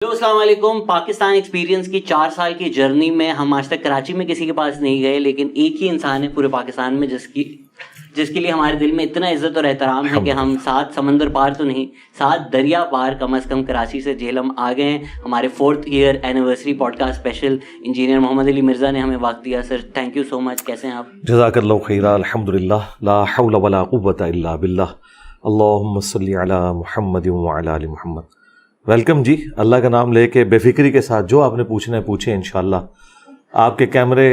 السلام علیکم. پاکستان ایکسپیرینس کی 4 سال کی جرنی میں ہم آج تک کراچی میں کسی کے پاس نہیں گئے, لیکن ایک ہی انسان ہے پورے پاکستان میں جس کے لیے ہمارے دل میں اتنا عزت اور احترام ہے کہ ہم 7 سمندر پار تو نہیں 7 دریا پار کم از کم کراچی سے جہلم آ گئے ہیں. ہمارے 4th year anniversary podcast special engineer Muhammad Ali Mirza نے ہمیں وقت دیا. Sir thank you so much. کیسے ہیں آپ؟ جزاک اللہ خیرا. الحمدللہ لا حول ولا قوۃ الا باللہ. اللہم صلی علی محمد وعلی آل محمد. ویلکم جی. اللہ کا نام لے کے بے فکری کے ساتھ جو آپ نے پوچھنا ہے پوچھیں. انشاءاللہ آپ کے کیمرے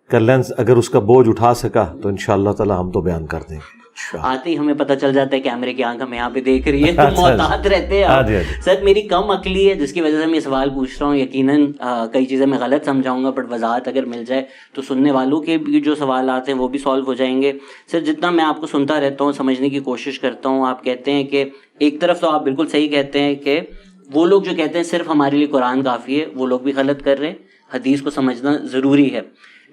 کا لینس اگر اس کا بوجھ اٹھا سکا تو انشاءاللہ تعالی ہم تو بیان کر دیں گے. آتے ہی ہمیں پتہ چل جاتا ہے کیمرے کی آنکھ ہمیں یہاں پہ دیکھ رہی ہے تو محتاط رہتے ہیں آپ. سر میری کم عقلی ہے جس کی وجہ سے میں یہ سوال پوچھ رہا ہوں. یقیناً کئی چیزیں میں غلط سمجھاؤں گا, بٹ وضاحت اگر مل جائے تو سننے والوں کے بھی جو سوالات ہیں وہ بھی سالو ہو جائیں گے. سر جتنا میں آپ کو سنتا رہتا ہوں سمجھنے کی کوشش کرتا ہوں, آپ کہتے ہیں کہ ایک طرف تو آپ بالکل صحیح کہتے ہیں کہ وہ لوگ جو کہتے ہیں صرف ہمارے لیے قرآن کافی ہے, وہ لوگ بھی غلط کر رہے ہیں. حدیث کو سمجھنا ضروری ہے,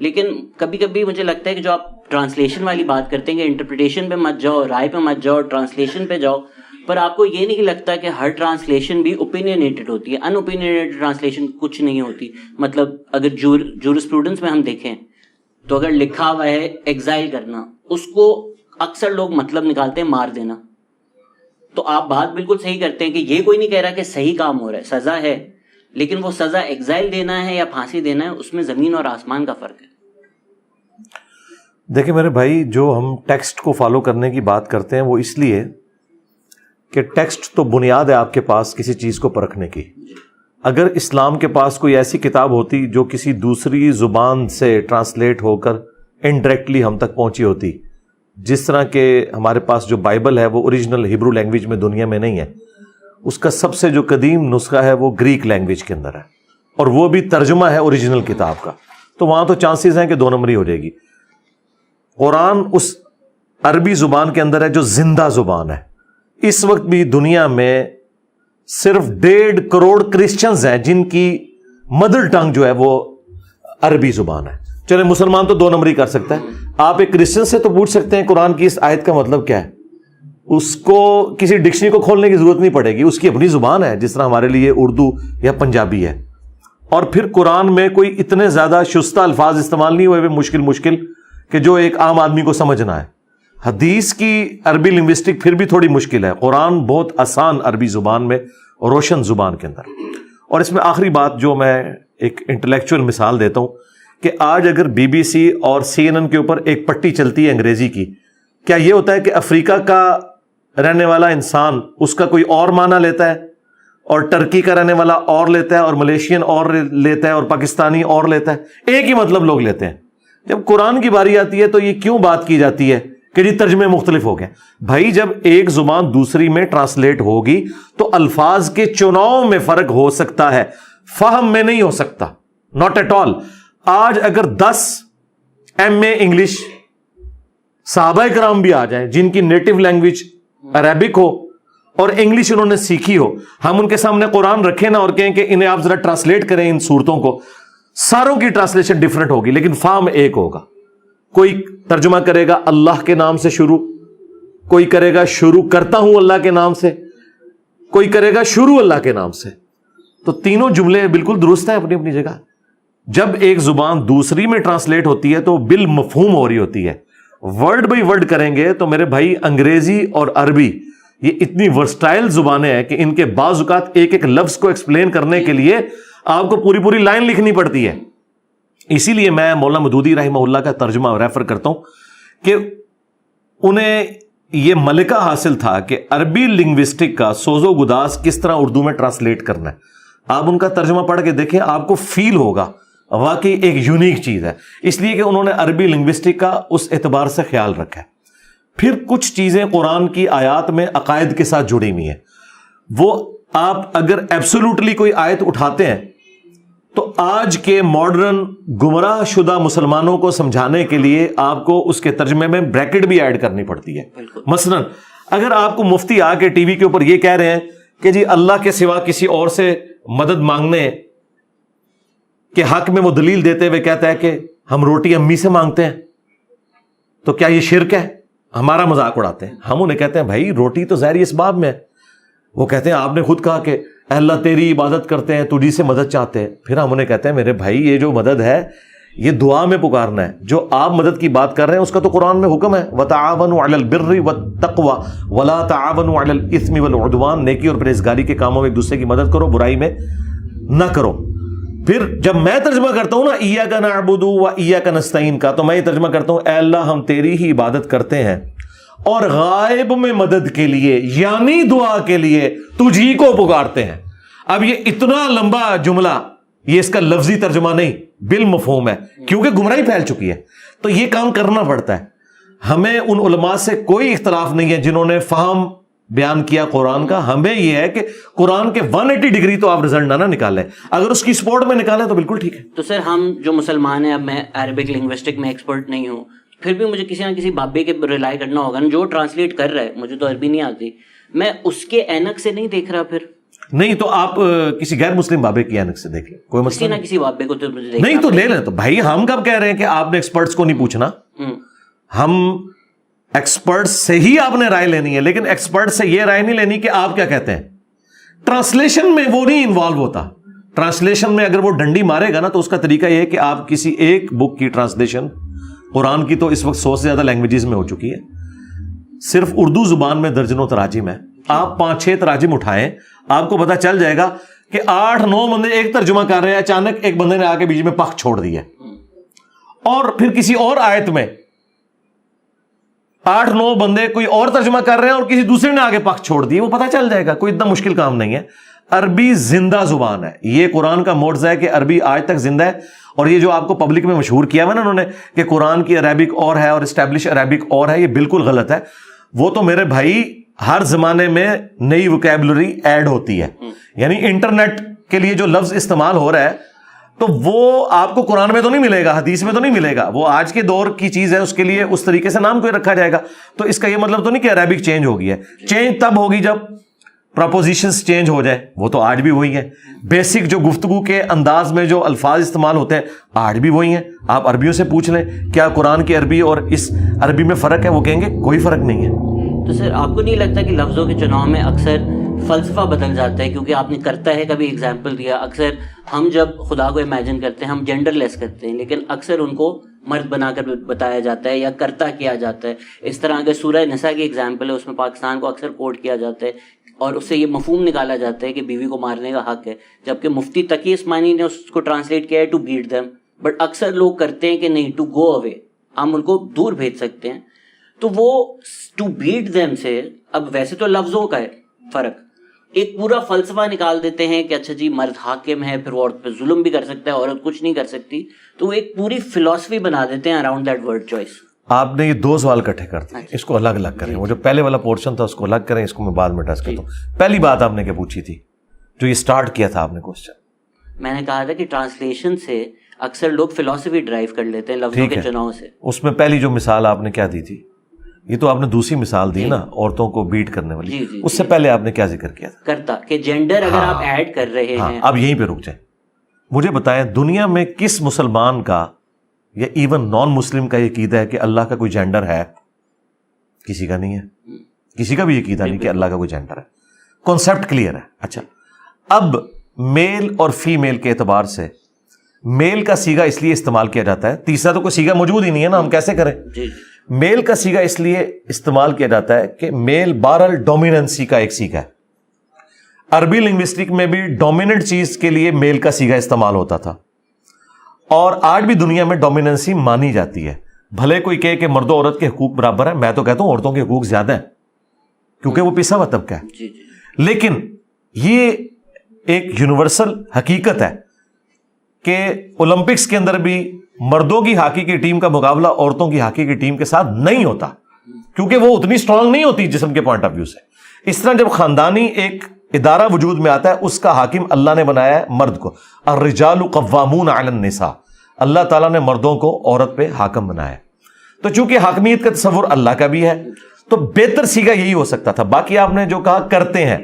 لیکن کبھی کبھی مجھے لگتا ہے کہ جو آپ ٹرانسلیشن والی بات کرتے ہیں کہ انٹرپریٹیشن پہ مت جاؤ, رائے پہ مت جاؤ, ٹرانسلیشن پہ جاؤ, پر آپ کو یہ نہیں لگتا کہ ہر ٹرانسلیشن بھی اوپینینیٹڈ ہوتی ہے. ان اوپینینیٹڈ ٹرانسلیشن کچھ نہیں ہوتی. مطلب اگر جورسپروڈنس میں ہم دیکھیں تو اگر لکھا ہوا ہے ایگزائل کرنا, اس کو اکثر لوگ مطلب نکالتے ہیں مار دینا. تو آپ بات بالکل صحیح کرتے ہیں کہ یہ کوئی نہیں کہہ رہا کہ صحیح کام ہو رہا ہے, سزا ہے, لیکن وہ سزا ایگزائل دینا ہے یا پھانسی دینا ہے, اس میں زمین اور آسمان کا فرق ہے. دیکھیں میرے بھائی, جو ہم ٹیکسٹ کو فالو کرنے کی بات کرتے ہیں وہ اس لیے کہ ٹیکسٹ تو بنیاد ہے آپ کے پاس کسی چیز کو پرکھنے کی. اگر اسلام کے پاس کوئی ایسی کتاب ہوتی جو کسی دوسری زبان سے ٹرانسلیٹ ہو کر انڈائریکٹلی ہم تک پہنچی ہوتی, جس طرح کہ ہمارے پاس جو بائبل ہے وہ اوریجنل ہیبرو لینگویج میں دنیا میں نہیں ہے, اس کا سب سے جو قدیم نسخہ ہے وہ گریک لینگویج کے اندر ہے, اور وہ بھی ترجمہ ہے اوریجنل کتاب کا, تو وہاں تو چانسز ہیں کہ 2 نمبری ہو جائے گی. قرآن اس عربی زبان کے اندر ہے جو زندہ زبان ہے. اس وقت بھی دنیا میں صرف 1.5 کروڑ کرسچنز ہیں جن کی مدر ٹنگ جو ہے وہ عربی زبان ہے. چلے مسلمان تو 2 نمبری کر سکتا ہے. آپ ایک کرسچن سے تو پوچھ سکتے ہیں قرآن کی اس آیت کا مطلب کیا ہے, اس کو کسی ڈکشنری کو کھولنے کی ضرورت نہیں پڑے گی, اس کی اپنی زبان ہے جس طرح ہمارے لیے اردو یا پنجابی ہے. اور پھر قرآن میں کوئی اتنے زیادہ شستہ الفاظ استعمال نہیں ہوئے مشکل کہ جو ایک عام آدمی کو سمجھنا ہے. حدیث کی عربی لنگوسٹک پھر بھی تھوڑی مشکل ہے. قرآن بہت آسان عربی زبان میں, روشن زبان کے اندر. اور اس میں آخری بات جو میں ایک انٹلیکچوئل مثال دیتا ہوں کہ آج اگر BBC اور CNN کے اوپر ایک پٹی چلتی ہے انگریزی کی, کیا یہ ہوتا ہے کہ افریقہ کا رہنے والا انسان اس کا کوئی اور معنی لیتا ہے, اور ٹرکی کا رہنے والا اور لیتا ہے, اور ملیشین اور لیتا ہے, اور پاکستانی اور لیتا ہے؟ ایک ہی مطلب لوگ لیتے ہیں. جب قرآن کی باری آتی ہے تو یہ کیوں بات کی جاتی ہے کہ جی ترجمے مختلف ہو گئے؟ بھائی جب ایک زبان دوسری میں ٹرانسلیٹ ہوگی تو الفاظ کے چناؤ میں فرق ہو سکتا ہے, فہم میں نہیں ہو سکتا. Not at all. آج اگر 10 MA انگلش صحابہ کرام بھی آ جائیں جن کی نیٹو لینگویج عربک ہو اور انگلش انہوں نے سیکھی ہو, ہم ان کے سامنے قرآن رکھیں نا اور کہیں کہ انہیں آپ ذرا ٹرانسلیٹ کریں ان صورتوں کو, ساروں کی ٹرانسلیشن ڈیفرنٹ ہوگی لیکن فہم ایک ہوگا. کوئی ترجمہ کرے گا اللہ کے نام سے شروع, کوئی کرے گا شروع کرتا ہوں اللہ کے نام سے, کوئی کرے گا شروع اللہ کے نام سے. تو تینوں جملے بالکل درست ہیں اپنی اپنی جگہ. جب ایک زبان دوسری میں ٹرانسلیٹ ہوتی ہے تو بالمفہوم ہو رہی ہوتی ہے. ورڈ بائی ورڈ کریں گے تو میرے بھائی انگریزی اور عربی یہ اتنی ورسٹائل زبانیں ہیں کہ ان کے بعض اوقات ایک لفظ کو ایکسپلین کرنے کے لیے آپ کو پوری لائن لکھنی پڑتی ہے. اسی لیے میں مولانا مودودی رحمہ اللہ کا ترجمہ ریفر کرتا ہوں کہ انہیں یہ ملکہ حاصل تھا کہ عربی لنگوسٹک کا سوز و گداز کس طرح اردو میں ٹرانسلیٹ کرنا ہے. آپ ان کا ترجمہ پڑھ کے دیکھیں, آپ کو فیل ہوگا واقعی ایک یونیک چیز ہے, اس لیے کہ انہوں نے عربی لنگوسٹک کا اس اعتبار سے خیال رکھا ہے. پھر کچھ چیزیں قرآن کی آیات میں عقائد کے ساتھ جڑی ہوئی ہیں, وہ آپ اگر ایبسولوٹلی کوئی آیت اٹھاتے ہیں تو آج کے ماڈرن گمراہ شدہ مسلمانوں کو سمجھانے کے لیے آپ کو اس کے ترجمے میں بریکٹ بھی ایڈ کرنی پڑتی ہے. مثلا اگر آپ کو مفتی آ کے TV کے اوپر یہ کہہ رہے ہیں کہ جی اللہ کے سوا کسی اور سے مدد مانگنے کے حق میں وہ دلیل دیتے ہوئے کہتا ہے کہ ہم روٹی امی سے مانگتے ہیں, تو کیا یہ شرک ہے؟ ہمارا مذاق اڑاتے ہیں. ہم انہیں کہتے ہیں بھائی روٹی تو ظاہری اسباب میں ہے. وہ کہتے ہیں آپ نے خود کہا کہ اے اللہ تیری عبادت کرتے ہیں, تجھی سے مدد چاہتے ہیں. پھر ہم انہیں کہتے ہیں میرے بھائی یہ جو مدد ہے یہ دعا میں پکارنا ہے. جو آپ مدد کی بات کر رہے ہیں اس کا تو قرآن میں حکم ہے, وَتَعَاوَنُوا عَلَى الْبِرِّ وَالتَّقْوَى وَلَا تَعَاوَنُوا عَلَى الْإِثْمِ وَالْعُدْوَانِ, نیکی اور پرہیزگاری کے کاموں میں ایک دوسرے کی مدد کرو, برائی میں نہ کرو. پھر جب میں ترجمہ کرتا ہوں نا ایاک نعبد و ایاک نستعین کا, تو میں یہ ترجمہ کرتا ہوں اے اللہ ہم تیری ہی عبادت کرتے ہیں اور غائب میں مدد کے لیے یعنی دعا کے لیے تجھی کو پکارتے ہیں. اب یہ اتنا لمبا جملہ, یہ اس کا لفظی ترجمہ نہیں بالمفہوم ہے, کیونکہ گمراہی پھیل چکی ہے. تو یہ کام کرنا پڑتا ہے. ہمیں ان علماء سے کوئی اختلاف نہیں ہے جنہوں نے فہم بیان کیا قرآن کا. ہمیں یہ ہے کہ قرآن کے 180 ڈگری تو آپ رزلٹ نہ نکالیں, اگر اس کی سپورٹ میں نکالیں تو بالکل ٹھیک ہے. تو سر ہم جو مسلمان ہیں, اب میں عربک لنگوسٹک میں ایکسپرٹ نہیں ہوں, پھر بھی مجھے کسی نہ کسی بابے کے ریلائی کرنا ہوگا نا, جو ٹرانسلیٹ کر رہا ہے, مجھے تو عربی نہیں آتی, میں اس کے اینک سے نہیں دیکھ رہا. پھر نہیں تو آپ کسی غیر مسلم بابے کی اینک سے دیکھ لیں, کوئی مسئلہ نہیں. کسی بابے کو تو نہیں تو لے لیں. تو بھائی ہم کب کہہ رہے ہیں کہ آپ نے ایکسپرٹس کو نہیں پوچھنا, ہم ایکسپرٹ سے ہی آپ نے رائے لینی ہے, لیکن ایکسپرٹ سے یہ رائے نہیں لینی کہ آپ کیا کہتے ہیں. ٹرانسلیشن میں وہ نہیں انوالو ہوتا. ٹرانسلیشن میں اگر وہ ڈنڈی مارے گا نا تو اس کا طریقہ یہ ہے کہ آپ کسی ایک بک کی ٹرانسلیشن, قرآن کی تو اس وقت 100 سے زیادہ لینگویجز میں ہو چکی ہے, صرف اردو زبان میں درجنوں تراجم ہے. آپ 5-6 تراجم اٹھائیں, آپ کو پتا چل جائے گا کہ 8-9 بندے ایک ترجمہ کر رہے ہیں, اچانک ایک بندے نے آ کے بیچ میں پخ چھوڑ دی ہے, اور پھر کسی اور آیت میں 8-9 بندے کوئی اور ترجمہ کر رہے ہیں اور کسی دوسرے نے آگے پخ چھوڑ دی, وہ پتا چل جائے گا. کوئی اتنا مشکل کام نہیں ہے. عربی زندہ زبان ہے. یہ قرآن کا معجزہ ہے کہ عربی آج تک زندہ ہے. اور یہ جو آپ کو پبلک میں مشہور کیا ہوا نا انہوں نے کہ قرآن کی عربک اور ہے اور اسٹیبلش عربک اور ہے, یہ بالکل غلط ہے. وہ تو میرے بھائی ہر زمانے میں نئی وکیبلری ایڈ ہوتی ہے. یعنی انٹرنیٹ کے لیے جو لفظ استعمال ہو رہا ہے تو وہ آپ کو قرآن میں تو نہیں ملے گا, حدیث میں تو نہیں ملے گا, وہ آج کے دور کی چیز ہے, اس کے لیے اس طریقے سے نام کوئی رکھا جائے گا. تو اس کا یہ مطلب تو نہیں کہ عربک چینج ہوگی ہے. چینج تب ہوگی جب پراپوزیشنز چینج ہو جائے, وہ تو آج بھی وہی ہیں. بیسک جو گفتگو کے انداز میں جو الفاظ استعمال ہوتے ہیں آج بھی وہی ہیں. آپ عربیوں سے پوچھ لیں کیا قرآن کی عربی اور اس عربی میں فرق ہے, وہ کہیں گے کوئی فرق نہیں ہے. تو سر آپ کو نہیں لگتا کہ لفظوں کے چناؤ میں اکثر فلسفہ بدل جاتا ہے؟ کیونکہ آپ نے کرتا ہے کبھی اگزامپل دیا, اکثر ہم جب خدا کو امیجن کرتے ہیں ہم جینڈر لیس کرتے ہیں, لیکن اکثر ان کو مرد بنا کر بتایا جاتا ہے یا کرتا کیا جاتا ہے. اس طرح اگر سورہ نساء کی اگزامپل ہے, اس میں پاکستان کو اکثر کوٹ کیا جاتا ہے اور اس سے یہ مفہوم نکالا جاتا ہے کہ بیوی کو مارنے کا حق ہے, جبکہ مفتی تقی عثمانی نے اس کو ٹرانسلیٹ کیا ہے ٹو بیٹ دیم. بٹ اکثر لوگ کرتے ہیں کہ نہیں, ٹو گو اوے, ہم ان کو دور بھیج سکتے ہیں. تو وہ ٹو بیٹ دیم سے, اب ویسے تو لفظوں کا ہے فرق, ایک پورا فلسفہ نکال دیتے ہیں کہ اچھا جی مرد حاکم ہے, پھر وہ عورت پہ ظلم بھی کر سکتا ہے, عورت کچھ نہیں کر سکتی. تو وہ ایک پوری فلسفی بنا دیتے ہیں اراؤنڈ دیٹ ورڈ چوائس. آپ نے یہ 2 سوال اکٹھے کر دیے, اس کو الگ الگ کریں. وہ جو پہلے والا پورشن تھا اس کو الگ کریں, اس کو میں بعد میں ٹچ کرتا ہوں. پہلی بات آپ نے کیا پوچھی تھی, جو یہ سٹارٹ کیا تھا آپ نے کوسچن؟ میں نے کہا تھا کہ ٹرانسلیشن سے اکثر لوگ فلسفی ڈرائیو کر لیتے ہیں لفظوں کے چناؤ سے. اس میں پہلی جو مثال آپ نے کیا دی تھی, یہ تو آپ نے دوسری مثال دی نا عورتوں کو بیٹ کرنے والی, اس سے پہلے آپ نے کیا ذکر کیا تھا؟ کرتا کہ جینڈر اگر آپ ایڈ کر رہے ہیں. اب یہیں پہ رک جائیں, مجھے بتائیں دنیا میں کس مسلمان کا یا ایون نان مسلم کا یہ عقیدہ ہے کہ اللہ کا کوئی جینڈر ہے؟ کسی کا نہیں ہے. کسی کا بھی عقیدہ نہیں کہ اللہ کا کوئی جینڈر ہے. کانسیپٹ کلیئر ہے. اچھا, اب میل اور فیمیل کے اعتبار سے میل کا سیگا اس لیے استعمال کیا جاتا ہے, تیسرا تو کوئی سیگا موجود ہی نہیں ہے نا, ہم کیسے کریں؟ میل کا سیگا اس لیے استعمال کیا جاتا ہے کہ میل بہرحال ڈومیننسی کا ایک سیگا ہے. عربی لنگوسٹک میں بھی ڈومیننٹ چیز کے لیے میل کا سیگا استعمال ہوتا تھا, اور آج بھی دنیا میں ڈومیننسی مانی جاتی ہے. بھلے کوئی کہے کہ مرد و عورت کے حقوق برابر ہیں, میں تو کہتا ہوں عورتوں کے حقوق زیادہ ہیں کیونکہ وہ پسا ہوا طبقہ ہے. لیکن یہ ایک یونیورسل حقیقت ہے کہ اولمپکس کے اندر بھی مردوں کی ہاکی کی ٹیم کا مقابلہ عورتوں کی ہاکی کی ٹیم کے ساتھ نہیں ہوتا, کیونکہ وہ اتنی سٹرانگ نہیں ہوتی جسم کے پوائنٹ آف ویو سے. اس طرح جب خاندانی ایک ادارہ وجود میں آتا ہے, اس کا حاکم اللہ نے بنایا ہے مرد کو. الرجال قوامون علی النساء, اللہ تعالیٰ نے مردوں کو عورت پہ حاکم بنایا ہے. تو چونکہ حاکمیت کا تصور اللہ کا بھی ہے, تو بہتر سیگا یہی ہو سکتا تھا. باقی آپ نے جو کہا کرتے ہیں,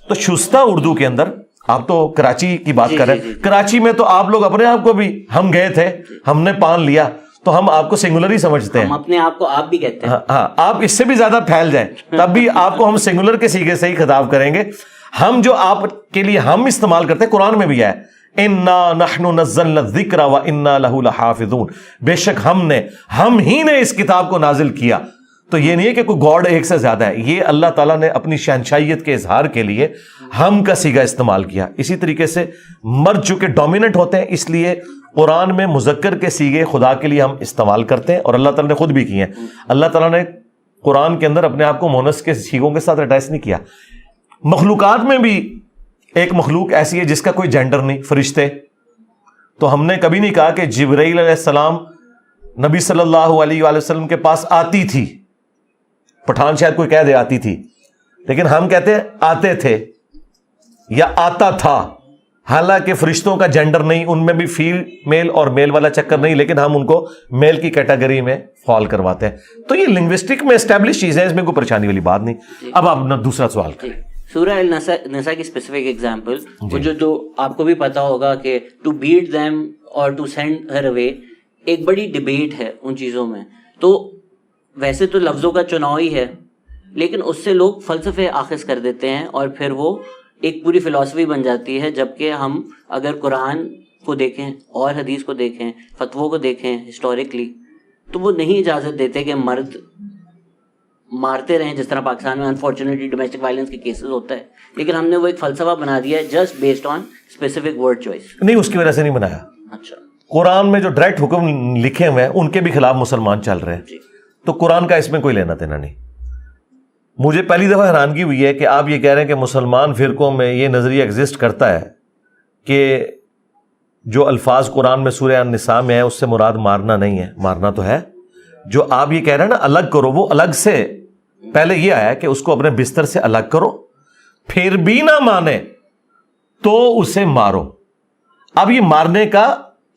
تو شستہ اردو کے اندر, آپ تو کراچی کی بات کر رہے ہیں, کراچی میں تو آپ لوگ اپنے آپ کو بھی, ہم گئے تھے ہم نے پان لیا, تو ہم آپ کو سنگولر ہی سمجھتے ہیں. ہم اپنے آپ کو آپ بھی کہتے ہیں. ہاں, آپ اس سے بھی زیادہ پھیل جائیں تب بھی آپ کو ہم سنگولر کے سیگے سے ہی خطاب کریں گے. ہم جو آپ کے لیے ہم استعمال کرتے ہیں قرآن میں بھی ہے انا نحن نزلنا الذکر وانا لہ لحافظون، بے شک ہم ہی نے اس کتاب کو نازل کیا. تو یہ نہیں ہے کہ کوئی گاڈ ایک سے زیادہ ہے، یہ اللہ تعالیٰ نے اپنی شہنشاہیت کے اظہار کے لیے ہم کا صیغہ استعمال کیا. اسی طریقے سے مرد چونکہ ڈومیننٹ ہوتے ہیں اس لیے قرآن میں مذکر کے صیغے خدا کے لیے ہم استعمال کرتے ہیں، اور اللہ تعالیٰ نے خود بھی کیے ہیں. اللہ تعالیٰ نے قرآن کے اندر اپنے آپ کو مونس کے صیغوں کے ساتھ اٹیچ نہیں کیا. مخلوقات میں بھی ایک مخلوق ایسی ہے جس کا کوئی جینڈر نہیں، فرشتے. تو ہم نے کبھی نہیں کہا کہ جبرائیل علیہ السلام نبی صلی اللہ علیہ وآلہ وسلم کے پاس آتی تھی. پٹھان شاید کوئی کہہ دے آتی تھی، لیکن ہم کہتے ہیں آتے تھے یا آتا تھا. حالانکہ فرشتوں کا جینڈر نہیں، ان میں بھی میل اور میل والا چکر نہیں، لیکن ہم ان کو میل کی کیٹیگری میں فال کرواتے ہیں. تو یہ لنگوسٹک میں اسٹیبلش چیز ہے، اس میں کوئی پریشانی والی بات نہیں. اب آپ دوسرا سوال کریں. سورہ النساء کی اسپیسیفک ایگزامپل جو آپ کو بھی پتا ہوگا کہ ٹو بیٹ دیم اور ٹو سینڈ ہر اوے ایک بڑی ڈبیٹ ہے ان چیزوں میں. تو ویسے تو لفظوں کا چناؤ ہی ہے، لیکن اس سے لوگ فلسفے آخذ کر دیتے ہیں اور پھر وہ ایک پوری فلسفی بن جاتی ہے. جبکہ ہم اگر قرآن کو دیکھیں اور حدیث کو دیکھیں، فتووں کو دیکھیں ہسٹوریکلی، تو وہ نہیں اجازت دیتے کہ مرد مارتے رہیں جس طرح پاکستان میں انفارچونیٹلی ڈومیسٹک وائلنس کے کیسز ہوتا ہے. لیکن ہم نے وہ ایک فلسفہ بنا دیا ہے just based on specific word choice. نہیں، اس کی وجہ سے نہیں بنایا. اچھا، قرآن میں جو ڈائریکٹ حکم لکھے ہوئے ہیں ان کے بھی خلاف مسلمان چل رہے ہیں. تو قرآن کا اس میں کوئی لینا دینا نہیں. مجھے پہلی دفعہ حیرانگی ہوئی ہے کہ آپ یہ کہہ رہے ہیں کہ مسلمان فرقوں میں یہ نظریہ ایگزسٹ کرتا ہے کہ جو الفاظ قرآن میں سورہ النساء میں ہے اس سے مراد مارنا نہیں ہے. مارنا تو ہے. جو آپ یہ کہہ رہے ہیں نا الگ کرو، وہ الگ سے پہلے یہ آیا کہ اس کو اپنے بستر سے الگ کرو، پھر بھی نہ مانے تو اسے مارو. اب یہ مارنے کا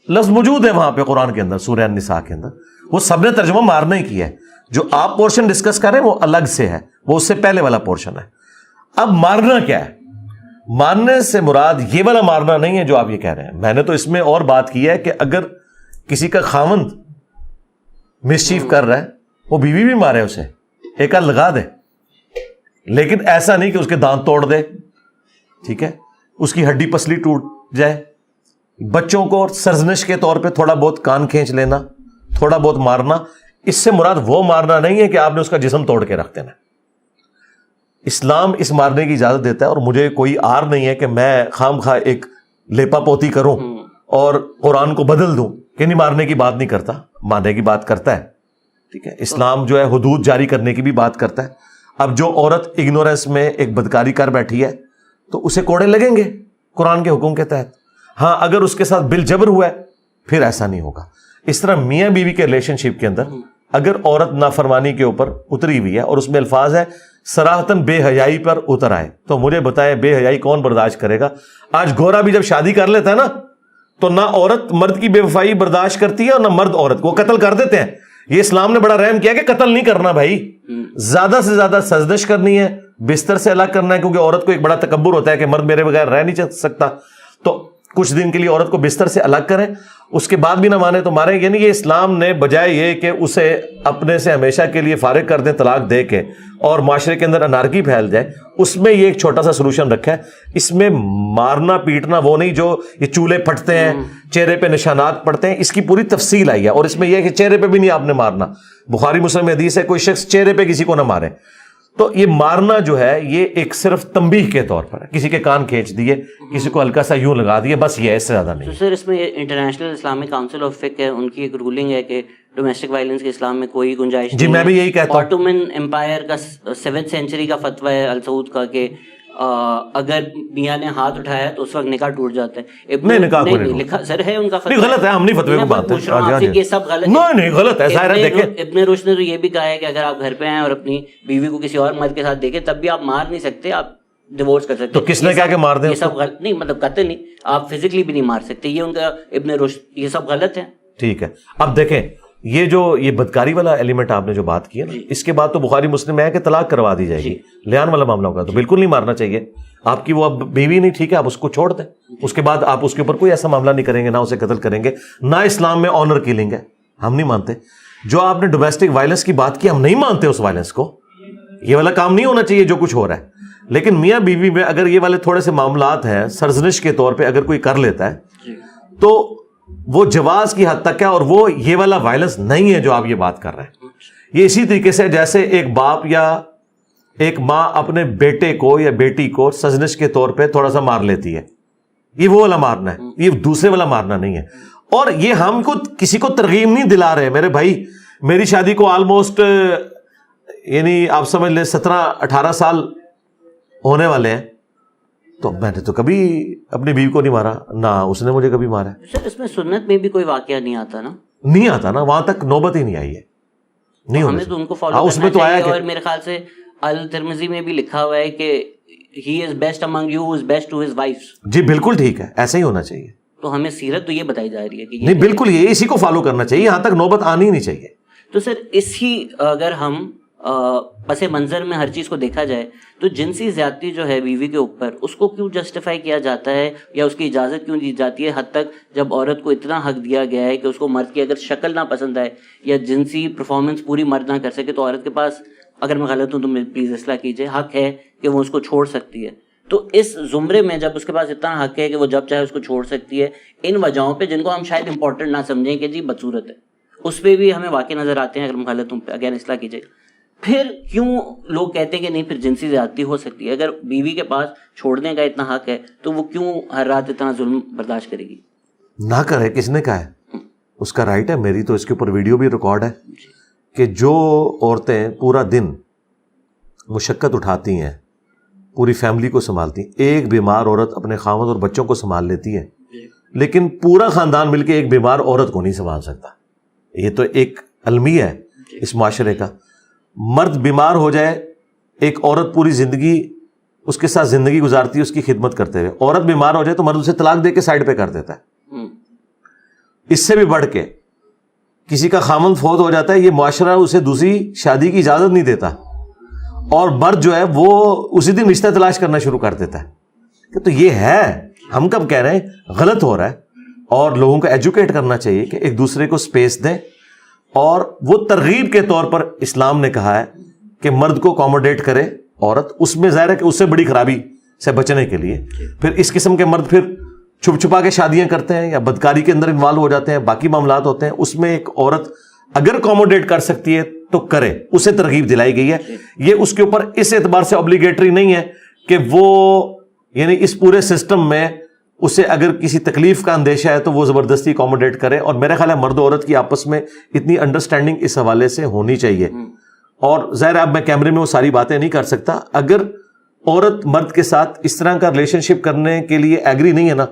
لفظ موجود ہے وہاں پہ قرآن کے اندر، سورہ النساء کے اندر. وہ سب نے ترجمہ مارنا ہی کیا ہے. جو آپ پورشن ڈسکس کر رہے ہیں وہ الگ سے ہے، وہ اس سے پہلے والا پورشن ہے. اب مارنا کیا ہے؟ مارنے سے مراد یہ والا مارنا نہیں ہے جو آپ یہ کہہ رہے ہیں. میں نے تو اس میں اور بات کی ہے کہ اگر کسی کا خاوند مسچیف کر رہا ہے، وہ بیوی بھی مارے اسے، ایک ہاتھ لگا دے، لیکن ایسا نہیں کہ اس کے دانت توڑ دے، ٹھیک ہے، اس کی ہڈی پسلی ٹوٹ جائے. بچوں کو سرزنش کے طور پہ تھوڑا بہت کان کھینچ لینا، تھوڑا بہت مارنا، اس سے مراد وہ مارنا نہیں ہے کہ آپ نے اس کا جسم توڑ کے رکھ دینا. اسلام اس مارنے کی اجازت دیتا ہے، اور مجھے کوئی آر نہیں ہے کہ میں خام خواہ ایک لیپا پوتی کروں اور قرآن کو بدل دوں کہ نہیں مارنے کی بات نہیں کرتا، مارنے کی بات کرتا ہے. ٹھیک ہے، اسلام جو ہے حدود جاری کرنے کی بھی بات کرتا ہے. اب جو عورت اگنورینس میں ایک بدکاری کر بیٹھی ہے تو اسے کوڑے لگیں گے قرآن کے حکم کے تحت. ہاں، اگر اس کے ساتھ بالجبر ہوا ہے پھر ایسا نہیں ہوگا. اس طرح میاں بیوی کے ریلیشن شپ کے اندر اگر عورت نافرمانی کے اوپر اتری ہوئی ہے اور اس میں الفاظ ہے صراحتاً بے حیائی پر اتر آئے، تو مجھے بتائیں بے حیائی کون برداشت کرے گا؟ آج گورا بھی جب شادی کر لیتا ہے نا تو نہ عورت مرد کی بے وفائی برداشت کرتی ہے اور نہ مرد عورت کو، قتل کر دیتے ہیں. یہ اسلام نے بڑا رحم کیا کہ قتل نہیں کرنا بھائی، زیادہ سے زیادہ سرزنش کرنی ہے، بستر سے الگ کرنا ہے، کیونکہ عورت کو ایک بڑا تکبر ہوتا ہے کہ مرد میرے بغیر رہ نہیں سکتا. تو کچھ دن کے لیے عورت کو بستر سے الگ کریں، اس کے بعد بھی نہ مانے تو ماریں. یعنی یہ اسلام نے بجائے یہ کہ اسے اپنے سے ہمیشہ کے لیے فارغ کر دیں طلاق دے کے اور معاشرے کے اندر انارکی پھیل جائے، اس میں یہ ایک چھوٹا سا سلوشن رکھا ہے. اس میں مارنا پیٹنا وہ نہیں جو یہ چولہے پھٹتے ہیں، چہرے پہ نشانات پڑتے ہیں، اس کی پوری تفصیل آئی ہے. اور اس میں یہ ہے کہ چہرے پہ بھی نہیں آپ نے مارنا. بخاری مسلم میں حدیث ہے کوئی شخص چہرے پہ کسی کو نہ مارے. تو یہ مارنا جو ہے یہ ایک صرف تنبیہ کے طور پر ہے، کسی کے کان کھینچ دیے، کسی کو ہلکا سا یوں لگا دیے، بس یہ اس سے زیادہ نہیں. سر اس میں انٹرنیشنل اسلامک کاؤنسل آف فقہ ہے، ان کی ایک رولنگ ہے کہ ڈومیسٹک وائلنس کے اسلام میں کوئی گنجائش نہیں. جی میں بھی یہی کہتا ہوں. آٹومن امپائر کا 7ویں سینچری کا فتویٰ ہے السعود کا کہ اگر میاں نے ہاتھ اٹھایا تو اس وقت نکاح ٹوٹ جاتا ہے. نہیں، نکاح کو نہیں لکھا سر ہے ان کا فتویٰ. غلط ہے، ہم نہیں فتوے کو مانتے. یہ سب غلط ہے. نہیں غلط ہے، ظاہر ہے. دیکھیں ابن رشد نے تو یہ بھی کہا ہے کہ اگر آپ گھر پہ آئیں اور اپنی بیوی کو کسی اور مرد کے ساتھ دیکھیں تب بھی آپ مار نہیں سکتے، آپ ڈیورس کر سکتے. تو کس نے کہا کہ مار دیں؟ یہ سب غلط نہیں، مطلب قتل نہیں، آپ فزیکلی بھی نہیں مار سکتے. یہ ان کا ابن رشد، یہ سب غلط ہے. ٹھیک ہے. اب دیکھیں یہ بدکاری والا ایلیمنٹ آپ نے جو بات کی ہے نا، اس کے بعد تو بخاری مسلم میں ہے کہ طلاق کروا دی جائے گی. لیان والا معاملہ ہوگا تو بالکل نہیں مارنا چاہیے. آپ کی وہ اب بیوی نہیں، ٹھیک ہے، آپ اس کو چھوڑ دیں. اس کے بعد آپ اس کے اوپر کوئی ایسا معاملہ نہیں کریں گے، نہ اسے قتل کریں گے، نہ اسلام میں آنر کلنگ ہے، ہم نہیں مانتے. جو آپ نے ڈومیسٹک وائلنس کی بات کی، ہم نہیں مانتے اس وائلنس کو. یہ والا کام نہیں ہونا چاہیے جو کچھ ہو رہا ہے. لیکن میاں بیوی میں اگر یہ والے تھوڑے سے معاملات ہیں سرزنش کے طور پہ اگر کوئی کر لیتا ہے تو وہ جواز کی حد تک ہے, اور وہ یہ والا وائلنس نہیں ہے جو آپ یہ بات کر رہے ہیں. یہ اسی طریقے سے جیسے ایک باپ یا ایک ماں اپنے بیٹے کو یا بیٹی کو سرزنش کے طور پہ تھوڑا سا مار لیتی ہے, یہ وہ والا مارنا ہے, یہ دوسرے والا مارنا نہیں ہے. اور یہ ہم کو کسی کو ترغیب نہیں دلا رہے میرے بھائی. میری شادی کو آلموسٹ یعنی آپ سمجھ لیں 17-18 سال ہونے والے ہیں, تو میں نے تو کبھی اپنی بیوی کو نہیں مارا, نہ اس نے مجھے کبھی مارا. سر اس میں سنت میں بھی کوئی واقعہ نہیں آتا نا؟ نہیں آتا نا, وہاں تک نوبت ہی نہیں آئی ہے. نہیں ہمیں تو ان کو فالو کرنا چاہیے. اور میرے خیال سے الترمذی میں بھی لکھا ہوا ہے کہ he is best among you who is best to his wives. جی بالکل ٹھیک ہے, ایسا ہی ہونا چاہیے. تو ہمیں سیرت تو یہ بتائی جا رہی ہے کہ نہیں بالکل یہ اسی کو فالو کرنا چاہیے, یہاں تک نوبت آنی نہیں چاہیے. تو سر اسی اگر ہم پس منظر میں ہر چیز کو دیکھا جائے تو جنسی زیادتی جو ہے بیوی کے اوپر اس کو کیوں جسٹیفائی کیا جاتا ہے یا اس کی اجازت کیوں دی جاتی ہے حد تک جب عورت کو اتنا حق دیا گیا ہے کہ اس کو مرد کی اگر شکل نہ پسند آئے یا جنسی پرفارمنس پوری مرد نہ کر سکے تو عورت کے پاس, اگر میں غلط ہوں تو پلیز اصلاح کیجیے, حق ہے کہ وہ اس کو چھوڑ سکتی ہے. تو اس زمرے میں جب اس کے پاس اتنا حق ہے کہ وہ جب چاہے اس کو چھوڑ سکتی ہے, ان وجہوں پہ جن کو ہم شاید امپورٹنٹ نہ سمجھیں کہ جی بدصورت ہے, اس پہ بھی ہمیں واقع نظر آتے ہیں. اگر میں غلط ہوں اگین اصلاح کیجیے. پھر کیوں لوگ کہتے ہیں کہ نہیں پھر جنسی زیادتی ہو سکتی ہے؟ اگر بیوی کے پاس چھوڑنے کا اتنا حق ہے تو وہ کیوں ہر رات اتنا ظلم برداشت کرے گی؟ نہ کرے, کس نے کہا ہے؟ اس کا رائٹ ہے. میری تو اس کے اوپر ویڈیو بھی ریکارڈ ہے کہ جو عورتیں پورا دن مشقت اٹھاتی ہیں, پوری فیملی کو سنبھالتی ہیں, ایک بیمار عورت اپنے خاوند اور بچوں کو سنبھال لیتی ہے, لیکن پورا خاندان مل کے ایک بیمار عورت کو نہیں سنبھال سکتا. یہ تو ایک المیہ ہے اس معاشرے کا. مرد بیمار ہو جائے, ایک عورت پوری زندگی اس کے ساتھ زندگی گزارتی ہے اس کی خدمت کرتے ہوئے, عورت بیمار ہو جائے تو مرد اسے طلاق دے کے سائڈ پہ کر دیتا ہے. اس سے بھی بڑھ کے کسی کا خامند فوت ہو جاتا ہے, یہ معاشرہ اسے دوسری شادی کی اجازت نہیں دیتا, اور مرد جو ہے وہ اسی دن رشتہ تلاش کرنا شروع کر دیتا ہے. تو یہ ہے, ہم کب کہہ رہے ہیں غلط ہو رہا ہے, اور لوگوں کو ایجوکیٹ کرنا چاہیے کہ ایک دوسرے کو سپیس دیں. اور وہ ترغیب کے طور پر اسلام نے کہا ہے کہ مرد کو اکوموڈیٹ کرے عورت, اس میں ظاہر ہے کہ اس سے بڑی خرابی سے بچنے کے لیے. پھر اس قسم کے مرد پھر چھپ چھپا کے شادیاں کرتے ہیں یا بدکاری کے اندر انوالو ہو جاتے ہیں, باقی معاملات ہوتے ہیں. اس میں ایک عورت اگر اکوموڈیٹ کر سکتی ہے تو کرے, اسے ترغیب دلائی گئی ہے. یہ اس کے اوپر اس اعتبار سے obligatory نہیں ہے کہ وہ یعنی اس پورے سسٹم میں اسے اگر کسی تکلیف کا اندیشہ ہے تو وہ زبردستی اکوموڈیٹ کرے. اور میرا خیال ہے مرد و عورت کی آپس میں اتنی انڈرسٹینڈنگ اس حوالے سے ہونی چاہیے. اور ظاہر اب میں کیمرے میں وہ ساری باتیں نہیں کر سکتا. اگر عورت مرد کے ساتھ اس طرح کا ریلیشن شپ کرنے کے لیے ایگری نہیں ہے نا,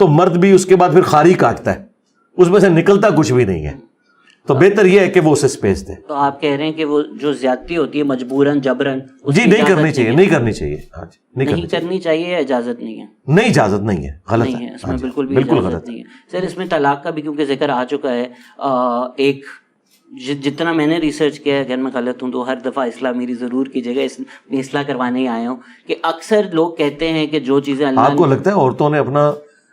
تو مرد بھی اس کے بعد پھر خاری کاٹتا ہے, اس میں سے نکلتا کچھ بھی نہیں ہے. تو بہتر یہ ہے کہ وہ اسے سپیس دے. تو آپ کہہ رہے ہیں کہ وہ جو زیادتی ہوتی ہے مجبوراً جبراً, جی نہیں کرنی چاہیے, نہیں کرنی چاہیے. ہاں جی نہیں کرنی چاہیے یا اجازت نہیں ہے؟ نہیں, اجازت نہیں ہے, غلط ہے اس میں, بالکل غلط نہیں ہے. سر اس میں طلاق کا بھی کیونکہ ذکر آ چکا ہے, ایک جتنا میں نے ریسرچ کیا ہے, اگر میں غلط ہوں تو ہر دفعہ اصلاح میری ضرور کیجیے گا, میں اصلاح کروانے ہی آیا ہوں, کہ اکثر لوگ کہتے ہیں کہ جو چیزیں اللہ, آپ کو لگتا ہے عورتوں نے اپنا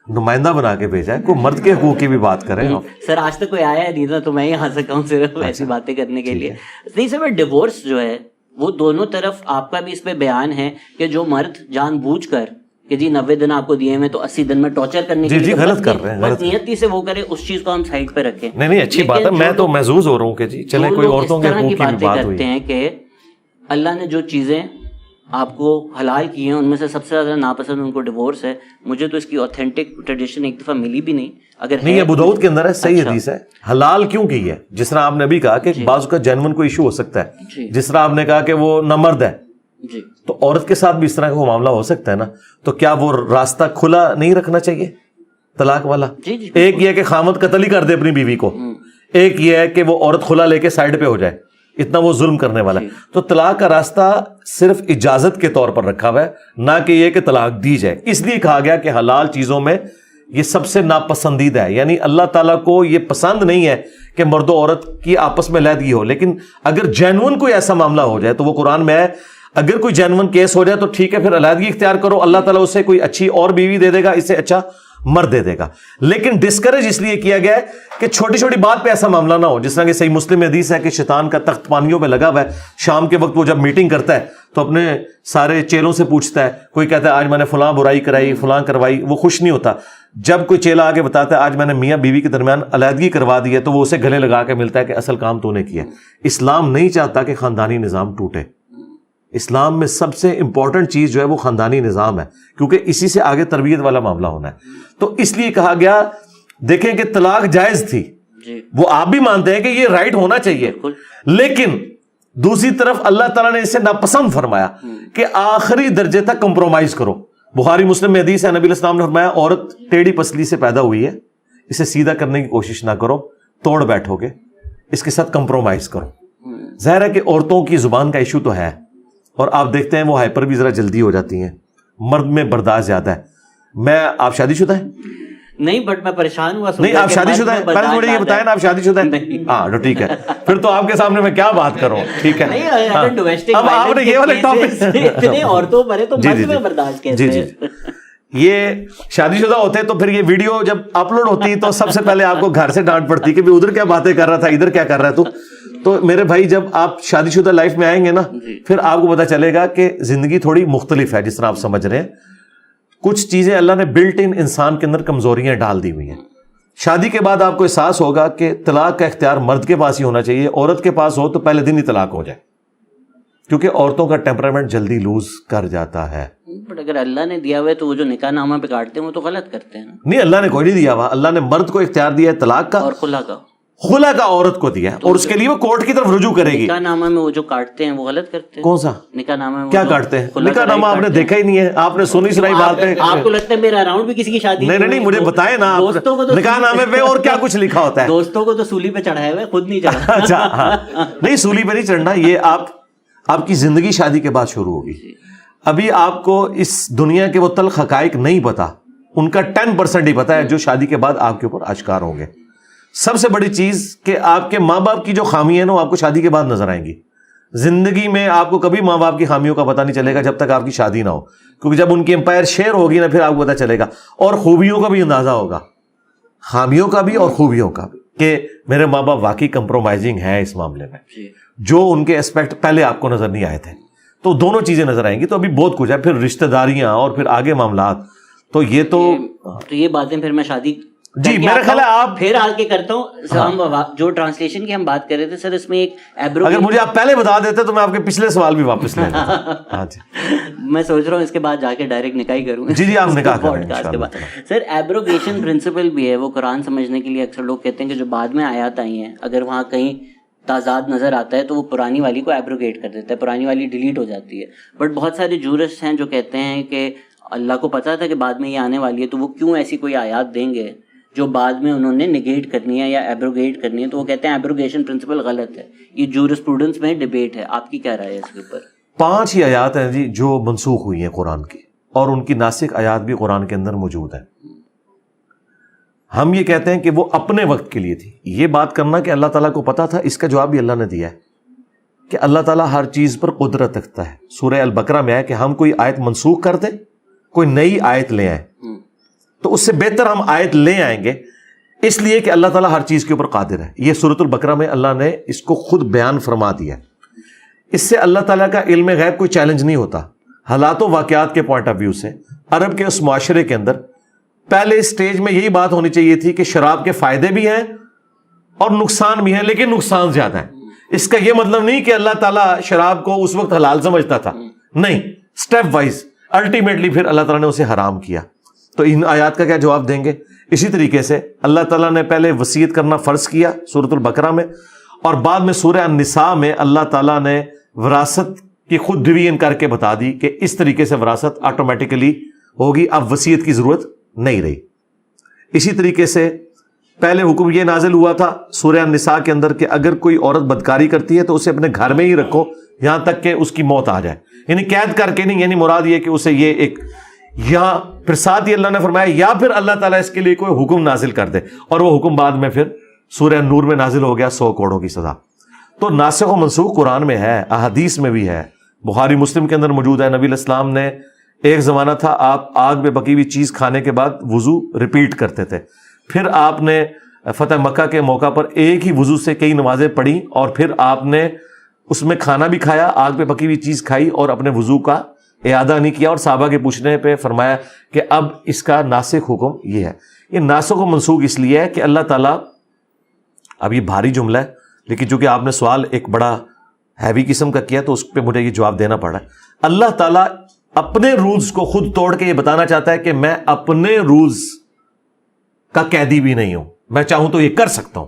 نمائندہ بنا کے بھیجا ہے, کوئی مرد کے حقوق کی بھی بات کریں؟ سر آج تک کوئی آیا نہیں تھا, تو میں یہاں سے کہوں صرف ایسی باتیں کرنے کے لیے. نہیں سر, ڈیورس جو ہے وہ دونوں طرف آپ کا بھی اس پہ بیان ہے کہ جو مرد جان بوجھ کر کہ جی 90 دن آپ کو دیے میں تو 80 دن میں ٹارچر کرنے کے لیے غلط کر رہے ہیں, بدنیتی سے وہ کرے, اس چیز کو ہم سائڈ پہ رکھیں. نہیں اچھی بات ہے, میں تو محظوظ ہو رہا ہوں کہ جی چلیں کوئی عورتوں کے حقوق کی بھی بات ہوئی. کرتے ہیں کہ اللہ نے جو چیزیں آپ کو حلال کی ہیں ان میں سے سب سے زیادہ ناپسند ان کو ڈیورس ہے. مجھے تو اس کی اوتھینٹک ٹریڈیشن ایک دفعہ ملی بھی نہیں. اگر نہیں, ابو داؤد کے اندر ہے, صحیح حدیث ہے. حلال کیوں کی ہے؟ جس طرح آپ نے ابھی کہا کہ بعض کا جینون کو ایشو ہو سکتا ہے, جس طرح آپ نے کہا کہ وہ نامرد ہے, تو عورت کے ساتھ بھی اس طرح کا معاملہ ہو سکتا ہے نا. تو کیا وہ راستہ کھلا نہیں رکھنا چاہیے طلاق والا؟ ایک یہ ہے کہ خامد قتل ہی کر دے اپنی بیوی کو, ایک یہ ہے کہ وہ عورت کھلا لے کے سائڈ پہ ہو جائے, اتنا وہ ظلم کرنے والا ہے. تو طلاق کا راستہ صرف اجازت کے طور پر رکھا ہوا ہے, نہ کہ یہ کہ طلاق دی جائے. اس لیے کہا گیا کہ حلال چیزوں میں یہ سب سے ناپسندیدہ ہے, یعنی اللہ تعالیٰ کو یہ پسند نہیں ہے کہ مرد و عورت کی آپس میں علیحدگی ہو. لیکن اگر جینون کوئی ایسا معاملہ ہو جائے تو وہ قرآن میں ہے, اگر کوئی جینون کیس ہو جائے تو ٹھیک ہے, پھر علیحدگی اختیار کرو, اللہ تعالیٰ اسے کوئی اچھی اور بیوی دے دے گا, اس سے اچھا مرد دے دے گا. لیکن ڈسکریج اس لیے کیا گیا ہے کہ چھوٹی چھوٹی بات پہ ایسا معاملہ نہ ہو. جس طرح کہ صحیح مسلم میں حدیث ہے کہ شیطان کا تخت پانیوں پہ لگا ہوا ہے, شام کے وقت وہ جب میٹنگ کرتا ہے تو اپنے سارے چیلوں سے پوچھتا ہے, کوئی کہتا ہے آج میں نے فلاں برائی کرائی, فلاں کروائی, وہ خوش نہیں ہوتا. جب کوئی چیلا آگے بتاتا ہے آج میں نے میاں بیوی کے درمیان علیحدگی کروا دی ہے, تو وہ اسے گلے لگا کے ملتا ہے کہ اصل کام تو نے کیا. اسلام نہیں چاہتا کہ خاندانی نظام ٹوٹے. اسلام میں سب سے امپورٹنٹ چیز جو ہے وہ خاندانی نظام ہے, کیونکہ اسی سے آگے تربیت والا معاملہ ہونا ہے. تو اس لیے کہا گیا, دیکھیں کہ طلاق جائز تھی, وہ آپ بھی مانتے ہیں کہ یہ رائٹ ہونا چاہیے, لیکن دوسری طرف اللہ تعالیٰ نے اسے ناپسند فرمایا کہ آخری درجے تک کمپرومائز کرو. بخاری مسلم میں حدیث ہے, نبی علیہ السلام نے فرمایا عورت ٹیڑھی پسلی سے پیدا ہوئی ہے, اسے سیدھا کرنے کی کوشش نہ کرو, توڑ بیٹھو گے, اس کے ساتھ کمپرومائز کرو. ظاہر ہے کہ عورتوں کی زبان کا ایشو تو ہے, اور آپ دیکھتے ہیں وہ ہائپر بھی ذرا جلدی ہو جاتی ہیں, مرد میں برداشت زیادہ ہے. آپ شادی شدہ ہیں؟ نہیں, بٹ میں پریشان ہوا. نہیں, آپ شادی شدہ ہیں؟ پہلے مجھے یہ بتائیں نا, آپ شادی شدہ ہیں؟ ہاں تو ٹھیک ہے, پھر تو آپ کے سامنے میں کیا بات کروں. ٹھیک ہے, اب آپ نے یہ والے ٹاپک عورتوں پر تو مرد میں برداشت کیسے ہے. یہ شادی شدہ ہوتے ہیں تو پھر یہ ویڈیو جب اپلوڈ ہوتی تو سب سے پہلے آپ کو گھر سے ڈانٹ پڑتی کہ ادھر کیا باتیں کر رہا تھا, ادھر کیا کر رہا ہے. تو میرے بھائی جب آپ شادی شدہ لائف میں آئیں گے نا, پھر آپ کو پتا چلے گا کہ زندگی تھوڑی مختلف ہے. جس طرح آپ سمجھ رہے ہیں, کچھ چیزیں اللہ نے بلٹ ان انسان کے اندر کمزوریاں ڈال دی ہوئی ہیں. شادی کے بعد آپ کو احساس ہوگا کہ طلاق کا اختیار مرد کے پاس ہی ہونا چاہیے. عورت کے پاس ہو تو پہلے دن ہی طلاق ہو جائے, کیونکہ عورتوں کا ٹیمپرامنٹ جلدی لوز کر جاتا ہے. بٹ اگر اللہ نے دیا ہوا ہے تو وہ جو نکاح نامہ پہ کاٹتے ہیں وہ تو غلط کرتے ہیں. نہیں, اللہ نے کوئی نہیں دیا ہوا. اللہ نے مرد کو اختیار دیا ہے طلاق کا, اور خلا کا عورت کو دیا ہے, اور اس کے لیے وہ کورٹ کی طرف رجوع کرے گی. نکاح نامہ میں وہ جو کاٹتے ہیں وہ غلط کرتے ہیں. کون سا نکاح نامہ میں کیا کاٹتے ہیں؟ نکاح نامہ آپ نے دیکھا ہی نہیں ہے, آپ نے سنی سنائی باتیں. آپ کو لگتا ہے میرا اراؤنڈ بھی کسی کی شادی نہیں, مجھے بتائیں نا نکاح نامے پہ اور کیا کچھ لکھا ہوتا ہے. دوستوں کو تو سولی پہ چڑھایا ہوا ہے, خود نہیں چڑھا. اچھا, نہیں سولی پہ نہیں چڑھنا, یہ آپ کی زندگی شادی کے بعد شروع ہوگی. ابھی آپ کو اس دنیا کے وہ تلخ حقائق نہیں پتا, ان کا 10% ہی پتا ہے جو شادی کے بعد آپ کے اوپر اشکار ہوں گے. سب سے بڑی چیز کہ آپ کے ماں باپ کی جو خامی ہے نا, وہ آپ کو شادی کے بعد نظر آئیں گی. زندگی میں آپ کو کبھی ماں باپ کی خامیوں کا پتہ نہیں چلے گا جب تک آپ کی شادی نہ ہو, کیونکہ جب ان کی امپائر شیئر ہوگی نا, پھر آپ کو پتہ چلے گا. اور خوبیوں کا بھی اندازہ ہوگا, خامیوں کا بھی اور خوبیوں کا بھی, کہ میرے ماں باپ واقعی کمپرومائزنگ ہے اس معاملے میں, جو ان کے اسپیکٹ پہلے آپ کو نظر نہیں آئے تھے. تو دونوں چیزیں نظر آئیں گی. تو ابھی بہت کچھ ہے, پھر رشتہ داریاں اور پھر آگے معاملات. تو یہ باتیں پھر میں شادی میرا خیال ہے آپ پھر آ کے کرتا ہوں. جو ٹرانسلیشن کی ہم بات کر رہے تھے سر, اس میں ایک اگر مجھے آپ پہلے بتا دیتے تو میں آپ کے پچھلے سوال بھی واپس لے لیتا. میں سوچ رہا ہوں اس کے بعد جا کے ڈائریکٹ نکاح ہی کروں. جی آپ نکاح کریں کے بعد. سر ایبروگیشن پرنسپل بھی ہے, وہ قرآن سمجھنے کے لیے اکثر لوگ کہتے ہیں کہ جو بعد میں آیات آئی ہیں, اگر وہاں کہیں تضاد نظر آتا ہے تو وہ پرانی والی کو ایبروگیٹ کر دیتا ہے, پرانی والی ڈیلیٹ ہو جاتی ہے. بٹ بہت سارے جورسٹ ہیں جو کہتے ہیں کہ اللہ کو پتا تھا کہ بعد میں یہ آنے والی ہے, تو وہ کیوں ایسی کوئی آیات دیں گے جو بعد میں انہوں نے نگیٹ کرنی ہے یا ایبروگیٹ کرنی ہے. تو وہ کہتے ہیں ایبروگیشن پرنسپل غلط ہے. یہ جورسپروڈنس میں ڈیبیٹ ہے, آپ کی کیا رائے ہے اس کے اوپر؟ 5 ہی آیات ہیں جی جو منسوخ ہوئی ہیں قرآن کی, اور ان کی ناسخ آیات بھی قرآن کے اندر موجود ہیں. ہم یہ کہتے ہیں کہ وہ اپنے وقت کے لیے تھی. یہ بات کرنا کہ اللہ تعالیٰ کو پتا تھا, اس کا جواب بھی اللہ نے دیا ہے کہ اللہ تعالیٰ ہر چیز پر قدرت رکھتا ہے. سورہ البقرہ میں ہے کہ ہم کوئی آیت منسوخ کر دیں, کوئی نئی آیت لے آئیں, تو اس سے بہتر ہم آیت لے آئیں گے, اس لیے کہ اللہ تعالیٰ ہر چیز کے اوپر قادر ہے. یہ سورۃ البقرہ میں اللہ نے اس کو خود بیان فرما دیا. اس سے اللہ تعالیٰ کا علم غیب کوئی چیلنج نہیں ہوتا. حالات و واقعات کے پوائنٹ آف ویو سے عرب کے اس معاشرے کے اندر پہلے اسٹیج میں یہی بات ہونی چاہیے تھی کہ شراب کے فائدے بھی ہیں اور نقصان بھی ہیں, لیکن نقصان زیادہ ہے. اس کا یہ مطلب نہیں کہ اللہ تعالیٰ شراب کو اس وقت حلال سمجھتا تھا, نہیں, اسٹیپ وائز الٹیمیٹلی پھر اللہ تعالیٰ نے اسے حرام کیا. تو ان آیات کا کیا جواب دیں گے؟ اسی طریقے سے اللہ تعالیٰ نے پہلے وصیت کرنا فرض کیا سورۃ البقرہ میں, اور بعد میں سورہ النساء میں اللہ تعالیٰ نے وراثت کی خود ڈویژن کر کے بتا دی کہ اس طریقے سے وراثت آٹومیٹیکلی ہوگی, اب وصیت کی ضرورت نہیں رہی. اسی طریقے سے پہلے حکم یہ نازل ہوا تھا سورہ النساء کے اندر کہ اگر کوئی عورت بدکاری کرتی ہے تو اسے اپنے گھر میں ہی رکھو یہاں تک کہ اس کی موت آ جائے, یعنی قید کر کے نہیں, یعنی مراد یہ کہ اسے یہ ایک, یا پھر ساتھ ہی اللہ نے فرمایا یا پھر اللہ تعالیٰ اس کے لیے کوئی حکم نازل کر دے, اور وہ حکم بعد میں پھر سورہ نور میں نازل ہو گیا 100 کوڑوں کی سزا. تو ناسخ و منسوخ قرآن میں ہے, احادیث میں بھی ہے, بخاری مسلم کے اندر موجود ہے. نبی علیہ السلام نے ایک زمانہ تھا آپ آگ میں پکی ہوئی چیز کھانے کے بعد وضو ریپیٹ کرتے تھے. پھر آپ نے فتح مکہ کے موقع پر ایک ہی وضو سے کئی نمازیں پڑھی اور پھر آپ نے اس میں کھانا بھی کھایا, آگ پہ پکی ہوئی چیز کھائی اور اپنے وضو کا اعادہ نہیں کیا, اور صحابہ کے پوچھنے پہ فرمایا کہ اب اس کا ناسخ حکم یہ ہے. یہ ناسخ و منسوخ اس لیے ہے کہ اللہ تعالیٰ, اب یہ بھاری جملہ ہے لیکن چونکہ آپ نے سوال ایک بڑا ہیوی قسم کا کیا تو اس پہ مجھے یہ جواب دینا پڑا ہے. اللہ تعالیٰ اپنے رولز کو خود توڑ کے یہ بتانا چاہتا ہے کہ میں اپنے رولز کا قیدی بھی نہیں ہوں, میں چاہوں تو یہ کر سکتا ہوں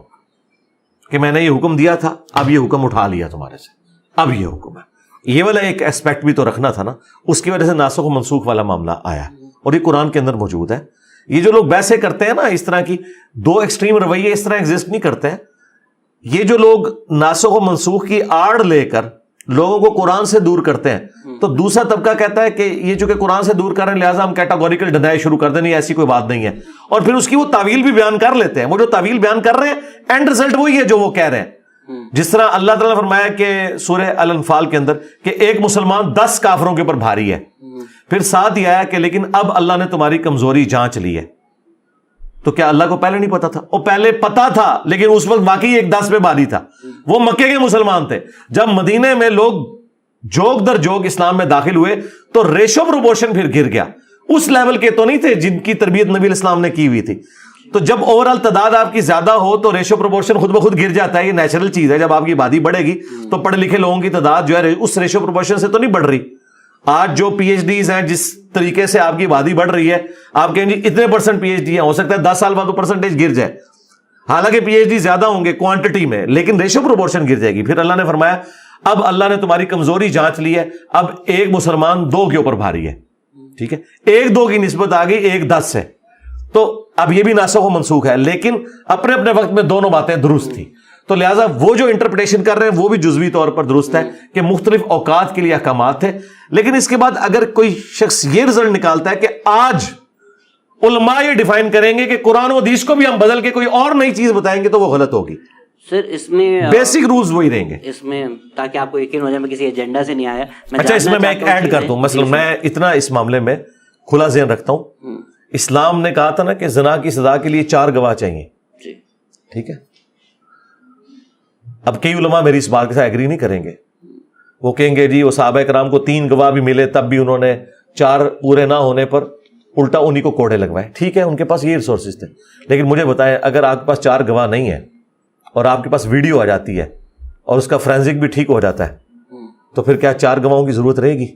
کہ میں نے یہ حکم دیا تھا, اب یہ حکم اٹھا لیا تمہارے سے, اب یہ حکم ہے. یہ والا ایک اسپیکٹ بھی تو رکھنا تھا نا, اس کی وجہ سے ناسخ و منسوخ والا معاملہ آیا اور یہ قرآن کے اندر موجود ہے. یہ جو لوگ بحثیں کرتے ہیں نا, اس طرح کی دو ایکسٹریم رویے اس طرح ایگزسٹ نہیں کرتے ہیں. یہ جو لوگ ناسخ و منسوخ کی آڑ لے کر لوگوں کو قرآن سے دور کرتے ہیں, تو دوسرا طبقہ کہتا ہے کہ یہ چونکہ قرآن سے دور کر رہے ہیں لہٰذا ہم کیٹاگوریکل ڈینائی شروع کر دیں, نہیں ایسی کوئی بات نہیں ہے, اور پھر اس کی وہ تعویل بھی بیان کر لیتے ہیں. وہ جو تعویل بیان کر رہے ہیں اینڈ رزلٹ وہی ہے جو وہ کہہ رہے ہیں. جس طرح اللہ تعالیٰ نے فرمایا کہ سورہ الانفال کے اندر کہ ایک مسلمان 10 کافروں کے اوپر بھاری ہے, پھر ساتھ یہ آیا کہ لیکن اب اللہ نے تمہاری کمزوری جانچ لی ہے. تو کیا اللہ کو پہلے نہیں پتا تھا؟ وہ پہلے پتا تھا لیکن اس وقت واقعی ایک 10 پہ بھاری تھا. وہ مکے کے مسلمان تھے. جب مدینے میں لوگ جوگ در جوگ اسلام میں داخل ہوئے تو ریشو پروپورشن پھر گر گیا. اس لیول کے تو نہیں تھے جن کی تربیت نبی الاسلام نے کی ہوئی تھی. تو جب اوور آل تعداد آپ کی زیادہ ہو تو ریشو پروپورشن خود بخود گر جاتا ہے. یہ نیچرل چیز ہے. جب آپ کی آبادی بڑھے گی تو پڑھے لکھے لوگوں کی تعداد جو ہے اس ریشو پروپورشن سے تو نہیں بڑھ رہی. آج جو پی ایچ ڈیز ہیں, جس طریقے سے آپ کی آبادی بڑھ رہی ہے, آپ کہیں جی اتنے % پی ایچ ڈی ہیں, ہو سکتا ہے 10 سال بعد وہ پرسنٹیج گر جائے. حالانکہ پی ایچ ڈی زیادہ ہوں گے کوانٹٹی میں, لیکن ریشو پروپورشن گر جائے گی. پھر اللہ نے فرمایا اب اللہ نے تمہاری کمزوری جانچ لی ہے, اب ایک مسلمان 2 کے اوپر بھاری ہے. ٹھیک ہے, 1-2 کی نسبت آ گئی 1-10 سے. تو اب یہ بھی ناسخ و منسوخ ہے, لیکن اپنے اپنے وقت میں دونوں باتیں درست تھی. تو لہٰذا وہ جو انٹرپریٹیشن کر رہے ہیں وہ بھی جزوی طور پر درست ہے کہ مختلف اوقات کے لیے احکامات تھے. لیکن اس کے بعد اگر کوئی شخص یہ رزلٹ نکالتا ہے کہ آج علماء یہ ڈیفائن کریں گے کہ قرآن و حدیث کو بھی ہم بدل کے کوئی اور نئی چیز بتائیں گے, تو وہ غلط ہوگی. سر اس میں بیسک رولز وہی رہیں گے. اس میں تاکہ آپ کو یقین ہو جائے میں کسی ایجنڈا سے نہیں آیا. اچھا, اس میں میں ایک ایڈ کرتا ہوں. مثلا میں اتنا اس معاملے میں کھلا ذہن رکھتا ہوں. اسلام نے کہا تھا نا کہ زنا کی سزا کے لیے 4 گواہ چاہیے. ٹھیک ہے, اب کئی علماء میری اس بات کے ساتھ ایگری نہیں کریں گے. وہ کہیں گے جی وہ صحابہ کرام کو 3 گواہ بھی ملے تب بھی انہوں نے 4 پورے نہ ہونے پر الٹا انہی کو کوڑے لگوائے. ٹھیک ہے, ان کے پاس یہ ریسورسز تھے. لیکن مجھے بتائیں اگر آپ کے پاس 4 گواہ نہیں ہے اور آپ کے پاس ویڈیو آ جاتی ہے اور اس کا فرینزک بھی ٹھیک ہو جاتا ہے, تو پھر کیا 4 گواہوں کی ضرورت رہے گی؟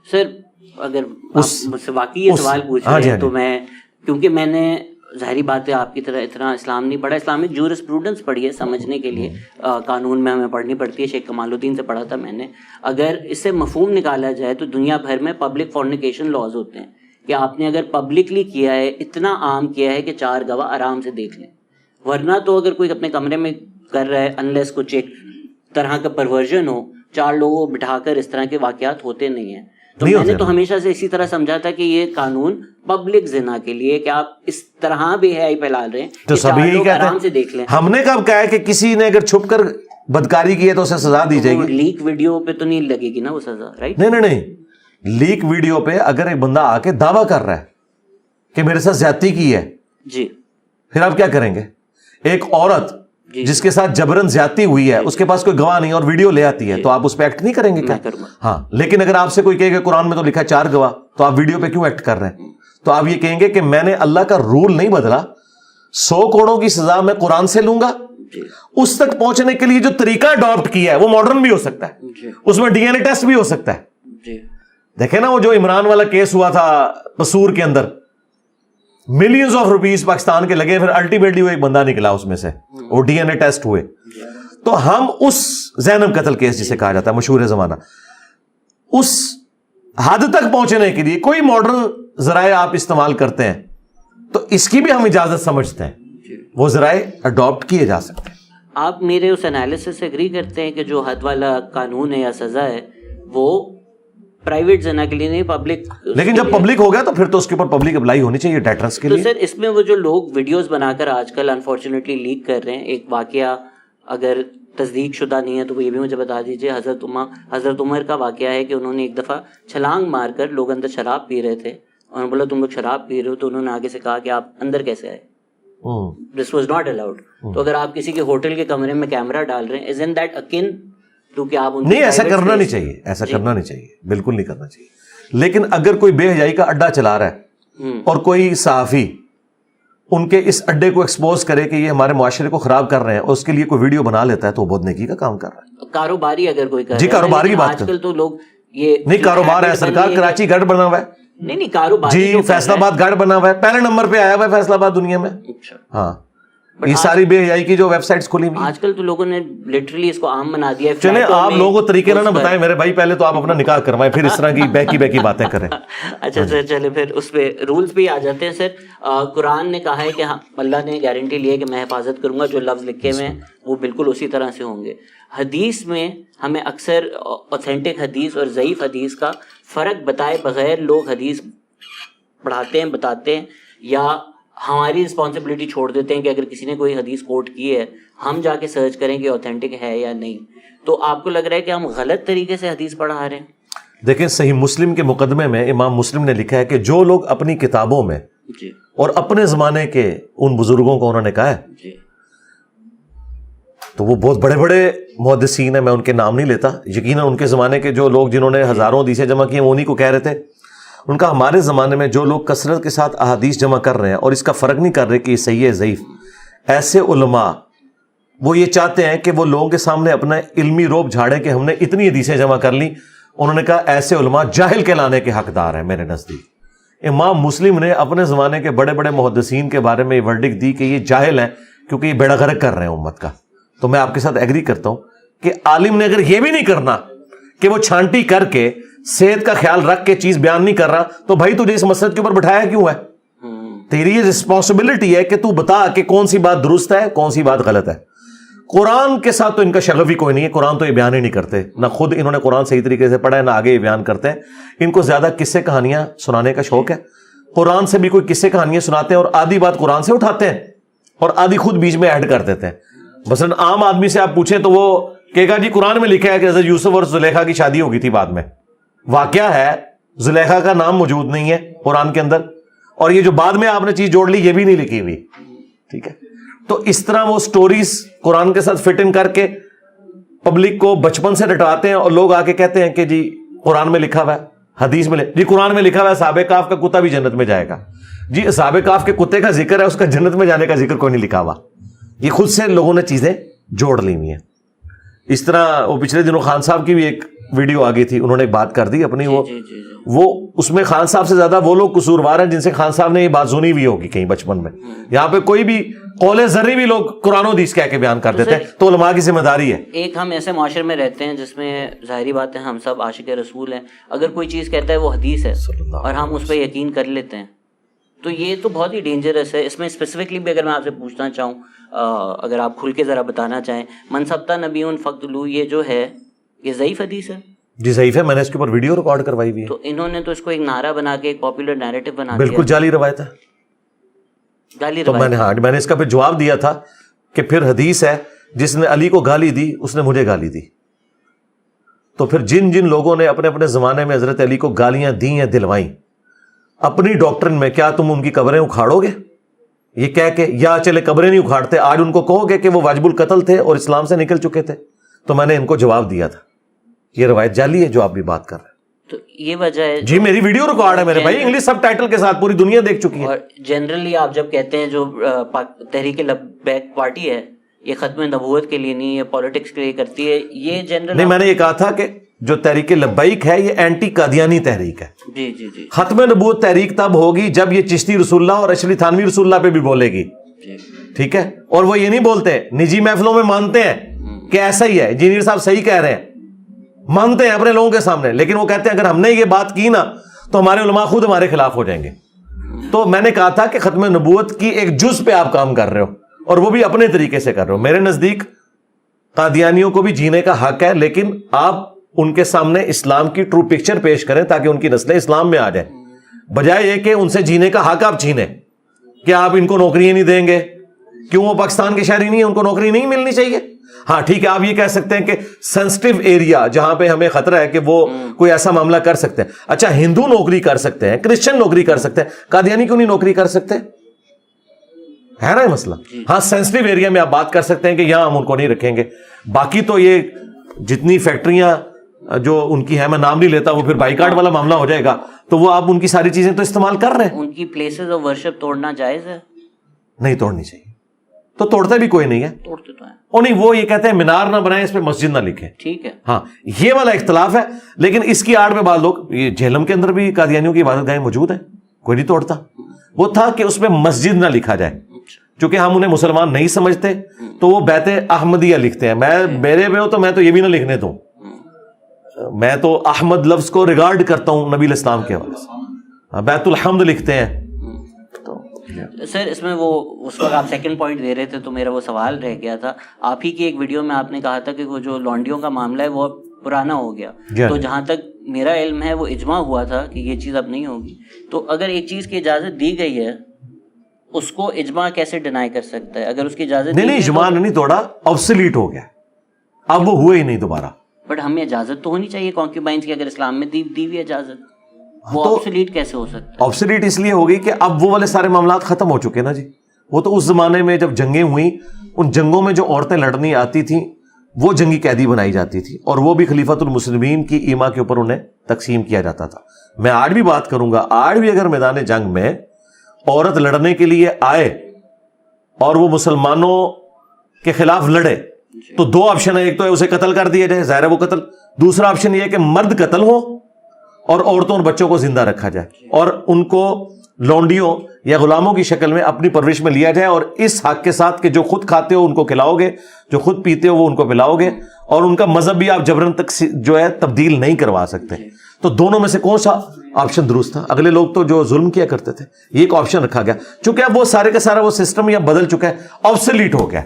سر اگر مجھ سے واقعی یہ سوال پوچھ رہے ہیں تو میں, کیونکہ میں نے ظاہری بات ہے آپ کی طرح اتنا اسلام نہیں پڑھا, اسلامک جورسپروڈنس پڑھی ہے سمجھنے کے لیے. قانون میں ہمیں پڑھنی پڑتی ہے, شیخ کمال الدین سے پڑھا تھا میں نے. اگر اس سے مفہوم نکالا جائے تو دنیا بھر میں پبلک فورنیکیشن لاز ہوتے ہیں کہ آپ نے اگر پبلکلی کیا ہے, اتنا عام کیا ہے کہ 4 گواہ آرام سے دیکھ لیں. ورنہ تو اگر کوئی اپنے کمرے میں کر رہا ہے, انلیس کچھ ایک طرح کا پرورژن ہو, 4 لوگوں کو بٹھا کر اس طرح کے واقعات ہوتے نہیں ہیں. تو میں نے تو ہمیشہ سے اسی طرح سمجھا تھا کہ یہ قانون پبلک زنا کے لیے کہ آپ اس طرح بے حیائی پھیلا رہے ہیں تو سب یہی کہتے آرام سے دیکھ لیں. ہم نے کب کہا ہے کہ کسی نے اگر چھپ کر بدکاری کی ہے تو اسے سزا دی جائے گی؟ لیک ویڈیو پہ تو نہیں لگے گی نا وہ سزا, رائٹ؟ نہیں, لیک ویڈیو پہ اگر ایک بندہ آ کے دعویٰ کر رہا ہے کہ میرے ساتھ زیادتی کی ہے جی, پھر آپ کیا کریں گے؟ ایک عورت جس کے ساتھ جبرن زیادتی ہوئی ہے اس کے پاس کوئی گواہ نہیں اور ویڈیو لے آتی ہے, تو آپ اس پہ ایکٹ نہیں کریں گے کیا؟ ہاں, لیکن اگر آپ سے کوئی کہے کہ قرآن میں تو لکھا 4 گواہ, تو آپ ویڈیو پہ کیوں ایکٹ کر رہے ہیں؟ تو آپ یہ کہیں گے کہ میں نے اللہ کا رول نہیں بدلا, 100 کوڑوں کی سزا میں قرآن سے لوں گا. اس تک پہنچنے کے لیے جو طریقہ اڈاپٹ کیا ہے وہ ماڈرن بھی ہو سکتا ہے, اس میں ڈی این اے ٹیسٹ بھی ہو سکتا ہے. دیکھیں نا وہ جو عمران والا کیس ہوا تھا قصور کے اندر, ملینز آف روپیز پاکستان کے لگے, پھر الٹیمیٹلی وہ ایک بندہ نکلا اس میں سے, وہ ڈی این اے ٹیسٹ ہوئے. تو ہم اس زینب قتل کیس جسے کہا جاتا ہے مشہور زمانہ, اس حد تک پہنچنے کے لیے کوئی ماڈرن ذرائع آپ استعمال کرتے ہیں تو اس کی بھی ہم اجازت سمجھتے ہیں, وہ ذرائع اڈاپٹ کیے جا سکتے ہیں. آپ میرے اس انالیسس سے اگری کرتے ہیں کہ جو حد والا قانون ہے یا سزا ہے وہ پرائیویٹ زنا کے لیے نہیں, پبلک, لیکن جب پبلک ہو گیا تو پھر تو اس کے اوپر پبلک اپلائی ہونی چاہیے ڈیٹرنس کے لیے. تو سر اس میں وہ جو لوگ ویڈیوز بنا کر آج کل انفارچونیٹلی لیک کر رہے ہیں, ایک واقعہ اگر تصدیق شدہ نہیں ہے تو وہ یہ بھی مجھے بتا دیجیے. حضرت عمر کا واقعہ ہے کہ انہوں نے ایک دفعہ چھلانگ مار کر لوگ اندر شراب پی رہے تھے اور بولا تم لوگ شراب پی رہے ہو, تو انہوں نے آگے سے کہا کہ آپ اندر کیسے آئے. This was not allowed. تو اگر آپ کسی کے ہوٹل کے کمرے میں کیمرہ ڈال رہے ہیں, isn't that akin to کہ آپ نہیں, ایسا کرنا نہیں چاہیے, ایسا کرنا نہیں چاہیے, بالکل نہیں کرنا چاہیے. لیکن اگر کوئی بے حیائی کا اڈا چلا رہا ہے اور کوئی صحافی ان کے اس اڈے کو ایکسپوز کرے کہ یہ ہمارے معاشرے کو خراب کر رہے ہیں اور اس کے لیے کوئی ویڈیو بنا لیتا ہے تو وہ بہت نیکی کا کام کر رہا ہے. کاروباری اگر کوئی کر جی, کاروبار کی بات آج کل تو لوگ یہ نہیں, کاروبار ہے سرکار. کراچی گڑھ بنا ہوا ہے, نہیں کاروبار جی, فیصل آباد گڑھ بنا ہوا ہے, پہلے نمبر پہ آیا ہوا ہے فیصل آباد دنیا میں. ہاں, یہ ساری بے حیائی کی جو ویب سائٹس کھلی ہوئی آج کل تو لوگوں نے لٹرلی اس کو عام بنا دیا ہے. چلیں آپ لوگوں کو طریقے نہ بتائیں میرے بھائی, پہلے تو آپ اپنا نکاح کروائیں پھر اس طرح کی بہکی باتیں کریں. اچھا سر, چلے پھر اس پہ رولز بھی آ جاتے ہیں. سر قرآن نے کہا ہے کہ اللہ نے گارنٹی لی ہے کہ میں حفاظت کروں گا, جو لفظ لکھے ہوئے ہیں وہ بالکل اسی طرح سے ہوں گے. حدیث میں ہمیں اکثر اوتھینٹک حدیث اور ضعیف حدیث کا فرق بتائے بغیر لوگ حدیث پڑھاتے ہیں, بتاتے ہیں, یا ہماری رسپانسبلٹی چھوڑ دیتے ہیں کہ اگر کسی نے کوئی حدیث کوٹ کی ہے ہم جا کے سرچ کریں کہ اوتھینٹک ہے یا نہیں. تو آپ کو لگ رہا ہے کہ ہم غلط طریقے سے حدیث پڑھا رہے ہیں؟ دیکھیں, صحیح مسلم کے مقدمے میں امام مسلم نے لکھا ہے کہ جو لوگ اپنی کتابوں میں جی اور اپنے زمانے کے ان بزرگوں کو انہوں نے کہا ہے جی, تو وہ بہت بڑے بڑے محدثین ہیں, میں ان کے نام نہیں لیتا, یقیناً ان کے زمانے کے جو لوگ جنہوں نے ہزاروں حدیثیں جمع کی ہیں وہ انہیں کو کہہ رہے تھے. ان کا ہمارے زمانے میں جو لوگ کثرت کے ساتھ احادیث جمع کر رہے ہیں اور اس کا فرق نہیں کر رہے کہ یہ صحیح ہے ضعیف, ایسے علماء وہ یہ چاہتے ہیں کہ وہ لوگوں کے سامنے اپنا علمی روب جھاڑیں کہ ہم نے اتنی حدیثیں جمع کر لی. انہوں نے کہا ایسے علماء جاہل کہلانے کے حقدار ہیں میرے نزدیک. امام مسلم نے اپنے زمانے کے بڑے بڑے محدثین کے بارے میں یہ ورڈکٹ دی کہ یہ جاہل ہیں کیونکہ یہ بیڑا غرق کر رہے ہیں امت کا. تو میں آپ کے ساتھ ایگری کرتا ہوں کہ عالم نے اگر یہ بھی نہیں کرنا کہ وہ چھانٹی کر کے صحت کا خیال رکھ کے چیز بیان نہیں کر رہا, تو بھائی تجھے اس مسجد کے اوپر بٹھایا کیوں ہے؟ تیری یہ رسپانسبلٹی ہے کہ تو بتا کہ کون سی بات درست ہے کون سی بات غلط ہے. قرآن کے ساتھ تو ان کا شغف ہی کوئی نہیں ہے, قرآن تو یہ بیان ہی نہیں کرتے, نہ خود انہوں نے قرآن صحیح طریقے سے پڑھا ہے نہ آگے یہ بیان کرتے ہیں. ان کو زیادہ قصے کہانیاں سنانے کا شوق ہے, قرآن سے بھی کوئی قصے کہانیاں سناتے ہیں اور آدھی بات قرآن سے اٹھاتے ہیں اور آدھی خود بیچ میں ایڈ کر دیتے ہیں. مثلاً عام آدمی سے آپ پوچھیں تو وہ کہے گا جی قرآن میں لکھا ہے کہ حضرت یوسف اور زلیخا کی شادی ہو گئی تھی بعد میں. واقعہ ہے زلیخا کا نام موجود نہیں ہے قرآن کے اندر, اور یہ جو بعد میں آپ نے چیز جوڑ لی یہ بھی نہیں لکھی ہوئی. ٹھیک ہے, تو اس طرح وہ سٹوریز قرآن کے ساتھ فٹ ان کر کے پبلک کو بچپن سے رٹاتے ہیں اور لوگ آ کے کہتے ہیں کہ جی قرآن میں لکھا ہوا ہے, حدیث میں جی قرآن میں لکھا ہوا ہے اصحاب کہف کا کتا بھی جنت میں جائے گا. جی اصحاب کہف کے کتے کا ذکر ہے, اس کا جنت میں جانے کا ذکر کوئی نہیں لکھا ہوا. یہ خود سے لوگوں نے چیزیں جوڑ لی ہوئی ہیں. اس طرح وہ پچھلے دنوں خان صاحب کی بھی ایک ویڈیو آ گئی تھی, انہوں نے ایک بات کر دی اپنی, وہ اس میں خان صاحب سے زیادہ وہ لوگ قصوروار ہیں جن سے خان صاحب نے یہ بات سنی ہوئی ہوگی کہیں بچپن میں. یہاں پہ کوئی بھی قول ذرے بھی لوگ قرآن و حدیث کہہ کے بیان کر دیتے ہیں, تو علماء کی ذمہ داری ہے. ایک ہم ایسے معاشرے میں رہتے ہیں جس میں ظاہری بات ہے ہم سب عاشق رسول ہیں, اگر کوئی چیز کہتا ہے وہ حدیث ہے اور ہم اس پہ یقین کر لیتے ہیں, تو یہ تو بہت ہی ڈینجرس ہے. اس میں اسپیسیفکلی بھی اگر میں آپ سے پوچھنا چاہوں, اگر آپ کھل کے ذرا بتانا چاہیں, منصبتا نبی فقتلو یہ جو ہے یہ ضعیف حدیث ہے؟ جی ضعیف ہے, میں نے اس کے اوپر ویڈیو ریکارڈ کروائی ہوئی ہے. تو انہوں نے تو اس کو ایک نعرہ بنا کے ایک پاپولر نیریٹو بنا دیا. بالکل جعلی روایت ہے, گالی تو میں نے اس کا پھر جواب دیا تھا کہ پھر حدیث ہے جس نے علی کو گالی دی اس نے مجھے گالی دی. تو پھر جن جن لوگوں نے اپنے اپنے زمانے میں حضرت علی کو گالیاں دی ہیں دلوائیں, اپنی ڈاکٹرن میں کیا تم ان کی قبریں اکھاڑو گے یہ کہہ کے, یا چلے قبریں نہیں اکھاڑتے آج ان کو کہو گے کہ وہ واجب القتل تھے اور اسلام سے نکل چکے تھے؟ تو میں نے ان کو جواب دیا تھا یہ روایت جعلی ہے جو آپ بھی بات کر رہے ہیں. تو یہ وجہ ہے جی, میری ویڈیو ریکارڈ ہے میرے بھائی, انگلش سب ٹائٹل کے ساتھ, پوری دنیا دیکھ چکی ہے. اور جنرلی آپ جب کہتے ہیں جو تحریک لبیک پارٹی ہے یہ ختم نبوت کے لیے نہیں, یہ پالیٹکس کے لیے کرتی ہے, یہ جنرل نہیں, میں نے یہ کہا تھا کہ جو تحریک لبیک ہے یہ اینٹی قادیانی تحریک ہے. جی جی جی, ختم نبوت تحریک تب ہوگی جب یہ چشتی رسول اللہ اور اشری تھانوی رسول اللہ پہ بھی بولے گی. ٹھیک ہے, اور وہ یہ نہیں بولتے, نجی محفلوں میں مانتے ہیں کہ ایسا ہی ہے, انجینئر صاحب صحیح کہہ رہے ہیں, مانتے ہیں اپنے لوگوں کے سامنے, لیکن وہ کہتے ہیں اگر ہم نے یہ بات کی نا تو ہمارے علماء خود ہمارے خلاف ہو جائیں گے. تو میں نے کہا تھا کہ ختم نبوت کی ایک جز پہ آپ کام کر رہے ہو اور وہ بھی اپنے طریقے سے کر رہے ہو. میرے نزدیک قادیانیوں کو بھی جینے کا حق ہے, لیکن آپ ان کے سامنے اسلام کی ٹرو پکچر پیش کریں تاکہ ان کی نسلیں اسلام میں آ جائیں, بجائے یہ کہ ان سے جینے کا حق آپ چھینیں کہ آپ ان کو نوکریاں نہیں دیں گے. کیوں وہ پاکستان کے شہری نہیں ہیں, ان کو نوکری نہیں ملنی چاہیے؟ ہاں ٹھیک ہے, آپ یہ کہہ سکتے ہیں کہ سینسٹیو ایریا جہاں پہ ہمیں خطرہ ہے کہ وہ کوئی ایسا معاملہ کر سکتے ہیں. اچھا, ہندو نوکری کر سکتے ہیں, کرسچن نوکری کر سکتے ہیں, قادیانی کیوں نہیں نوکری کر سکتے؟ ہے نا یہ مسئلہ. ہاں سینسٹیو ایریا میں آپ بات کر سکتے ہیں کہ یہاں ہم ان کو نہیں رکھیں گے. باقی تو یہ جتنی فیکٹریاں جو ان کی ہیں, میں نام نہیں لیتا, وہ پھر بائیکاٹ والا معاملہ ہو جائے گا, تو وہ آپ ان کی ساری چیزیں تو استعمال کر رہے ہیں. ان کی پلیسز آف ورشپ توڑنا جائز ہے؟ نہیں توڑنی چاہیے. تو توڑتا بھی کوئی نہیں ہے. توڑتے تو ہیں. او نہیں, وہ یہ کہتے ہیں مینار نہ بنائیں, اس پہ مسجد نہ لکھیں. ٹھیک ہے, ہاں یہ والا اختلاف ہے. لیکن اس کی آڑ میں بعض لوگ, یہ جہلم کے اندر بھی قادیانیوں کی عبادت گاہیں موجود ہیں, کوئی نہیں توڑتا. وہ تھا کہ اس میں مسجد نہ لکھا جائے, چونکہ ہم انہیں مسلمان نہیں سمجھتے تو وہ بیت احمدیہ لکھتے ہیں. میں میرے میں ہو تو میں تو یہ بھی نہ لکھنے دوں, میں تو احمد لفظ کو ریگارڈ کرتا ہوں نبی الاسلام کے حوالے سے. بیت الحمد لکھتے ہیں. سر اس میں وہ اس وقت آپ سیکنڈ پوائنٹ دے رہے تھے تو میرا وہ سوال رہ گیا تھا. آپ ہی کی ایک ویڈیو میں آپ نے کہا تھا کہ وہ جو لانڈیوں کا معاملہ ہے وہ پرانا ہو گیا. تو جہاں تک میرا علم ہے وہ اجماع ہوا تھا کہ یہ چیز اب نہیں ہوگی. تو اگر ایک چیز کی اجازت دی گئی ہے اس کو اجماع کیسے ڈینائی کر سکتا ہے؟ اگر اس کی اجازت نہیں, اجماع نہیں توڑا, آبسلیٹ ہو گیا, اب وہ ہوئے ہی نہیں دوبارہ. بٹ ہمیں اجازت تو ہونی چاہیے کانکیوبائنس کی, اگر اسلام میں دی ہوئی اجازت, وہ آبسلیٹ کیسے ہو سکتا ہے؟ آبسلیٹ اس لیے ہو گئی کہ اب وہ والے سارے معاملات ختم ہو چکے نا جی. وہ تو اس زمانے میں جب جنگیں ہوئیں, ان جنگوں میں جو عورتیں لڑنی آتی تھیں وہ جنگی قیدی بنائی جاتی تھی, اور وہ بھی خلیفۃ المسلمین کی ایما کے اوپر انہیں تقسیم کیا جاتا تھا. میں آج بھی بات کروں گا, آج بھی اگر میدان جنگ میں عورت لڑنے کے لیے آئے اور وہ مسلمانوں کے خلاف لڑے تو دو آپشن ہے, ایک تو ہے اسے قتل کر دیا جائے, ظاہر ہے وہ قتل. دوسرا آپشن یہ ہے کہ مرد قتل ہو اور عورتوں اور بچوں کو زندہ رکھا جائے اور ان کو لونڈیوں یا غلاموں کی شکل میں اپنی پرورش میں لیا جائے, اور اس حق کے ساتھ کہ جو خود کھاتے ہو ان کو کھلاؤ گے, جو خود پیتے ہو وہ ان کو پلاؤ گے, اور ان کا مذہب بھی آپ جبرن تک جو ہے تبدیل نہیں کروا سکتے. تو دونوں میں سے کون سا آپشن درست تھا؟ اگلے لوگ تو جو ظلم کیا کرتے تھے, یہ ایک آپشن رکھا گیا. چونکہ اب وہ سارے کا سارا وہ سسٹم یا بدل چکا ہے, آبسلیٹ ہو گیا.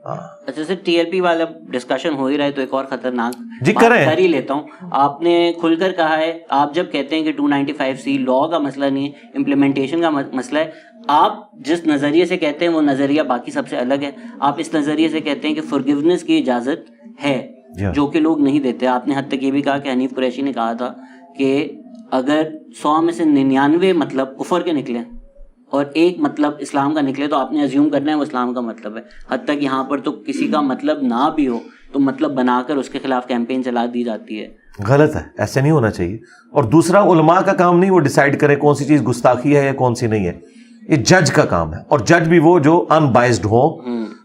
اچھا سر, ٹی ایل پی والا ڈسکشن ہو ہی رہا ہے تو ایک اور خطرناک جی کریں کر ہی لیتا ہوں. آپ نے کھل کر کہا ہے, آپ جب کہتے ہیں کہ 295C لا کا مسئلہ نہیں ہے, امپلیمنٹیشن کا مسئلہ ہے, آپ جس نظریے سے کہتے ہیں وہ نظریہ باقی سب سے الگ ہے. آپ اس نظریے سے کہتے ہیں کہ فورگیونیس کی اجازت ہے, جو کہ لوگ نہیں دیتے. آپ نے حد تک یہ بھی کہا کہ حنیف قریشی نے کہا تھا کہ اگر 100 میں سے 99 مطلب کفر کے نکلیں اور ایک مطلب اسلام کا نکلے تو آپ نے ازیوم کرنا ہے وہ اسلام کا مطلب ہے. حتیٰ کہ یہاں پر تو کسی کا مطلب نہ بھی ہو تو مطلب بنا کر اس کے خلاف کیمپین چلا دی جاتی ہے. غلط ہے, ایسے نہیں ہونا چاہیے. اور دوسرا, علماء کا کام نہیں وہ ڈیسائیڈ کرے کون سی چیز گستاخی ہے یا کون سی نہیں ہے, یہ جج کا کام ہے. اور جج بھی وہ جو ان بائزڈ ہو,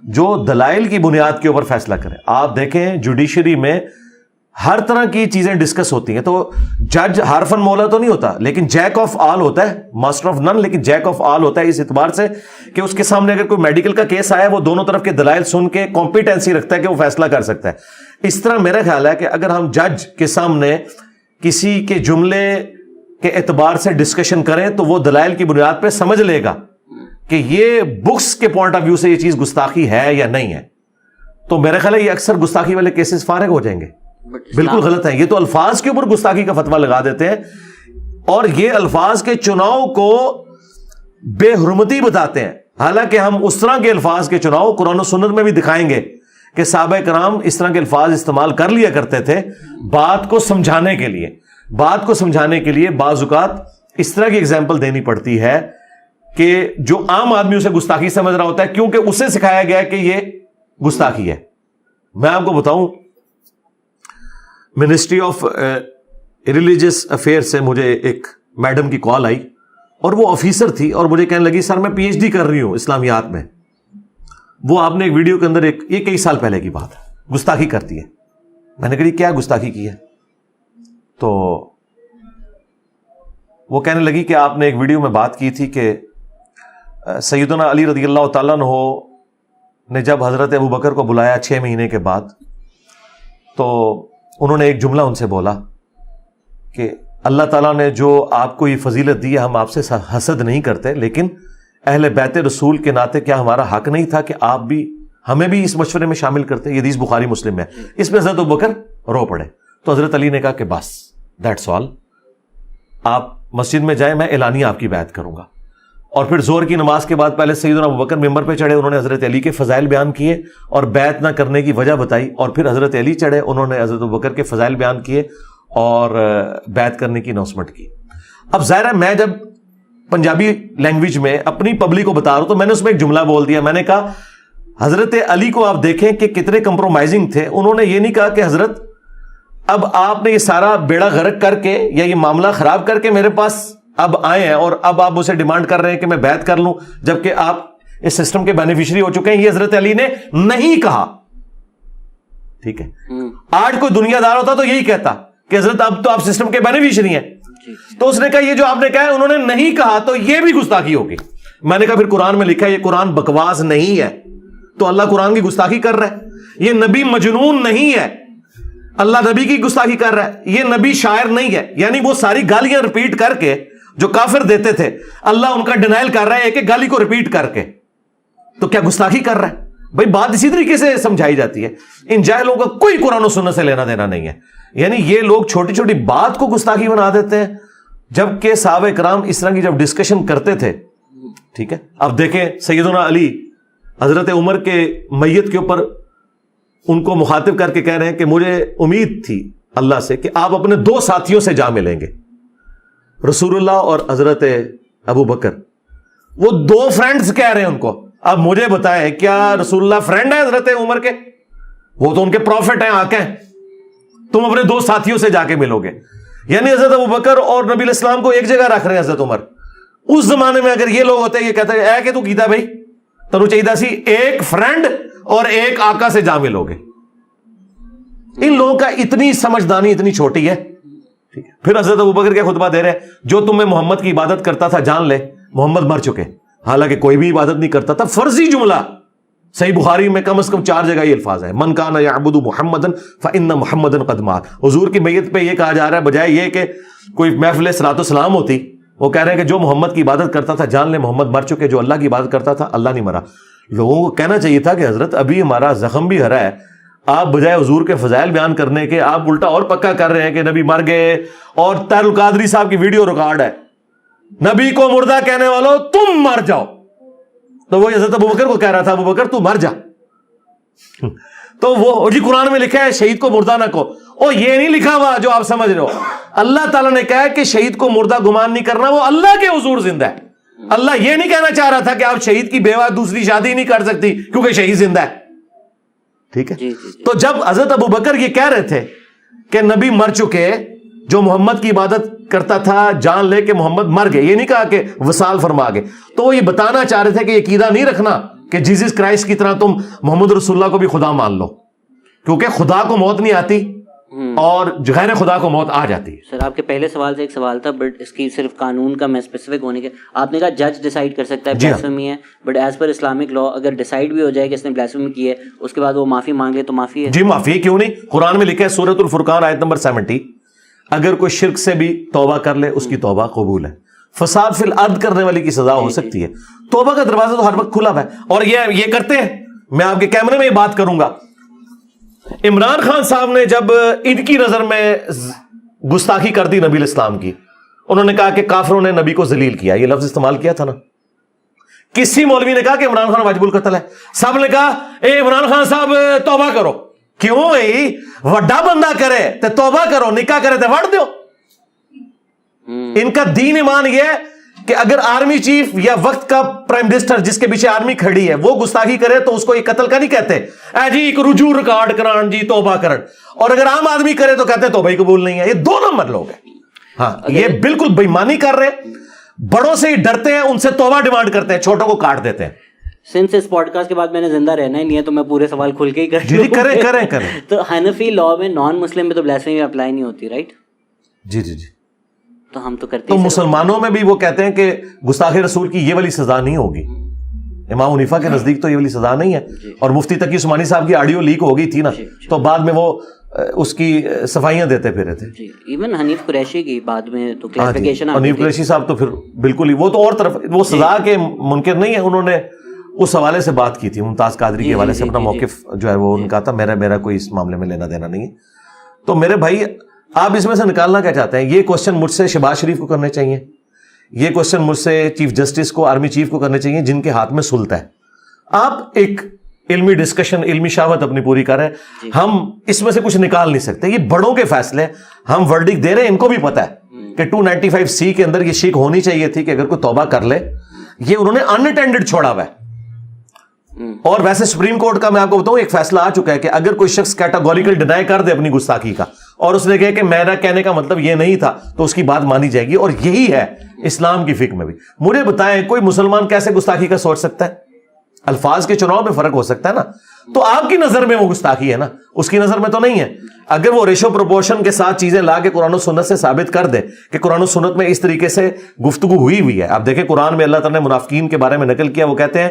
جو دلائل کی بنیاد کے اوپر فیصلہ کرے. آپ دیکھیں جوڈیشری میں ہر طرح کی چیزیں ڈسکس ہوتی ہیں, تو جج حرفن مولا تو نہیں ہوتا لیکن جیک آف آل ہوتا ہے, ماسٹر آف نن لیکن جیک آف آل ہوتا ہے, اس اعتبار سے کہ اس کے سامنے اگر کوئی میڈیکل کا کیس آیا وہ دونوں طرف کے دلائل سن کے کمپیٹنسی رکھتا ہے کہ وہ فیصلہ کر سکتا ہے. اس طرح میرا خیال ہے کہ اگر ہم جج کے سامنے کسی کے جملے کے اعتبار سے ڈسکشن کریں تو وہ دلائل کی بنیاد پہ سمجھ لے گا کہ یہ بکس کے پوائنٹ آف ویو سے یہ چیز گستاخی ہے یا نہیں ہے. تو میرا خیال ہے یہ اکثر گستاخی والے کیسز فارغ ہو جائیں گے. بالکل غلط ہے, یہ تو الفاظ کے اوپر گستاخی کا فتویٰ لگا دیتے ہیں اور یہ الفاظ کے چناؤ کو بے حرمتی بتاتے ہیں. حالانکہ ہم اس طرح کے الفاظ کے چناؤ قرآن و سنت میں بھی دکھائیں گے کہ صحابہ کرام اس طرح کے الفاظ استعمال کر لیا کرتے تھے بات کو سمجھانے کے لیے. بات کو سمجھانے کے لیے بعض اوقات اس طرح کی ایگزامپل دینی پڑتی ہے کہ جو عام آدمی اسے گستاخی سمجھ رہا ہوتا ہے کیونکہ اسے سکھایا گیا کہ یہ گستاخی ہے. میں آپ کو بتاؤں, منسٹری آف ریلیجس افیئر سے مجھے ایک میڈم کی کال آئی اور وہ آفیسر تھی اور مجھے کہنے لگی سر میں پی ایچ ڈی کر رہی ہوں اسلامیات میں. وہ آپ نے ایک ویڈیو کے اندر یہ کئی سال پہلے کی بات ہے, گستاخی کرتی ہے. میں نے کہا کیا گستاخی کی ہے؟ تو وہ کہنے لگی کہ آپ نے ایک ویڈیو میں بات کی تھی کہ سیدنا علی رضی اللہ تعالیٰ عنہ نے جب حضرت ابو بکر کو بلایا 6 مہینے کے بعد تو انہوں نے ایک جملہ ان سے بولا کہ اللہ تعالیٰ نے جو آپ کو یہ فضیلت دی ہے ہم آپ سے حسد نہیں کرتے, لیکن اہل بیت رسول کے ناطے کیا ہمارا حق نہیں تھا کہ آپ بھی ہمیں بھی اس مشورے میں شامل کرتے؟ یہ حدیث بخاری مسلم میں. اس میں حضرت ابوبکر رو پڑے. تو حضرت علی نے کہا کہ بس دیٹس آل, آپ مسجد میں جائیں, میں اعلانیہ آپ کی بیعت کروں گا. اور پھر زور کی نماز کے بعد پہلے سیدنا ابوبکر ممبر پہ چڑھے, انہوں نے حضرت علی کے فضائل بیان کیے اور بیعت نہ کرنے کی وجہ بتائی, اور پھر حضرت علی چڑھے, انہوں نے حضرت ابوبکر کے فضائل بیان کیے اور بیعت کرنے کی اناؤنسمنٹ کی. اب ظاہر ہے میں جب پنجابی لینگویج میں اپنی پبلک کو بتا رہا ہوں تو میں نے اس میں ایک جملہ بول دیا, میں نے کہا حضرت علی کو آپ دیکھیں کہ کتنے کمپرومائزنگ تھے. انہوں نے یہ نہیں کہا کہ حضرت اب آپ نے یہ سارا بیڑا غرق کر کے یا یہ معاملہ خراب کر کے میرے پاس اب آئے ہیں اور اب آپ اسے ڈیمانڈ کر رہے ہیں کہ میں بیعت کر لوں, جبکہ آپ اس سسٹم کے بینیفیشری ہو چکے ہیں. یہ حضرت علی نے نہیں کہا. ٹھیک ہے, آج کوئی دنیا دار ہوتا تو یہی کہتا کہ حضرت اب تو آپ سسٹم کے بینیفیشری ہیں. تو اس نے کہا یہ جو آپ نے کہا ہے انہوں نے نہیں کہا, تو یہ بھی گستاخی ہوگی. میں نے کہا پھر قرآن میں لکھا ہے یہ قرآن بکواس نہیں ہے, تو اللہ قرآن کی گستاخی کر رہا ہے. یہ نبی مجنون نہیں ہے, اللہ نبی کی گستاخی کر رہا ہے. یہ نبی شاعر نہیں ہے, یعنی وہ ساری گالیاں ریپیٹ کر کے جو کافر دیتے تھے اللہ ان کا ڈینائل کر رہا ہے ایک ایک گالی کو ریپیٹ کر کے. تو کیا گستاخی کر رہا ہے بھائی؟ بات اسی طریقے سے سمجھائی جاتی ہے. ان جاہلوں کا کوئی قرآن و سنت سے لینا دینا نہیں ہے. یعنی یہ لوگ چھوٹی چھوٹی بات کو گستاخی بنا دیتے ہیں, جبکہ صحابہ کرام اس طرح کی جب ڈسکشن کرتے تھے. ٹھیک ہے, اب دیکھیں سیدنا علی حضرت عمر کے میت کے اوپر ان کو مخاطب کر کے کہہ رہے ہیں کہ مجھے امید تھی اللہ سے کہ آپ اپنے 2 ساتھیوں سے جا ملیں گے, رسول اللہ اور حضرت ابو بکر. وہ 2 فرینڈز کہہ رہے ہیں ان کو. اب مجھے بتائیں کیا رسول اللہ فرینڈ ہے حضرت عمر کے؟ وہ تو ان کے پروفٹ ہیں, آقا ہیں. تم اپنے 2 ساتھیوں سے جا کے ملو گے. یعنی حضرت ابو بکر اور نبی علیہ السلام کو ایک جگہ رکھ رہے ہیں حضرت عمر. اس زمانے میں اگر یہ لوگ ہوتے یہ کہتے ہیں اے کہ تو کیتا بھائی تنو چاہیے سی ایک فرینڈ اور ایک آقا سے جا ملو گے. ان لوگوں کا اتنی سمجھدانی اتنی چھوٹی ہے. پھر حضرت ابوبکر کیا خطبہ دے رہے ہیں, جو تم میں محمد کی عبادت کرتا تھا جان لے محمد مر چکے. حالانکہ کوئی بھی عبادت نہیں کرتا تھا. فرضی جملہ صحیح بخاری میں کم از کم 4 جگہ یہ الفاظ ہے, من کان یعبد محمدا فان محمدا قد مات. حضور کی میت پہ یہ کہا جا رہا ہے بجائے یہ کہ کوئی محفل صلاۃ والسلام ہوتی. وہ کہہ رہے ہیں کہ جو محمد کی عبادت کرتا تھا جان لے محمد مر چکے, جو اللہ کی عبادت کرتا تھا اللہ نہیں مرا. لوگوں کو کہنا چاہیے تھا کہ حضرت ابھی ہمارا زخم بھی ہرا ہے, آپ بجائے حضور کے فضائل بیان کرنے کے آپ الٹا اور پکا کر رہے ہیں کہ نبی مر گئے. اور طاہر القادری صاحب کی ویڈیو ریکارڈ ہے, نبی کو مردہ کہنے والوں تم مر جاؤ. تو وہ حضرت ابوبکر کو کہہ رہا تھا ابوبکر تو مر جا. تو وہ جی قرآن میں لکھا ہے شہید کو مردہ نہ کہو. او یہ نہیں لکھا ہوا جو آپ سمجھ رہے ہو. اللہ تعالیٰ نے کہا ہے کہ شہید کو مردہ گمان نہیں کرنا, وہ اللہ کے حضور زندہ ہے. اللہ یہ نہیں کہنا چاہ رہا تھا کہ آپ شہید کی بیوہ دوسری شادی نہیں کر سکتی کیونکہ شہید زندہ ہے. ٹھیک ہے, تو جب حضرت ابوبکر یہ کہہ رہے تھے کہ نبی مر چکے, جو محمد کی عبادت کرتا تھا جان لے کہ محمد مر گئے, یہ نہیں کہا کہ وصال فرما گئے. تو وہ یہ بتانا چاہ رہے تھے کہ یہ عقیدہ نہیں رکھنا کہ جیسس کرائسٹ کی طرح تم محمد رسول اللہ کو بھی خدا مان لو, کیونکہ خدا کو موت نہیں آتی اور غیر خدا کو موت آ جاتی ہے. سر آپ کے پہلے سوال سے ایک سوال تھا, بٹ اس کی صرف قانون کا میں اسپیسیفک ہونے کے, آپ نے کہا جج ڈیسائیڈ کر سکتا ہے بلاسفیمی ہے, but as per Islamic law اگر ڈیسائیڈ بھی ہو جائے کہ اس نے بلاسفیمی کی ہے اس کے بعد وہ معافی مانگ لے تو معافی ہے؟ جی معافی ہے, کیوں نہیں. قرآن میں لکھا ہے سورۃ الفرقان آیت نمبر 70, اگر کوئی شرک سے بھی توبہ کر لے اس کی توبہ قبول ہے. فساد فی الارض کرنے والی کی سزا ہو سکتی ہے. توبہ کا دروازہ تو ہر وقت کھلا ہوا ہے, اور یہ کرتے ہیں. میں آپ کے کیمرے میں یہ بات کروں گا, عمران خان صاحب نے جب ان کی نظر میں گستاخی کر دی نبی علیہ السلام کی, انہوں نے کہا کہ کافروں نے نبی کو ذلیل کیا, یہ لفظ استعمال کیا تھا نا. کسی مولوی نے کہا کہ عمران خان واجب القتل ہے, سب نے کہا اے عمران خان صاحب توبہ کرو. کیوں بھائی, وڈا بندہ کرے تو توبہ کرو, نکاح کرے تو وڑ دو. ان کا دین ایمان یہ ہے کہ اگر آرمی چیف یا وقت کا پرائم منسٹر جس کے پیچھے آرمی کھڑی ہے وہ گستاخی کرے تو اس کو یہ قتل کا نہیں کہتے, اے جی ایک رجوع ریکارڈ کران جی توبہ کرن. اور اگر عام آدمی کرے تو کہتے توبہ ہی قبول نہیں ہے. یہ 2 نمبر لوگ ہیں. ہاں یہ بالکل بےایمانی کر رہے ہیں, بڑوں سے ہی ڈرتے ہیں, ان سے توبہ ڈیمانڈ کرتے ہیں, چھوٹوں کو کاٹ دیتے ہیں. سنس اس پوڈ کاسٹ کے بعد میں نے زندہ رہنا ہی نہیں ہے تو میں پورے سوال کھل کے ہی کریں. تو حنفی لا میں نان مسلم پہ تو بلاسفیمی اپلائی نہیں ہوتی, رائٹ؟ جی. تو ہم تو کرتے تو مسلمانوں میں بھی وہ کہتے ہیں کہ گستاخی رسول کی یہ والی سزا نہیں ہوگی. امام حنیفہ کے نزدیک تو یہ والی سزا نہیں ہے. اور مفتی تقی عثمانی صاحب کی آڈیو لیک ہو گئی تھی نا, تو بعد میں وہ اس کی صفائیاں دیتے پھرے تھے. ایون حنیف قریشی کی بعد میں تو کلیریفیکیشن. حنیف قریشی صاحب تو پھر بالکل ہی وہ تو اور طرف, وہ سزا کے منکر نہیں ہے. انہوں نے اس حوالے سے بات کی تھی, ممتاز قادری کے حوالے سے اپنا موقف جو ہے وہ ان کا تھا. میرا کوئی اس معاملے میں لینا دینا نہیں ہے. تو میرے بھائی آپ اس میں سے نکالنا کیا چاہتے ہیں؟ یہ کوشچن مجھ سے شہباز شریف کو کرنے چاہیے, یہ کوشچن مجھ سے چیف جسٹس کو، آرمی چیف کو کرنے چاہیے جن کے ہاتھ میں سلطہ ہے. آپ ایک علمی ڈسکشن، علمی شاوت اپنی پوری کر رہے ہیں، ہم اس میں سے کچھ نکال نہیں سکتے. یہ بڑوں کے فیصلے، ہم ورڈکٹ دے رہے ہیں، ان کو بھی پتا ہے کہ 295C کے اندر یہ شیک ہونی چاہیے تھی کہ اگر کوئی توبہ کر لے. یہ انہوں نے انٹینڈڈ چھوڑا ہوا ہے. اور ویسے سپریم کورٹ کا میں آپ کو بتاؤں ایک فیصلہ آ چکا ہے کہ اگر کوئی شخص کیٹاگوریکل ڈینائی کر دے اپنی گستاخی کا، اور اس نے کہا کہ میرا کہنے کا مطلب یہ نہیں تھا، تو اس کی بات مانی جائے گی. اور یہی ہے اسلام کی فقہ میں بھی. مجھے بتائیں کوئی مسلمان کیسے گستاخی کا سوچ سکتا ہے؟ الفاظ کے چناؤ میں فرق ہو سکتا ہے نا. تو آپ کی نظر میں وہ گستاخی ہے نا، اس کی نظر میں تو نہیں ہے. اگر وہ ریشو پروپورشن کے ساتھ چیزیں لا کے قرآن و سنت سے ثابت کر دے کہ قرآن و سنت میں اس طریقے سے گفتگو ہوئی ہے. آپ دیکھیں قرآن میں اللہ تعالیٰ نے منافقین کے بارے میں نقل کیا، وہ کہتے ہیں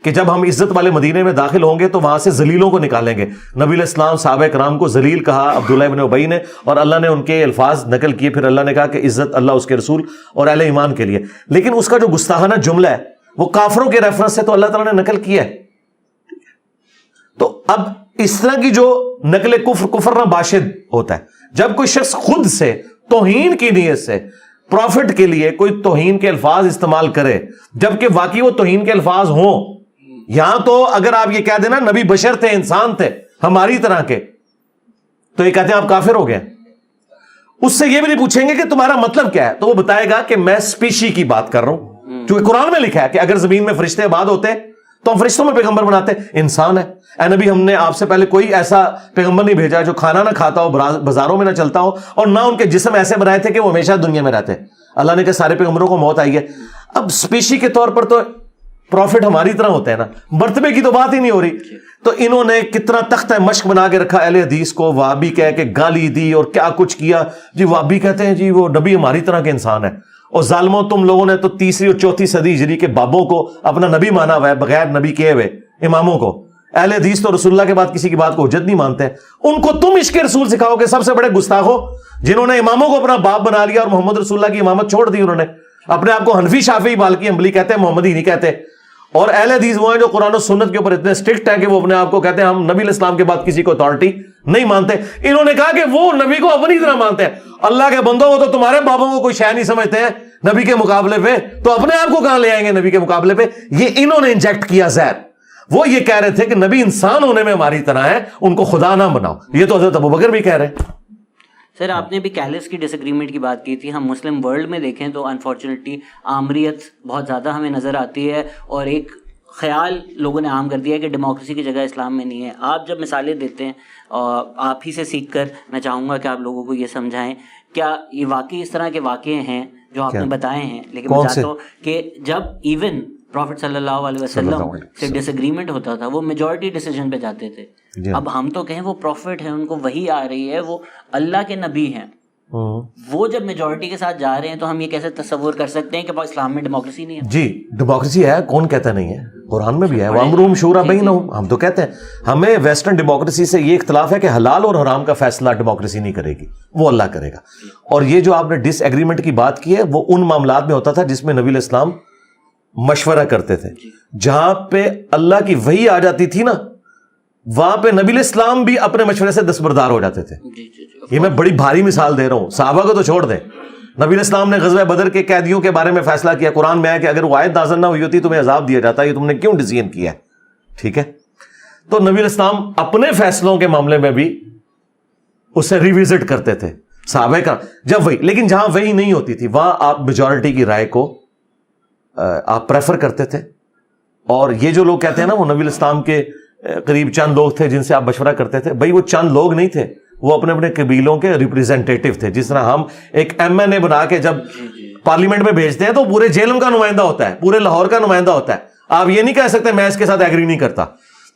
کہ جب ہم عزت والے مدینے میں داخل ہوں گے تو وہاں سے ذلیلوں کو نکالیں گے. نبی علیہ السلام صحابہ کرام کو ذلیل کہا عبداللہ ابن ابی نے، اور اللہ نے ان کے الفاظ نقل کیے. پھر اللہ نے کہا کہ عزت اللہ، اس کے رسول اور اہل ایمان کے لیے. لیکن اس کا جو گستاخانہ جملہ ہے وہ کافروں کے ریفرنس سے تو اللہ تعالیٰ نے نقل کیا ہے. تو اب اس طرح کی جو نقل کفر نہ باشد ہوتا ہے. جب کوئی شخص خود سے توہین کی نیت سے پروفٹ کے لیے کوئی توہین کے الفاظ استعمال کرے، جبکہ واقعی وہ توہین کے الفاظ ہوں. یہاں تو اگر آپ یہ کہہ دینا نبی بشر تھے، انسان تھے ہماری طرح کے، تو یہ کہتے ہیں آپ کافر ہو گئے. اس سے یہ بھی نہیں پوچھیں گے کہ تمہارا مطلب کیا ہے، تو وہ بتائے گا کہ میں اسپیشی کی بات کر رہا ہوں. چونکہ قرآن میں لکھا ہے کہ اگر زمین میں فرشتے آباد ہوتے تو ہم فرشتوں میں پیغمبر بناتے. انسان ہے. اے نبی، ہم نے آپ سے پہلے کوئی ایسا پیغمبر نہیں بھیجا جو کھانا نہ کھاتا ہو، بازاروں میں نہ چلتا ہو، اور نہ ان کے جسم ایسے بنائے تھے کہ وہ ہمیشہ دنیا میں رہتے. اللہ نے کہا سارے پیغمبروں کو موت آئی ہے. اب اسپیشی کے طور پر تو پروفٹ ہماری طرح ہوتے ہیں نا، مرتبے کی تو بات ہی نہیں ہو رہی. تو انہوں نے کتنا تختہ مشق بنا کے رکھا اہل حدیث کو، وہابی کہہ کے گالی دی اور کیا کچھ کیا. جی وہابی کہتے ہیں جی وہ نبی ہماری طرح کے انسان ہے. اور ظالموں تم لوگوں نے تو 3 اور 4 صدی ہجری کے بابوں کو اپنا نبی مانا ہوا ہے، بغیر نبی کیے ہوئے اماموں کو. اہل حدیث تو رسول اللہ کے بعد کسی کی بات کو حجت نہیں مانتے. ان کو تم عشق رسول سکھاؤ گے. سب سے بڑے گستاخ ہو جنہوں نے اماموں کو اپنا باپ بنا لیا اور محمد رسول اللہ کی امامت چھوڑ دی. انہوں نے اپنے آپ کو حنفی، شافعی، مالکی، حنبلی کہتے ہیں، محمدی نہیں کہتے. اور اہل حدیث وہ ہیں جو قرآن و سنت کے اوپر اتنے اسٹرکٹ ہیں کہ وہ اپنے آپ کو کہتے ہیں ہم نبی علیہ السلام کے بعد کسی کو اتھارٹی نہیں مانتے. انہوں نے کہا کہ وہ نبی کو اپنی طرح مانتے ہیں. اللہ کے بندوں، وہ تو تمہارے بابوں کو کوئی شے نہیں سمجھتے ہیں نبی کے مقابلے پہ، تو اپنے آپ کو کہاں لے آئیں گے نبی کے مقابلے پہ؟ یہ انہوں نے انجیکٹ کیا زہر. وہ یہ کہہ رہے تھے کہ نبی انسان ہونے میں ہماری طرح ہے، ان کو خدا نہ بناؤ. یہ تو حضرت ابوبکر بھی کہہ رہے ہیں. سر آپ نے بھی کیلس کی ڈس ایگریمنٹ کی بات کی تھی. ہم مسلم ورلڈ میں دیکھیں تو انفارچونیٹلی آمریت بہت زیادہ ہمیں نظر آتی ہے، اور ایک خیال لوگوں نے عام کر دیا ہے کہ ڈیموکریسی کی جگہ اسلام میں نہیں ہے. آپ جب مثالیں دیتے ہیں، آپ ہی سے سیکھ کر میں چاہوں گا کہ آپ لوگوں کو یہ سمجھائیں، کیا یہ واقعی اس طرح کے واقعے ہیں جو آپ نے بتائے ہیں؟ لیکن میں چاہتا ہوں کہ جب ایون پروفٹ صلی اللہ علیہ وسلم سے ڈس ایگریمنٹ ہوتا تھا وہ میجورٹی ڈیسیجن پہ جاتے تھے. اب ہم تو کہیں وہ پروفٹ ہیں، ان کو وحی آ رہی ہے، وہ اللہ کے نبی ہیں، وہ جب میجورٹی کے ساتھ جا رہے ہیں تو ہم یہ کیسے تصور کر سکتے ہیں کہ اسلام میں ڈیموکریسی نہیں ہے؟ جی ڈیموکریسی ہے، کون کہتا نہیں ہے؟ قرآن میں بھی ہے، وَأَمْرُهُمْ شُورَىٰ بَيْنَهُمْ. ہم تو کہتے ہیں ہمیں ویسٹرن ڈیموکریسی سے یہ اختلاف ہے کہ حلال اور حرام کا فیصلہ ڈیموکریسی نہیں کرے گی، وہ اللہ کرے گا. اور یہ جو آپ نے ڈس ایگریمنٹ کی بات کی ہے وہ ان معاملات میں ہوتا تھا جس میں نبی علیہ السلام مشورہ کرتے تھے. جہاں پہ اللہ کی وحی آ جاتی تھی نا، وہاں پہ نبی علیہ السلام بھی اپنے مشورے سے دستبردار ہو جاتے تھے. یہ میں بڑی بھاری مثال دے رہا ہوں، صحابہ کو تو چھوڑ دیں. نبی علیہ السلام نے غزوہ بدر کے قیدیوں کے بارے میں فیصلہ کیا. قرآن میں ہے کہ اگر وہ آیت نازل نہ ہوئی ہوتی تمہیں عذاب دیا جاتا، یہ تم نے کیوں ڈیسیژن کیا ہے؟ ٹھیک ہے، تو نبی علیہ السلام اپنے فیصلوں کے معاملے میں بھی اسے ریوزٹ کرتے تھے صحابہ کا جب وہی. لیکن جہاں وہی نہیں ہوتی تھی وہاں آپ میجورٹی کی رائے کو آپ پریفر کرتے تھے. اور یہ جو لوگ کہتے ہیں نا وہ نبی علیہ السلام کے قریب چند لوگ تھے جن سے آپ مشورہ کرتے تھے، بھائی وہ چند لوگ نہیں تھے، وہ اپنے اپنے قبیلوں کے ریپریزنٹیٹیو تھے. جس طرح ہم ایک MNA بنا کے جب پارلیمنٹ میں بھیجتے ہیں تو پورے جیلم کا نمائندہ ہوتا ہے، پورے لاہور کا نمائندہ ہوتا ہے. آپ یہ نہیں کہہ سکتے میں اس کے ساتھ ایگری نہیں کرتا.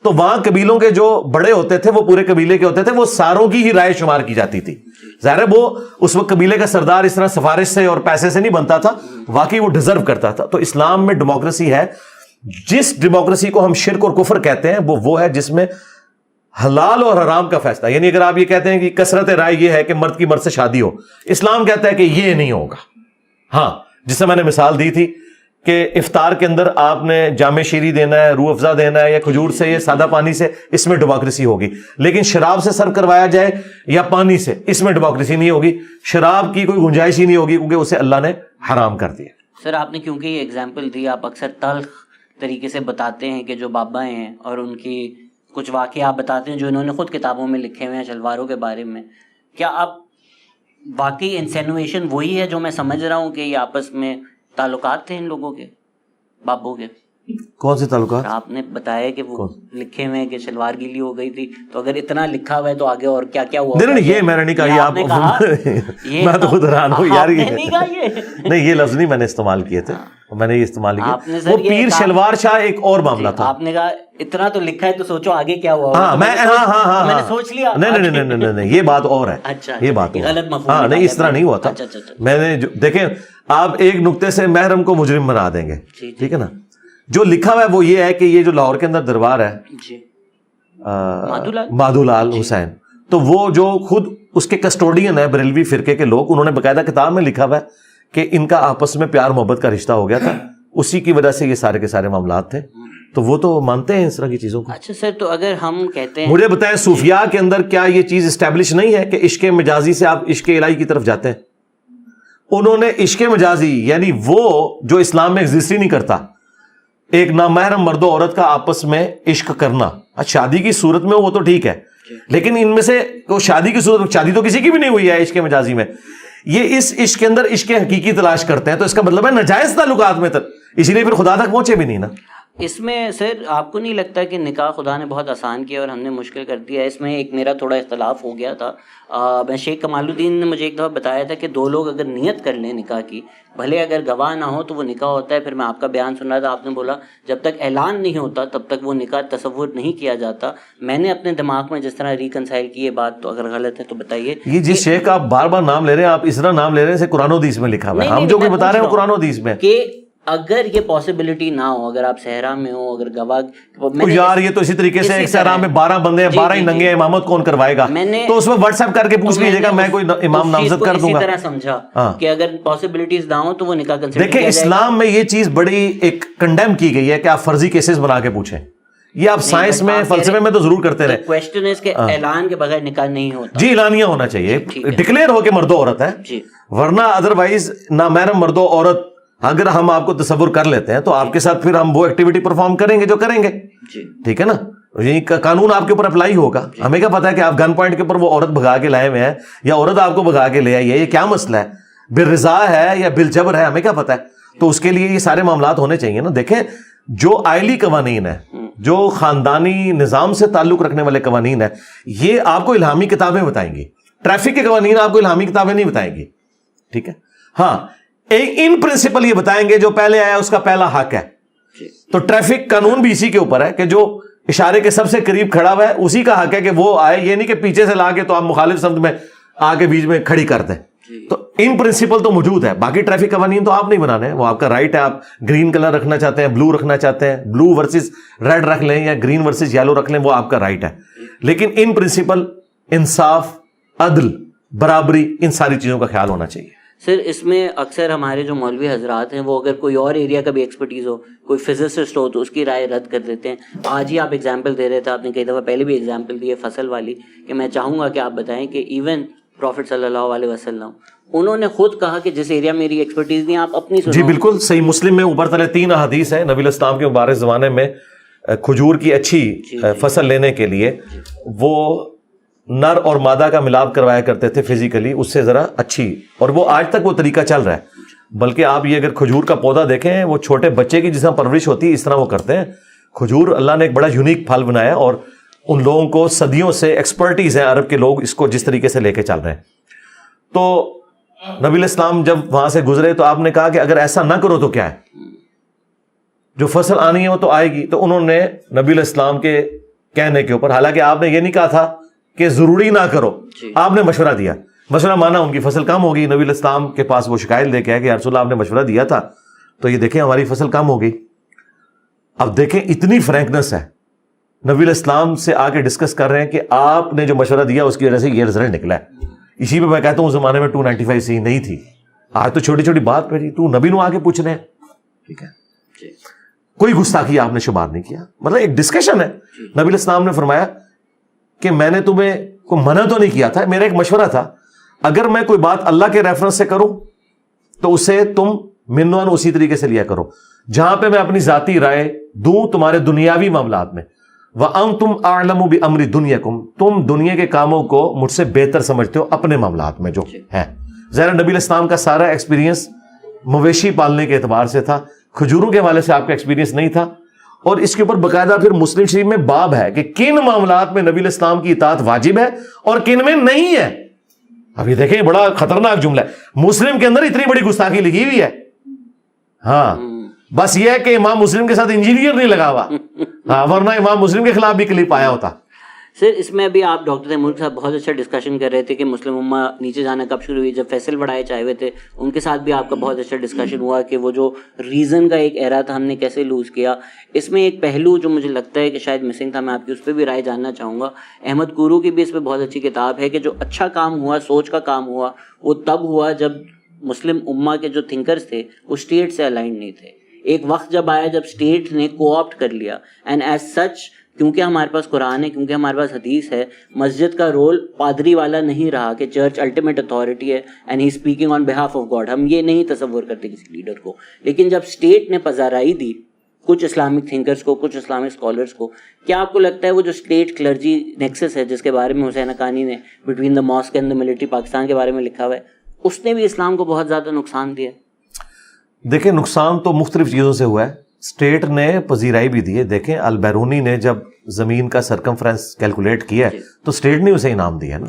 تو وہاں قبیلوں کے جو بڑے ہوتے تھے وہ پورے قبیلے کے ہوتے تھے، وہ ساروں کی ہی رائے شمار کی جاتی تھی. ظاہر ہے وہ اس وقت قبیلے کا سردار اس طرح سفارش سے اور پیسے سے نہیں بنتا تھا، واقعی وہ ڈیزرو کرتا تھا. تو اسلام میں ڈیموکریسی ہے. جس ڈیموکریسی کو ہم شرک اور کفر کہتے ہیں وہ ہے جس میں حلال اور حرام کا فیصلہ. یعنی اگر آپ یہ کہتے ہیں کہ کثرت رائے یہ ہے کہ مرد کی مرد سے شادی ہو، اسلام کہتا ہے کہ یہ نہیں ہوگا. ہاں جس سے میں نے مثال دی تھی کہ افطار کے اندر آپ نے جامع شیری دینا ہے، روح افزا دینا ہے، یا کھجور سے یا سادہ پانی سے، اس میں ڈیموکریسی ہوگی. لیکن شراب سے سرو کروایا جائے یا پانی سے، اس میں ڈیموکریسی نہیں ہوگی. شراب کی کوئی گنجائش ہی نہیں ہوگی کیونکہ اسے اللہ نے حرام کر دیا. سر آپ نے کیونکہ یہ ایگزامپل دی, آپ اکثر تلخ طریقے سے بتاتے ہیں کہ جو بابا ہیں اور ان کی کچھ واقعے آپ بتاتے ہیں جو انہوں نے خود کتابوں میں لکھے ہوئے ہیں شلواروں کے بارے میں, کیا آپ واقعی انسینویشن وہی ہے جو میں سمجھ رہا ہوں کہ یہ آپس میں تعلقات تھے ان لوگوں کے, بابوں کے؟ کون سے تعلقات؟ آپ نے بتایا کہ وہ لکھے ہوئے ہیں کہ شلوار گیلی ہو گئی تھی, تو اگر اتنا لکھا ہوا ہے تو آگے اور کیا کیا ہوا؟ نہیں یہ میں نے نہیں کہا, یہ آپ میں تو خود حیران ہوں یار, نہیں یہ لفظ نہیں میں نے استعمال کیے تھے, میں نے یہ استعمال کیا وہ پیر شلوار شاہ ایک اور معاملہ تھا. آپ نے کہا اتنا تو لکھا ہے تو سوچو آگے کیا ہوا. ہاں میں نے سوچ لیا. نہیں یہ بات اور ہے, یہ بات غلط مفہوم. ہاں نہیں اس طرح نہیں ہوا تھا. میں نے دیکھیں آپ ایک نقطے سے محرم کو مجرم بنا دیں گے, ٹھیک ہے نا. جو لکھا ہوا ہے وہ یہ ہے کہ یہ جو لاہور کے اندر دربار ہے مادھو لال حسین, تو وہ جو خود اس کے کسٹوڈین ہے بریلوی فرقے کے لوگ, انہوں نے باقاعدہ کتاب میں لکھا ہوا ہے کہ ان کا آپس میں پیار محبت کا رشتہ ہو گیا تھا, اسی کی وجہ سے یہ سارے کے سارے معاملات تھے. تو وہ تو مانتے ہیں اس طرح کی چیزوں کو. اچھا سر, تو اگر ہم کہتے ہیں, مجھے بتائیں صوفیاء کے اندر کیا یہ چیز اسٹیبلش نہیں ہے کہ عشق مجازی سے آپ عشق الہی کی طرف جاتے ہیں؟ انہوں نے عشق مجازی یعنی وہ جو اسلام میں ایگزسٹ ہی نہیں کرتا, ایک نامحرم مرد و عورت کا آپس میں عشق کرنا, شادی کی صورت میں وہ تو ٹھیک ہے, لیکن ان میں سے شادی کی صورت, شادی تو کسی کی بھی نہیں ہوئی ہے عشق مجازی میں, یہ اس عشق کے اندر عشق حقیقی تلاش کرتے ہیں, تو اس کا مطلب ہے ناجائز تعلقات میں اسی لیے پھر خدا تک پہنچے بھی نہیں نا. اس میں سر آپ کو نہیں لگتا کہ نکاح خدا نے بہت آسان کیا اور ہم نے مشکل کر دیا؟ اس میں ایک میرا تھوڑا اختلاف ہو گیا تھا. میں شیخ کمال الدین نے مجھے ایک دفعہ بتایا تھا کہ دو لوگ اگر نیت کر لیں نکاح کی, بھلے اگر گواہ نہ ہو تو وہ نکاح ہوتا ہے. پھر میں آپ کا بیان سن رہا تھا, آپ نے بولا جب تک اعلان نہیں ہوتا تب تک وہ نکاح تصور نہیں کیا جاتا. میں نے اپنے دماغ میں جس طرح ریکنسائل کی یہ بات, تو اگر غلط ہے تو بتائیے. یہ جس شیخ آپ بار بار نام لے رہے ہیں, آپ اس طرح نام لے رہے ہیں جیسے قرآن و حدیث میں لکھا ہوا ہے. ہم جو بتا رہے ہیں قرآن و حدیث میں کہ اگر یہ پاسبلٹی نہ ہو, اگر آپ صحرا میں ہو, اگر گواہ یار یہ تو اسی طریقے سے ایک صحرا میں 12 بندے ہیں, 12 ہی ننگے, امامت کون کروائے گا؟ تو اس میں واٹس ایپ کر کے پوچھ لیجیے گا, میں کوئی امام نامزد کر دوں گا. اسی طرح سمجھا کہ اگر پاسبلٹیز نہ ہو تو وہ نکاح کنسیڈر. دیکھیں اسلام میں یہ چیز بڑی ایک کنڈیم کی گئی ہے کہ آپ فرضی کیسز بنا کے پوچھیں. یہ آپ سائنس میں فلسفے میں تو ضرور کرتے رہے. کوسچن ہے کہ اعلان کے بغیر نکاح نہیں ہوتا. جی اعلانیہ ہونا چاہیے, ڈکلیئر ہو کے مرد و عورت ہے, ورنہ ادروائز نامحرم مرد و عورت اگر ہم آپ کو تصور کر لیتے ہیں تو آپ کے ساتھ پھر ہم وہ ایکٹیویٹی پرفارم کریں گے جو کریں گے, ٹھیک ہے نا. یہی قانون آپ کے اوپر اپلائی ہوگا. ہمیں کیا پتا ہے کہ آپ گن پوائنٹ کے اوپر وہ عورت بھگا کے لائے ہوئے ہیں یا عورت آپ کو بھگا کے لے آئی ہے, یہ کیا مسئلہ ہے؟ بالرضا ہے یا بالجبر ہے, ہمیں کیا پتا ہے. تو اس کے لیے یہ سارے معاملات ہونے چاہیے نا. دیکھیں جو آئلی قوانین ہے, جو خاندانی نظام سے تعلق رکھنے والے قوانین ہیں, یہ آپ کو الہامی کتابیں بتائیں گی. ٹریفک کے قوانین آپ کو الہامی کتابیں نہیں بتائیں گی, ٹھیک ہے. ہاں ان پرنسپل یہ بتائیں گے جو پہلے آیا اس کا پہلا حق ہے. تو ٹریفک قانون بھی اسی کے اوپر ہے کہ جو اشارے کے سب سے قریب کھڑا ہوا ہے اسی کا حق ہے کہ وہ آئے, یہ نہیں کہ پیچھے سے لا کے تو آپ مخالف سمت میں آ کے بیچ میں کھڑی کر دیں. تو ان پرنسپل تو موجود ہے. باقی ٹریفک قوانین تو آپ نہیں بنانے ہیں, وہ آپ کا رائٹ ہے. آپ گرین کلر رکھنا چاہتے ہیں, بلو رکھنا چاہتے ہیں, بلو ورسز ریڈ رکھ لیں یا گرین ورسز یلو رکھ لیں, وہ آپ کا رائٹ ہے. لیکن ان پرنسپل انصاف, عدل, برابری, ان ساری چیزوں کا خیال ہونا چاہیے. سر اس میں اکثر ہمارے جو مولوی حضرات ہیں وہ اگر کوئی اور ایریا کا بھی ایکسپرٹیز ہو, کوئی فزسسٹ ہو, تو اس کی رائے رد کر دیتے ہیں. آج ہی آپ ایگزامپل دے رہے تھے, آپ نے کئی دفعہ پہلے بھی ایگزامپل دی ہے فصل والی, کہ میں چاہوں گا کہ آپ بتائیں کہ ایون پروفٹ صلی اللہ علیہ وسلم انہوں نے خود کہا کہ جس ایریا میں میری ایکسپرٹیز نہیں آپ اپنی سنو. جی بالکل صحیح. مسلم میں اوپر تلے 3 احادیث ہیں نبی الاسلام کے مبارک زمانے میں کھجور کی اچھی فصل لینے کے لیے وہ نر اور مادہ کا ملاپ کروایا کرتے تھے فزیکلی, اس سے ذرا اچھی, اور وہ آج تک وہ طریقہ چل رہا ہے. بلکہ آپ یہ اگر کھجور کا پودا دیکھیں, وہ چھوٹے بچے کی جس طرح پرورش ہوتی ہے اس طرح وہ کرتے ہیں. کھجور اللہ نے ایک بڑا یونیک پھل بنایا, اور ان لوگوں کو صدیوں سے ایکسپرٹیز ہیں عرب کے لوگ اس کو جس طریقے سے لے کے چل رہے ہیں. تو نبی الاسلام جب وہاں سے گزرے تو آپ نے کہا کہ اگر ایسا نہ کرو تو کیا ہے, جو فصل آنی ہے وہ تو آئے گی. تو انہوں نے نبی الاسلام کے کہنے کے اوپر, حالانکہ آپ نے یہ نہیں کہا تھا کہ ضروری نہ کرو, آپ نے مشورہ دیا, مشورہ مانا, ان کی فصل کم ہوگی. نبی الاسلام کے پاس وہ شکایت لے کے آئے کہ یا رسول اللہ آپ نے مشورہ دیا تھا تو یہ دیکھیں ہماری فصل کم ہوگی. اب دیکھیں اتنی فرینکنس ہے, نبی الاسلام سے آ کے ڈسکس کر رہے ہیں کہ آپ نے جو مشورہ دیا اس کی وجہ سے یہ رزلٹ نکلا ہے. اسی پہ میں کہتا ہوں اس زمانے میں 295C نہیں تھی, آج تو چھوٹی چھوٹی بات پہ تو نبی نو آ کے پوچھ رہے ہیں, ٹھیک ہے. کوئی گستاخی آپ نے شمار نہیں کیا, مطلب ایک ڈسکشن ہے. نبی الاسلام نے فرمایا کہ میں نے تمہیں کو منع تو نہیں کیا تھا, میرا ایک مشورہ تھا, اگر میں کوئی بات اللہ کے ریفرنس سے کروں تو اسے تم منوان اسی طریقے سے لیا کرو. جہاں پہ میں اپنی ذاتی رائے دوں تمہارے دنیاوی معاملات میں, وَأَنْتُمْ أَعْلَمُ بِأَمْرِ دُنْيَكُمْ, تم دنیا کے کاموں کو مجھ سے بہتر سمجھتے ہو اپنے معاملات میں جو ہے. ظاہر نبی علیہ السلام کا سارا ایکسپیرینس مویشی پالنے کے اعتبار سے تھا, کھجوروں کے حوالے سے آپ کا ایکسپیرینس نہیں تھا. اور اس کے اوپر باقاعدہ پھر مسلم شریف میں باب ہے کہ کن معاملات میں نبی علیہ السلام کی اطاعت واجب ہے اور کن میں نہیں ہے. اب یہ دیکھیں بڑا خطرناک جملہ ہے, مسلم کے اندر اتنی بڑی گستاخی لکھی ہوئی ہے. ہاں بس یہ ہے کہ امام مسلم کے ساتھ انجینئر نہیں لگا ہوا, ہاں ورنہ امام مسلم کے خلاف بھی کلپ آیا ہوتا. سر اس میں ابھی آپ ڈاکٹر تیمور صاحب بہت اچھا ڈسکشن کر رہے تھے کہ مسلم امہ نیچے جانا کب شروع ہوئی, جب فیصل بڑھائے چاہے ہوئے تھے ان کے ساتھ بھی آپ کا بہت اچھا ڈسکشن ہوا کہ وہ جو ریزن کا ایک ایرا تھا ہم نے کیسے لوز کیا. اس میں ایک پہلو جو مجھے لگتا ہے کہ شاید مسنگ تھا, میں آپ کی اس پہ بھی رائے جاننا چاہوں گا. احمد کورو کی بھی اس پہ بہت اچھی کتاب ہے کہ جو اچھا کام ہوا, سوچ کا کام ہوا, وہ تب ہوا جب مسلم امہ کے جو تھنکرز تھے وہ اسٹیٹ سے الائنڈ نہیں تھے. ایک وقت جب آیا جب اسٹیٹ نے کو آپٹ کر لیا, اینڈ ایز سچ کیونکہ ہمارے پاس قرآن ہے, کیونکہ ہمارے پاس حدیث ہے, مسجد کا رول پادری والا نہیں رہا کہ چرچ الٹیمیٹ اتھارٹی ہے and he speaking on behalf of God. ہم یہ نہیں تصور کرتے کسی لیڈر کو. لیکن جب اسٹیٹ نے پذیرائی دی کچھ اسلامک تھنکرز کو, کچھ اسلامک اسکالرس کو, کیا آپ کو لگتا ہے وہ جو اسٹیٹ کلرجی نیکسس ہے جس کے بارے میں حسین حقانی نے between the mosque and the military Pakistan کے بارے میں لکھا ہوا ہے, اس نے بھی اسلام کو بہت زیادہ نقصان دیا؟ دیکھیں نقصان تو مختلف چیزوں سے ہوا ہے. اسٹیٹ نے پذیرائی بھی دی ہے. دیکھیں البیرونی نے جب زمین کا سرکمفرنس کیلکولیٹ کیا ہے تو اسٹیٹ نے اسے انعام دیا نا.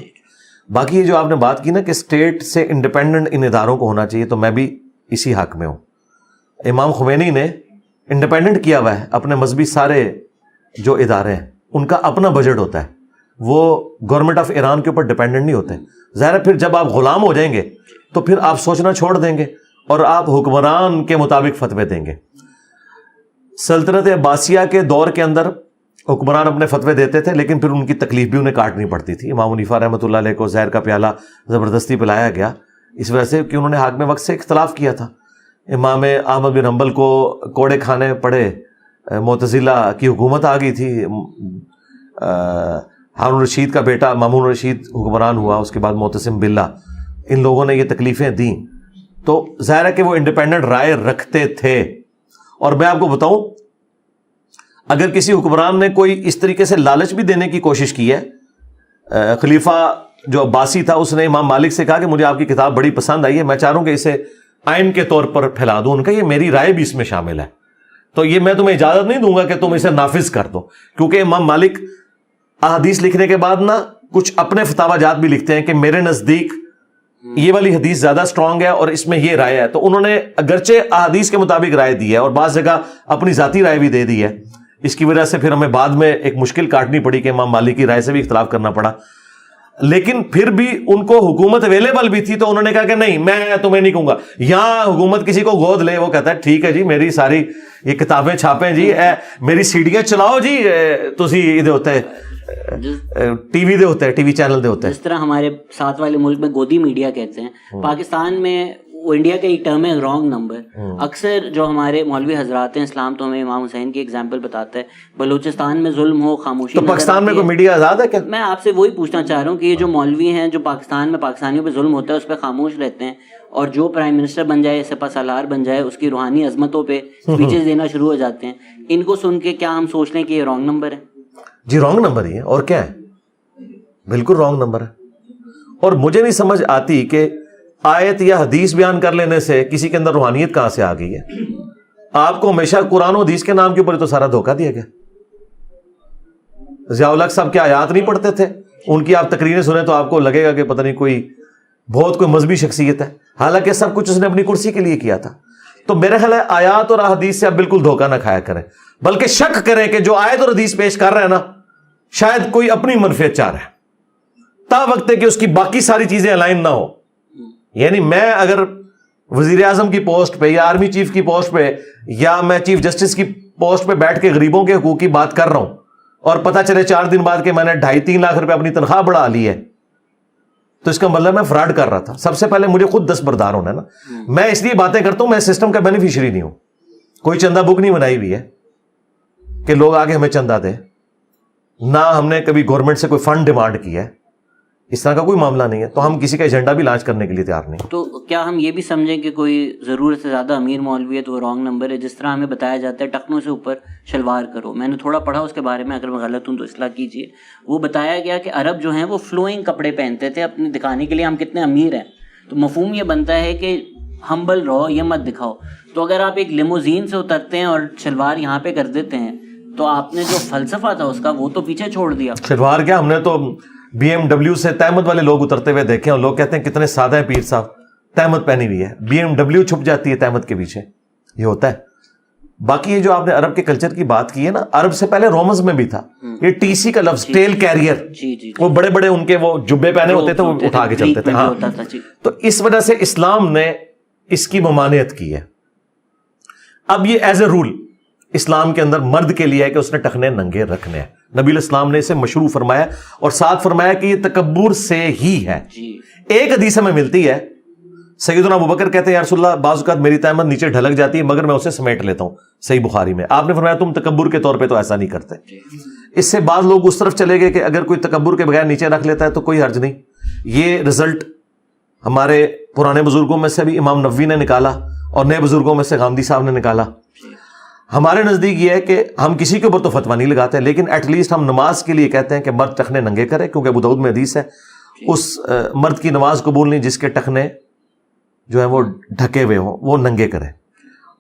باقی یہ جو آپ نے بات کی نا کہ اسٹیٹ سے انڈیپینڈنٹ ان اداروں کو ہونا چاہیے, تو میں بھی اسی حق میں ہوں. امام خمینی نے انڈیپینڈنٹ کیا ہوا ہے اپنے مذہبی سارے جو ادارے ہیں, ان کا اپنا بجٹ ہوتا ہے, وہ گورنمنٹ آف ایران کے اوپر ڈیپینڈنٹ نہیں ہوتے. ظاہر ہے پھر جب آپ غلام ہو جائیں گے تو پھر آپ سوچنا چھوڑ دیں گے اور آپ حکمران کے مطابق فتوے دیں گے. سلطنت عباسیہ کے دور کے اندر حکمران اپنے فتوے دیتے تھے, لیکن پھر ان کی تکلیف بھی انہیں کاٹنی پڑتی تھی. امام حنیفہ رحمۃ اللہ علیہ کو زہر کا پیالہ زبردستی پلایا گیا اس وجہ سے کہ انہوں نے حاکم وقت سے اختلاف کیا تھا. امام احمد بن حنبل کو کوڑے کھانے پڑے, معتزلہ کی حکومت آ گئی تھی, ہارون رشید کا بیٹا مامون رشید حکمران ہوا, اس کے بعد معتصم باللہ, ان لوگوں نے یہ تکلیفیں دیں. تو ظاہر ہے کہ وہ انڈیپینڈنٹ رائے رکھتے تھے. اور میں آپ کو بتاؤں, اگر کسی حکمران نے کوئی اس طریقے سے لالچ بھی دینے کی کوشش کی ہے, خلیفہ جو عباسی تھا اس نے امام مالک سے کہا کہ مجھے آپ کی کتاب بڑی پسند آئی ہے, میں چاہ رہا ہوں کہ اسے آئین کے طور پر پھیلا دوں. ان کا یہ میری رائے بھی اس میں شامل ہے, تو یہ میں تمہیں اجازت نہیں دوں گا کہ تم اسے نافذ کر دو. کیونکہ امام مالک احادیث لکھنے کے بعد نا کچھ اپنے فتاوی جات بھی لکھتے ہیں کہ میرے نزدیک یہ والی حدیث زیادہ سٹرونگ ہے اور اس میں یہ رائے ہے. تو انہوں نے اگرچہ احادیث کے مطابق رائے دی ہے اور بعض جگہ اپنی ذاتی رائے بھی دے دی ہے. اس کی وجہ سے پھر ہمیں بعد میں ایک مشکل کاٹنی پڑی کہ امام مالک کی رائے سے بھی اختلاف کرنا پڑا. لیکن پھر بھی ان کو حکومت اویلیبل بھی تھی, تو انہوں نے کہا کہ نہیں میں تمہیں نہیں کہوں گا. یہاں حکومت کسی کو گود لے, وہ کہتا ہے ٹھیک ہے جی میری ساری یہ کتابیں چھاپیں جی, میری سیڑھیاں چلاؤ جی, تسی یہ ہوتا ہے ٹی وی دے ہوتا ہے, ٹی وی چینل دے ہوتا ہے. جس طرح ہمارے ساتھ والے ملک میں گودی میڈیا کہتے ہیں, پاکستان میں وہ انڈیا کا ایک ٹرم ہے رانگ نمبر. اکثر جو ہمارے مولوی حضرات ہیں, اسلام تو ہمیں امام حسین کی ایگزامپل بتاتا ہے, بلوچستان میں ظلم ہو خاموشی. تو پاکستان میں کوئی میڈیا آزاد ہے کیا؟ میں آپ سے وہی پوچھنا چاہ رہا ہوں کہ یہ جو مولوی ہیں جو پاکستان میں پاکستانیوں پہ ظلم ہوتا ہے اس پہ خاموش رہتے ہیں, اور جو پرائم منسٹر بن جائے, سپہ سالار بن جائے, اس کی روحانی عظمتوں پہ اسپیچز دینا شروع ہو جاتے ہیں, ان کو سن کے کیا ہم سوچ لیں کہ یہ رانگ نمبر ہے؟ جی رانگ نمبر ہی ہے, اور کیا ہے, بالکل رانگ نمبر ہے. اور مجھے نہیں سمجھ آتی کہ آیت یا حدیث بیان کر لینے سے کسی کے اندر روحانیت کہاں سے آ گئی ہے. آپ کو ہمیشہ قرآن و حدیث کے نام کے اوپر تو سارا دھوکہ دیا گیا. ضیاء الحق صاحب کیا آیات نہیں پڑھتے تھے, ان کی آپ تقریریں سنیں تو آپ کو لگے گا کہ پتہ نہیں کوئی بہت کوئی مذہبی شخصیت ہے, حالانکہ سب کچھ اس نے اپنی کرسی کے لیے کیا تھا. تو میرا خیال ہے آیات اور حدیث سے آپ بالکل دھوکہ نہ کھایا کریں, بلکہ شک کریں کہ جو آیت اور حدیث پیش کر رہے ہیں نا شاید کوئی اپنی منفعت چاہ رہا ہے, تا وقت ہے کہ اس کی باقی ساری چیزیں الائن نہ ہو. یعنی میں اگر وزیر اعظم کی پوسٹ پہ یا آرمی چیف کی پوسٹ پہ یا میں چیف جسٹس کی پوسٹ پہ بیٹھ کے غریبوں کے حقوق کی بات کر رہا ہوں اور پتہ چلے 4 دن بعد کہ میں نے 2.5-3 لاکھ روپے اپنی تنخواہ بڑھا لی ہے, تو اس کا مطلب میں فراڈ کر رہا تھا. سب سے پہلے مجھے خود دستبردار ہونا ہے نا. میں اس لیے باتیں کرتا ہوں, میں سسٹم کا بینیفیشری نہیں ہوں. کوئی چندہ بک نہیں بنائی ہوئی ہے کہ لوگ آگے ہمیں چندہ دیں, نہ ہم نے کبھی گورنمنٹ سے کوئی فنڈ ڈیمانڈ کیا ہے, اس طرح کا کوئی معاملہ نہیں ہے. تو ہم کسی کا ایجنڈا بھی لانچ کرنے کے لیے تیار نہیں. تو کیا ہم یہ بھی سمجھیں کہ کوئی ضرورت سے زیادہ امیر مولوی ہے تو وہ رانگ نمبر ہے؟ جس طرح ہمیں بتایا جاتا ہے ٹخنوں سے اوپر شلوار کرو، میں نے تھوڑا پڑھا اس کے بارے میں، اگر میں غلط ہوں تو اصلاح کیجیے. وہ بتایا گیا کہ عرب جو ہیں وہ فلوئنگ کپڑے پہنتے تھے اپنے دکھانے کے لیے ہم کتنے امیر ہیں. تو مفہوم یہ بنتا ہے کہ ہمبل رہو، یہ مت دکھاؤ. تو اگر آپ ایک لیموزین سے اترتے ہیں اور شلوار یہاں پہ کر دیتے ہیں تو آپ نے جو فلسفہ تھا اس کا وہ تو پیچھے چھوڑ دیا. شلوار کیا، ہم نے تو بی ایم ڈبلیو سے تہمت والے لوگ اترتے ہوئے دیکھے ہیں، لوگ کہتے ہیں کتنے سادہ ہیں پیر صاحب، تہمت پہنی ہوئی ہے، بی ایم ڈبلیو چھپ جاتی ہے تہمت کے پیچھے. یہ ہوتا ہے. باقی یہ جو آپ نے عرب کے کلچر کی بات کی ہے نا، عرب سے پہلے رومنز میں بھی تھا یہ ٹی سی کا لفظ، ٹیل کیریئر. وہ بڑے بڑے ان کے وہ جبے پہنے ہوتے تھے، وہ اٹھا کے چلتے تھے. ہاں، تو اس وجہ سے اسلام نے اس کی ممانعت کی ہے. اب یہ ایز اے رول اسلام کے اندر مرد کے لیے ہے کہ اس نے ٹخنے ننگے رکھنے ہیں. نبی الاسلام نے اسے مشروع فرمایا اور ساتھ فرمایا کہ یہ تکبر سے ہی ہے. ایک حدیث میں ملتی ہے، سیدنا ابوبکر کہتے ہیں یا رسول اللہ بعض اوقات میری تہمت نیچے ڈھلک جاتی ہے مگر میں اسے سمیٹ لیتا ہوں، صحیح بخاری میں. آپ نے فرمایا تم تکبر کے طور پہ تو ایسا نہیں کرتے. اس سے بعض لوگ اس طرف چلے گئے کہ اگر کوئی تکبر کے بغیر نیچے رکھ لیتا ہے تو کوئی حرج نہیں. یہ رزلٹ ہمارے پرانے بزرگوں میں سے بھی امام نووی نے نکالا اور نئے بزرگوں میں سے غامدی صاحب نے نکالا. ہمارے نزدیک یہ ہے کہ ہم کسی کے اوپر تو فتویٰ نہیں لگاتے، لیکن ایٹ لیسٹ ہم نماز کے لیے کہتے ہیں کہ مرد ٹخنے ننگے کرے، کیونکہ ابو داؤد میں حدیث ہے اس مرد کی نماز قبول نہیں جس کے ٹخنے جو ہیں وہ ڈھکے ہوئے ہوں، وہ ننگے کرے.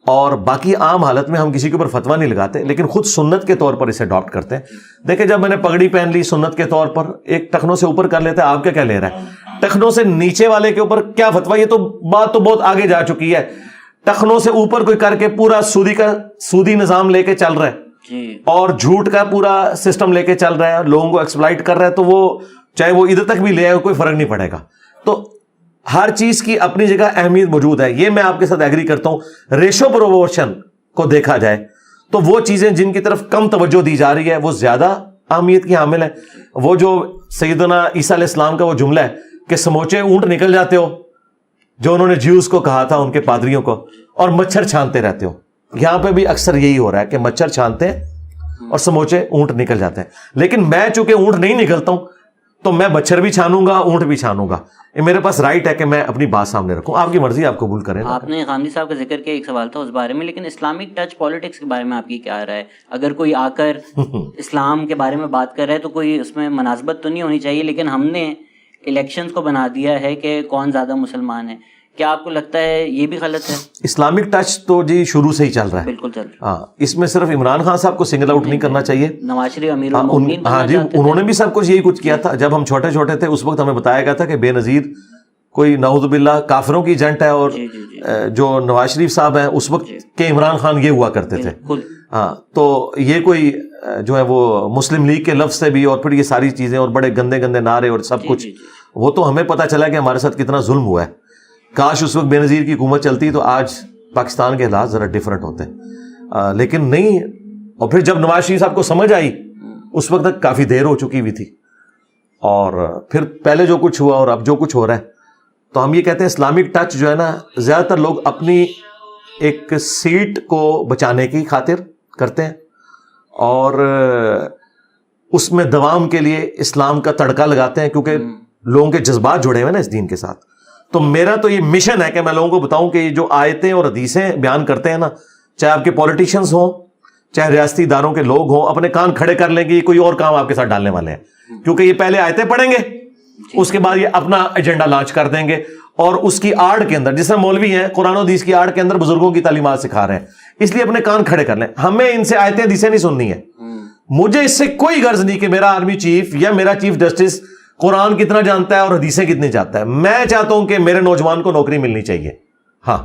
اور باقی عام حالت میں ہم کسی کے اوپر فتویٰ نہیں لگاتے، لیکن خود سنت کے طور پر اسے اڈاپٹ کرتے ہیں. دیکھیں جب میں نے پگڑی پہن لی سنت کے طور پر، ایک ٹخنوں سے اوپر کر لیتا ہے، آپ کیا لے رہا ہے؟ ٹخنوں سے نیچے والے کے اوپر کیا فتویٰ؟ یہ تو بات تو بہت آگے جا چکی ہے. ٹخنوں سے اوپر کوئی کر کے پورا سودی نظام لے کے چل رہا ہے اور جھوٹ کا پورا سسٹم لے کے چل رہا ہے، لوگوں کو ایکسپلائٹ کر رہا ہے، تو وہ چاہے وہ ادھر تک بھی لے آئے کوئی فرق نہیں پڑے گا. تو ہر چیز کی اپنی جگہ اہمیت موجود ہے. یہ میں آپ کے ساتھ ایگری کرتا ہوں. ریشو پروپورشن کو دیکھا جائے تو وہ چیزیں جن کی طرف کم توجہ دی جا رہی ہے وہ زیادہ اہمیت کی حامل ہے. وہ جو سیدنا عیسیٰ علیہ السلام کا وہ جملہ ہے کہ سموچے اونٹ نکل جاتے ہو، جو انہوں نے جیوز کو کہا تھا ان کے پادریوں کو، اور مچھر چھانتے رہتے ہو. یہاں پہ بھی اکثر یہی ہو رہا ہے کہ مچھر چھانتے ہیں اور سموچے اونٹ نکل جاتے ہیں. لیکن میں چونکہ اونٹ نہیں نکلتا ہوں تو میں مچھر بھی چھانوں گا، اونٹ بھی چھانوں گا. میرے پاس رائٹ ہے کہ میں اپنی بات سامنے رکھوں. آپ کی مرضی، آپ قبول کریں. آپ نے غامدی صاحب کا ذکر کیا، ایک سوال تھا اس بارے میں، لیکن اسلامک ٹچ پالیٹکس کے بارے میں آپ کی کیا رائے ہے؟ اگر کوئی آ کر اسلام کے بارے میں بات کر رہا ہے تو کوئی اس میں مناسبت تو نہیں ہونی چاہیے، لیکن ہم نے الیکشنز کو بنا دیا ہے کہ کون زیادہ مسلمان ہے. کیا آپ کو لگتا ہے یہ بھی غلط ہے؟ اسلامک ٹچ تو جی شروع سے ہی چل رہا ہے. بالکل چل رہا ہے. ہاں، اس میں صرف عمران خان صاحب کو سنگل آؤٹ نہیں کرنا چاہیے. نواز شریف امیر المومنین، ہاں جی، انہوں نے بھی سب کچھ یہی کچھ کیا تھا. جب ہم چھوٹے چھوٹے تھے اس وقت ہمیں بتایا گیا تھا کہ بے نظیر کوئی نعوذ باللہ کافروں کی ایجنٹ ہے، اور جو نواز شریف صاحب ہیں اس وقت کے عمران خان یہ ہوا کرتے تھے. ہاں، تو یہ کوئی جو ہے وہ مسلم لیگ کے لفظ سے بھی، اور پھر یہ ساری چیزیں اور بڑے گندے گندے نعرے اور سب کچھ، وہ تو ہمیں پتہ چلا کہ ہمارے ساتھ کتنا ظلم ہوا ہے. کاش اس وقت بے نظیر کی حکومت چلتی تو آج پاکستان کے حالات ذرا ڈفرینٹ ہوتے ہیں، لیکن نہیں. اور پھر جب نواز شریف صاحب کو سمجھ آئی اس وقت تک کافی دیر ہو چکی ہوئی تھی، اور پھر پہلے جو کچھ ہوا اور اب جو کچھ ہو رہا ہے. تو ہم یہ کہتے ہیں اسلامک ٹچ جو ہے نا، زیادہ تر لوگ اپنی ایک سیٹ کو بچانے کی خاطر کرتے ہیں، اور اس میں دوام کے لیے اسلام کا تڑکا لگاتے ہیں، کیونکہ لوگوں کے جذبات جڑے ہوئے نا اس دین کے ساتھ. تو میرا تو یہ مشن ہے کہ میں لوگوں کو بتاؤں کہ یہ جو آیتیں اور حدیثیں بیان کرتے ہیں نا، چاہے آپ کے پولیٹیشینز ہوں چاہے ریاستی اداروں کے لوگ ہوں، اپنے کان کھڑے کر لیں کہ کوئی اور کام آپ کے ساتھ ڈالنے والے ہیں. کیونکہ یہ پہلے آیتیں پڑھیں گے، اس کے بعد یہ اپنا ایجنڈا لانچ کر دیں گے، اور اس کی آڑ کے اندر، جس طرح مولوی ہیں قرآن و حدیث کی آڑ کے اندر بزرگوں کی تعلیمات سکھا رہے ہیں، اس لیے اپنے کان کھڑے کر لیں. ہمیں ان سے آیتیں حدیثیں نہیں سننی ہے. مجھے اس سے کوئی غرض نہیں کہ میرا آرمی چیف یا میرا چیف جسٹس قرآن کتنا جانتا ہے اور حدیثیں کتنی جانتا ہے. میں چاہتا ہوں کہ میرے نوجوان کو نوکری ملنی چاہیے. ہاں،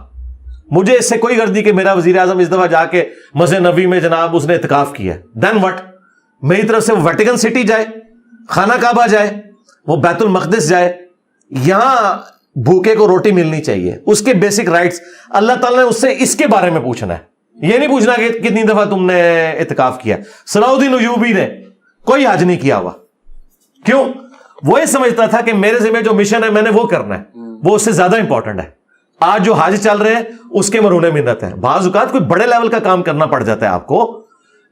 مجھے اس سے کوئی غرض نہیں کہ میرا وزیر اعظم اس دفعہ جا کے مسجد نبوی میں جناب اس نے اعتکاف کیا ہے. Then what? میری طرف سے وہ ویٹیکن سٹی جائے، خانہ کعبہ جائے، وہ بیت المقدس جائے، یہاں بھوکے کو روٹی ملنی چاہیے. اس کے بیسک رائٹس اللہ تعالیٰ نے اس سے اس کے بارے میں پوچھنا ہے. یہ نہیں پوچھنا کہ کتنی دفعہ تم نے اعتکاف کیا. صلاح الدین ایوبی نے کوئی حج نہیں کیا ہوا. کیوں؟ وہ یہ سمجھتا تھا کہ میرے ذمہ جو مشن ہے میں نے وہ کرنا ہے، وہ اس سے زیادہ امپورٹنٹ ہے. آج جو حج چل رہے ہیں اس کے مرہون منت ہیں. بعض اوقات کوئی بڑے لیول کا کام کرنا پڑ جاتا ہے آپ کو،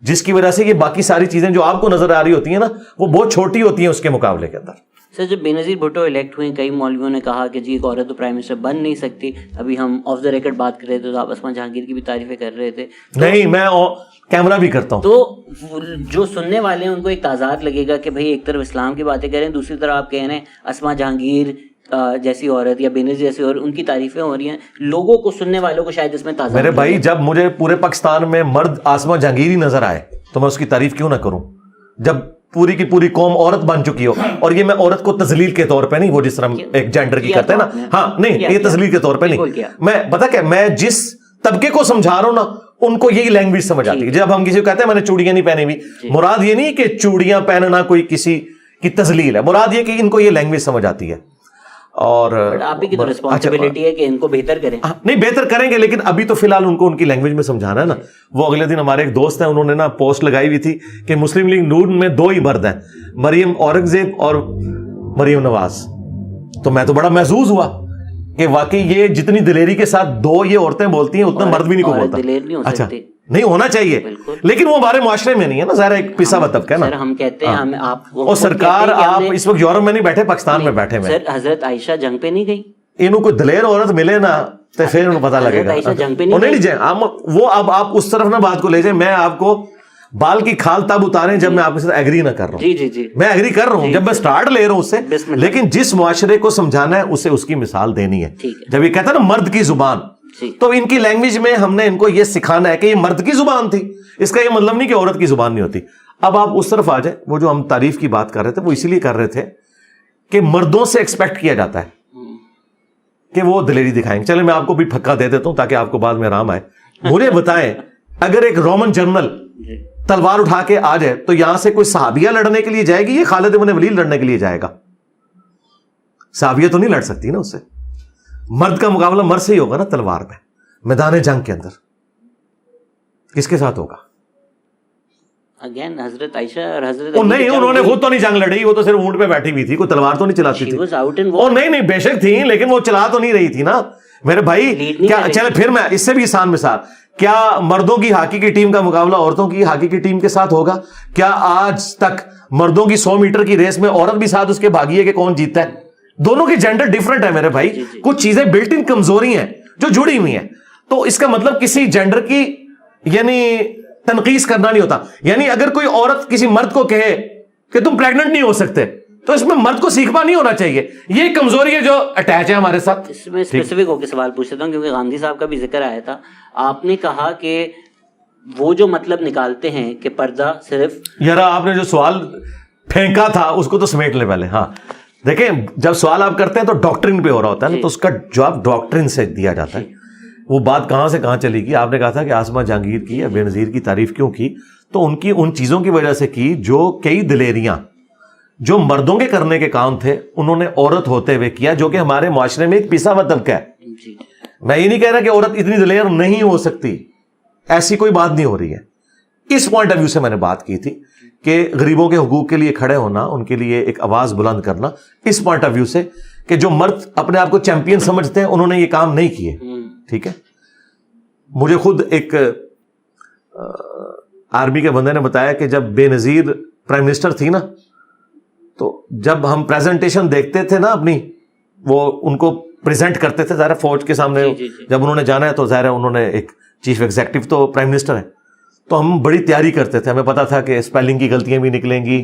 جس کی وجہ سے یہ باقی ساری چیزیں جو آپ کو نظر آ رہی ہوتی ہیں نا، وہ بہت چھوٹی ہوتی ہیں اس کے مقابلے کے اندر. سر جب بے نظیر بھٹو الیکٹ ہوئے کئی مولویوں نے کہا کہ جی ایک عورت تو پرائم منسٹر بن نہیں سکتی. ابھی ہم آف دا ریکارڈ بات کر رہے تھے تو آپ اسما جہانگیر کی بھی تعریفیں کر رہے تھے. نہیں میں کیمرہ بھی کرتا ہوں. تو جو سننے والے ہیں ان کو ایک تضاد لگے گا کہ بھائی ایک طرف اسلام کی باتیں کر رہے ہیں, دوسری طرف آپ کہہ رہے ہیں اسما جہانگیر جیسی عورت یا بے نظیر جیسی عورت ان کی تعریفیں ہو رہی ہیں. لوگوں کو, سننے والوں کو شاید اس میں تضاد. میرے بھائی جب مجھے پورے پاکستان میں مرد اسما جہانگیر ہی نظر آئے تو میں اس کی تعریف کیوں نہ کروں, جب پوری کی پوری قوم عورت بن چکی ہو. اور یہ میں عورت کو تذلیل کے طور پہ نہیں, وہ جس طرح ایک جینڈر کی کرتے ہیں نا, ہاں نہیں یہ تذلیل کے طور پہ نہیں. میں پتا کیا, میں جس طبقے کو سمجھا رہا ہوں نا ان کو یہی لینگویج سمجھ آتی ہے. جب ہم کسی کو کہتے ہیں میں نے چوڑیاں نہیں پہنی ہوئی, مراد یہ نہیں کہ چوڑیاں پہننا کوئی کسی کی تذلیل ہے, مراد یہ کہ ان کو یہ لینگویج سمجھ آتی ہے. اور آپ کی تو ریسپانسبلٹی ہے کہ ان کو بہتر کریں. نہیں بہتر کریں گے, لیکن ابھی تو فی الحال ان کو ان کی لینگویج میں سمجھانا ہے نا. وہ اگلے دن ہمارے ایک دوست ہیں, انہوں نے نا پوسٹ لگائی ہوئی تھی کہ مسلم لیگ نون میں 2 ہی مرد ہیں, مریم اورنگزیب اور مریم نواز. تو میں تو بڑا محظوظ ہوا کہ واقعی یہ جتنی دلیری کے ساتھ 2 یہ عورتیں بولتی ہیں اتنا مرد بھی نہیں کو بولتا. اچھا نہیں ہونا چاہیے, لیکن وہ ہمارے معاشرے میں نہیں ہے نا, ظاہر ایک پسا ہوا طبقہ ہے نا. ہم کہتے ہیں ہم آپ اور سرکار آپ اس وقت یورپ میں نہیں بیٹھے, پاکستان میں بیٹھے ہیں. حضرت عائشہ جنگ پہ نہیں گئی, انہوں کو دلیر عورت ملے نا تو پھر انہوں پتہ لگے گا. نہیں جائیں وہ, اب آپ اس طرف نہ بات کو لے جائیں. میں آپ کو بال کی کھال تب اتاریں جب میں آپ کے ساتھ ایگری نہ کر رہا ہوں. جی میں ایگری کر رہا ہوں جب میں سٹارٹ لے رہا ہوں اس سے, لیکن جس معاشرے کو سمجھانا ہے اسے اس کی مثال دینی ہے. جب یہ کہتا ہے نا مرد کی زبان, تو ان کی لینگویج میں ہم نے ان کو یہ سکھانا ہے کہ یہ مرد کی زبان تھی. اس کا یہ مطلب نہیں کہ عورت کی زبان نہیں ہوتی. اب آپ اس طرف آ جائیں, وہ جو ہم تعریف کی بات کر رہے تھے وہ اسی لیے کر رہے تھے کہ مردوں سے ایکسپیکٹ کیا جاتا ہے کہ وہ دلیری دکھائیں گے. چلے میں آپ کو بھی پھکا دے دیتا ہوں تاکہ آپ کو بعد میں آرام آئے. مجھے بتائیں, اگر ایک رومن جنرل تلوار اٹھا کے آ جائے تو یہاں سے کوئی صحابیہ لڑنے کے لیے جائے گی, یہ خالد بن ولید لڑنے کے لیے جائے گا؟ صحابیہ تو نہیں لڑ سکتی نا اس سے. مرد کا مقابلہ مرد سے ہی ہوگا نا تلوار پہ, میدان جنگ کے اندر کس کے ساتھ ہوگا؟ اگین حضرت عائشہ اور حضرت نہیں, انہوں نے خود تو نہیں جنگ لڑی, وہ تو صرف اونٹ پہ بیٹھی ہوئی تھی, کوئی تلوار تو نہیں چلاتی تھی. نہیں بے شک تھی, لیکن وہ چلا تو نہیں رہی تھی نا میرے بھائی. کیا چلے پھر میں اس سے بھی آسان مثال, کیا مردوں کی ہاکی کی ٹیم کا مقابلہ عورتوں کی ہاکی کی ٹیم کے ساتھ ہوگا؟ کیا آج تک مردوں کی 100 میٹر کی ریس میں عورت بھی ساتھ اس کے بھاگی ہے کہ کون جیتتا ہے؟ دونوں کی جینڈر ڈیفرنٹ ہے میرے بھائی. کچھ چیزیں بلٹ ان کمزوری ہیں جو جڑی ہوئی ہیں. تو اس کا مطلب کسی جینڈر کی یعنی تنقیص کرنا نہیں ہوتا. یعنی اگر کوئی عورت کسی مرد کو کہے کہ تم پریگننٹ نہیں ہو سکتے تو اس میں مرد کو سیکھنا نہیں ہونا چاہیے. یہ کمزوری ہے جو اٹیچ ہے ہمارے ساتھ. اس میں اسپیسیفک ہو کے سوال پوچھ لیتا ہوں کیونکہ گاندھی صاحب کا بھی ذکر آیا تھا. آپ نے کہا کہ وہ جو مطلب نکالتے ہیں کہ پردہ صرف, یار آپ نے جو سوال پھینکا تھا اس کو تو سمیٹ لے پہلے. ہاں دیکھیں, جب سوال آپ کرتے ہیں تو ڈاکٹرن پہ ہو رہا ہوتا ہے نا, تو اس کا جواب ڈاکٹرن سے دیا جاتا ہے. وہ بات کہاں سے کہاں چلی گئی. آپ نے کہا تھا کہ اسما جہانگیر کی یا بے نظیر کی تعریف کیوں کی, تو ان چیزوں کی وجہ سے کی جو کئی دلیریاں جو مردوں کے کرنے کے کام تھے انہوں نے عورت ہوتے ہوئے کیا, جو کہ ہمارے معاشرے میں ایک پسا ہوا طبقہ ہے. میں یہ نہیں کہہ رہا کہ عورت اتنی دلیر نہیں ہو سکتی, ایسی کوئی بات نہیں ہو رہی ہے. اس پوائنٹ آف ویو سے میں نے بات کی تھی کہ غریبوں کے حقوق کے لیے کھڑے ہونا, ان کے لیے ایک آواز بلند کرنا, اس پوائنٹ آف ویو سے کہ جو مرد اپنے آپ کو چیمپئن سمجھتے ہیں انہوں نے یہ کام نہیں کیے. ٹھیک ہے, مجھے خود ایک آرمی کے بندے نے بتایا کہ جب بے نظیر پرائم منسٹر تھی نا, تو جب ہم پریزنٹیشن دیکھتے تھے نا اپنی, وہ ان کو پریزنٹ کرتے تھے ظاہر فوج کے سامنے, جب انہوں نے جانا ہے تو ظاہر ہے انہوں نے ایک چیف ایگزیکٹو تو پرائم منسٹر ہے, تو ہم بڑی تیاری کرتے تھے. ہمیں پتا تھا کہ اسپیلنگ کی غلطیاں بھی نکلیں گی,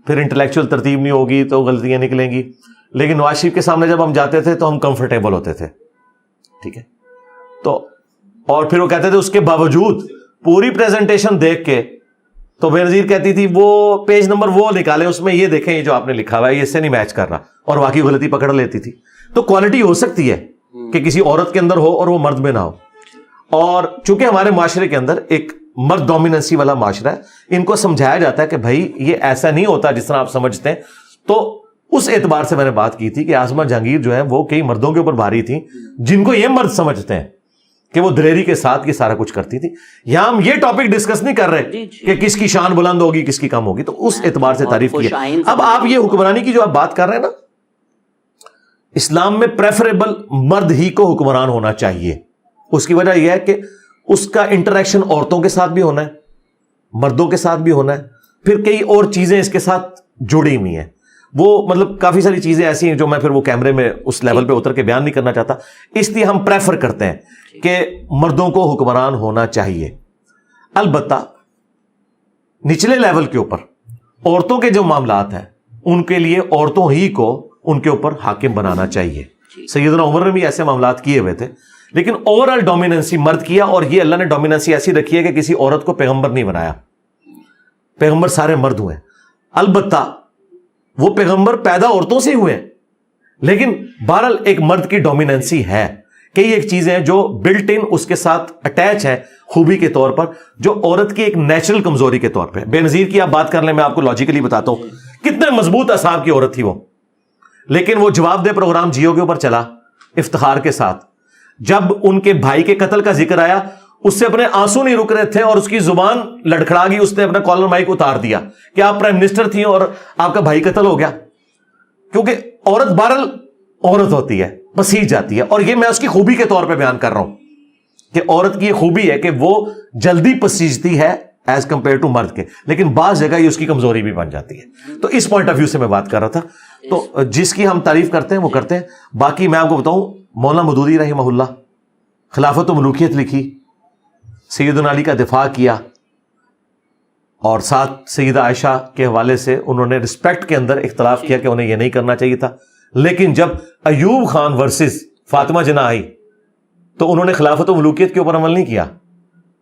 پھر انٹلیکچوئل ترتیب نہیں ہوگی تو غلطیاں نکلیں گی, لیکن نواز شریف کے سامنے جب ہم جاتے تھے تو ہم کمفرٹیبل ہوتے تھے. ٹھیک ہے, تو اور پھر وہ کہتے تھے اس کے باوجود پوری پریزنٹیشن دیکھ کے تو بے نظیر کہتی تھی وہ پیج نمبر وہ نکالیں, اس میں یہ دیکھیں یہ جو آپ نے لکھا ہوا ہے یہ اس سے نہیں میچ کر رہا, اور واقعی غلطی پکڑ لیتی تھی. تو کوالٹی ہو سکتی ہے کہ کسی عورت کے اندر ہو اور وہ مرد میں نہ ہو. اور چونکہ ہمارے معاشرے کے اندر ایک مرد ڈومیننسی والا معاشرہ ہے, ان کو سمجھایا جاتا ہے کہ بھائی یہ ایسا نہیں ہوتا جس طرح آپ سمجھتے ہیں. تو اس اعتبار سے میں نے بات کی تھی کہ اسما جہانگیر جو ہے وہ کئی مردوں کے اوپر بھاری تھیں جن کو یہ مرد سمجھتے ہیں کہ وہ دلیری کے ساتھ یہ سارا کچھ کرتی تھی. یہاں ہم یہ ٹاپک ڈسکس نہیں کر رہے کہ کس کی شان بلند ہوگی کس کی کم ہوگی, تو اس اعتبار سے تعریف کی. اب آپ یہ حکمرانی کی جو آپ بات کر رہے ہیں نا, اسلام میں پریفریبل مرد ہی کو حکمران ہونا چاہیے. اس کی وجہ یہ ہے کہ اس کا انٹریکشن عورتوں کے ساتھ بھی ہونا ہے, مردوں کے ساتھ بھی ہونا ہے, پھر کئی اور چیزیں اس کے ساتھ جڑی ہوئی ہیں. وہ مطلب کافی ساری چیزیں ایسی ہیں جو میں پھر وہ کیمرے میں اس لیول پہ اتر کے بیان نہیں کرنا چاہتا. اس لیے ہم پریفر کرتے ہیں کہ مردوں کو حکمران ہونا چاہیے. البتہ نچلے لیول کے اوپر عورتوں کے جو معاملات ہیں ان کے لیے عورتوں ہی کو ان کے اوپر حاکم بنانا چاہیے. سیدنا عمر نے بھی ایسے معاملات کیے ہوئے تھے, لیکن اوور آل ڈومیننسی مرد کیا, اور یہ اللہ نے ڈومیننسی ایسی رکھی ہے کہ کسی عورت کو پیغمبر نہیں بنایا, پیغمبر سارے مرد ہوئے. البتہ وہ پیغمبر پیدا عورتوں سے ہوئے ہیں, لیکن بہرحال ایک مرد کی ڈومیننسی ہے. کئی ایک چیزیں جو بلٹ ان اس کے ساتھ اٹیچ ہیں خوبی کے طور پر, جو عورت کی ایک نیچرل کمزوری کے طور پہ. بے نظیر کی آپ بات کر لیں, میں آپ کو لاجیکلی بتاتا ہوں کتنے مضبوط اعصاب کی عورت تھی وہ, لیکن وہ جواب دے پروگرام جیو کے اوپر چلا افتخار کے ساتھ. جب ان کے بھائی کے قتل کا ذکر آیا, اس سے اپنے آنسو نہیں رک رہے تھے اور اس کی زبان لڑکھڑا گئی, اس نے اپنا کالر مائک اتار دیا کہ آپ پرائم منسٹر تھی اور آپ کا بھائی قتل ہو گیا. کیونکہ عورت بہرحال عورت ہوتی ہے, پسیج جاتی ہے, اور یہ میں اس کی خوبی کے طور پہ بیان کر رہا ہوں کہ عورت کی یہ خوبی ہے کہ وہ جلدی پسیجتی ہے ایز کمپیئر ٹو مرد کے, لیکن بعض جگہ یہ اس کی کمزوری بھی بن جاتی ہے. تو اس پوائنٹ آف ویو سے میں بات کر رہا تھا. تو جس کی ہم تعریف کرتے ہیں وہ کرتے ہیں. باقی میں آپ کو بتاؤں, مولانا مودودی رحمہ اللہ خلافت و ملوکیت لکھی, سیدنا علی کا دفاع کیا, اور ساتھ سیدہ عائشہ کے حوالے سے انہوں نے رسپیکٹ کے اندر اختلاف کیا کہ انہیں یہ نہیں کرنا چاہیے تھا. لیکن جب ایوب خان ورسز فاطمہ جناح آئی تو انہوں نے خلافت و ملوکیت کے اوپر عمل نہیں کیا,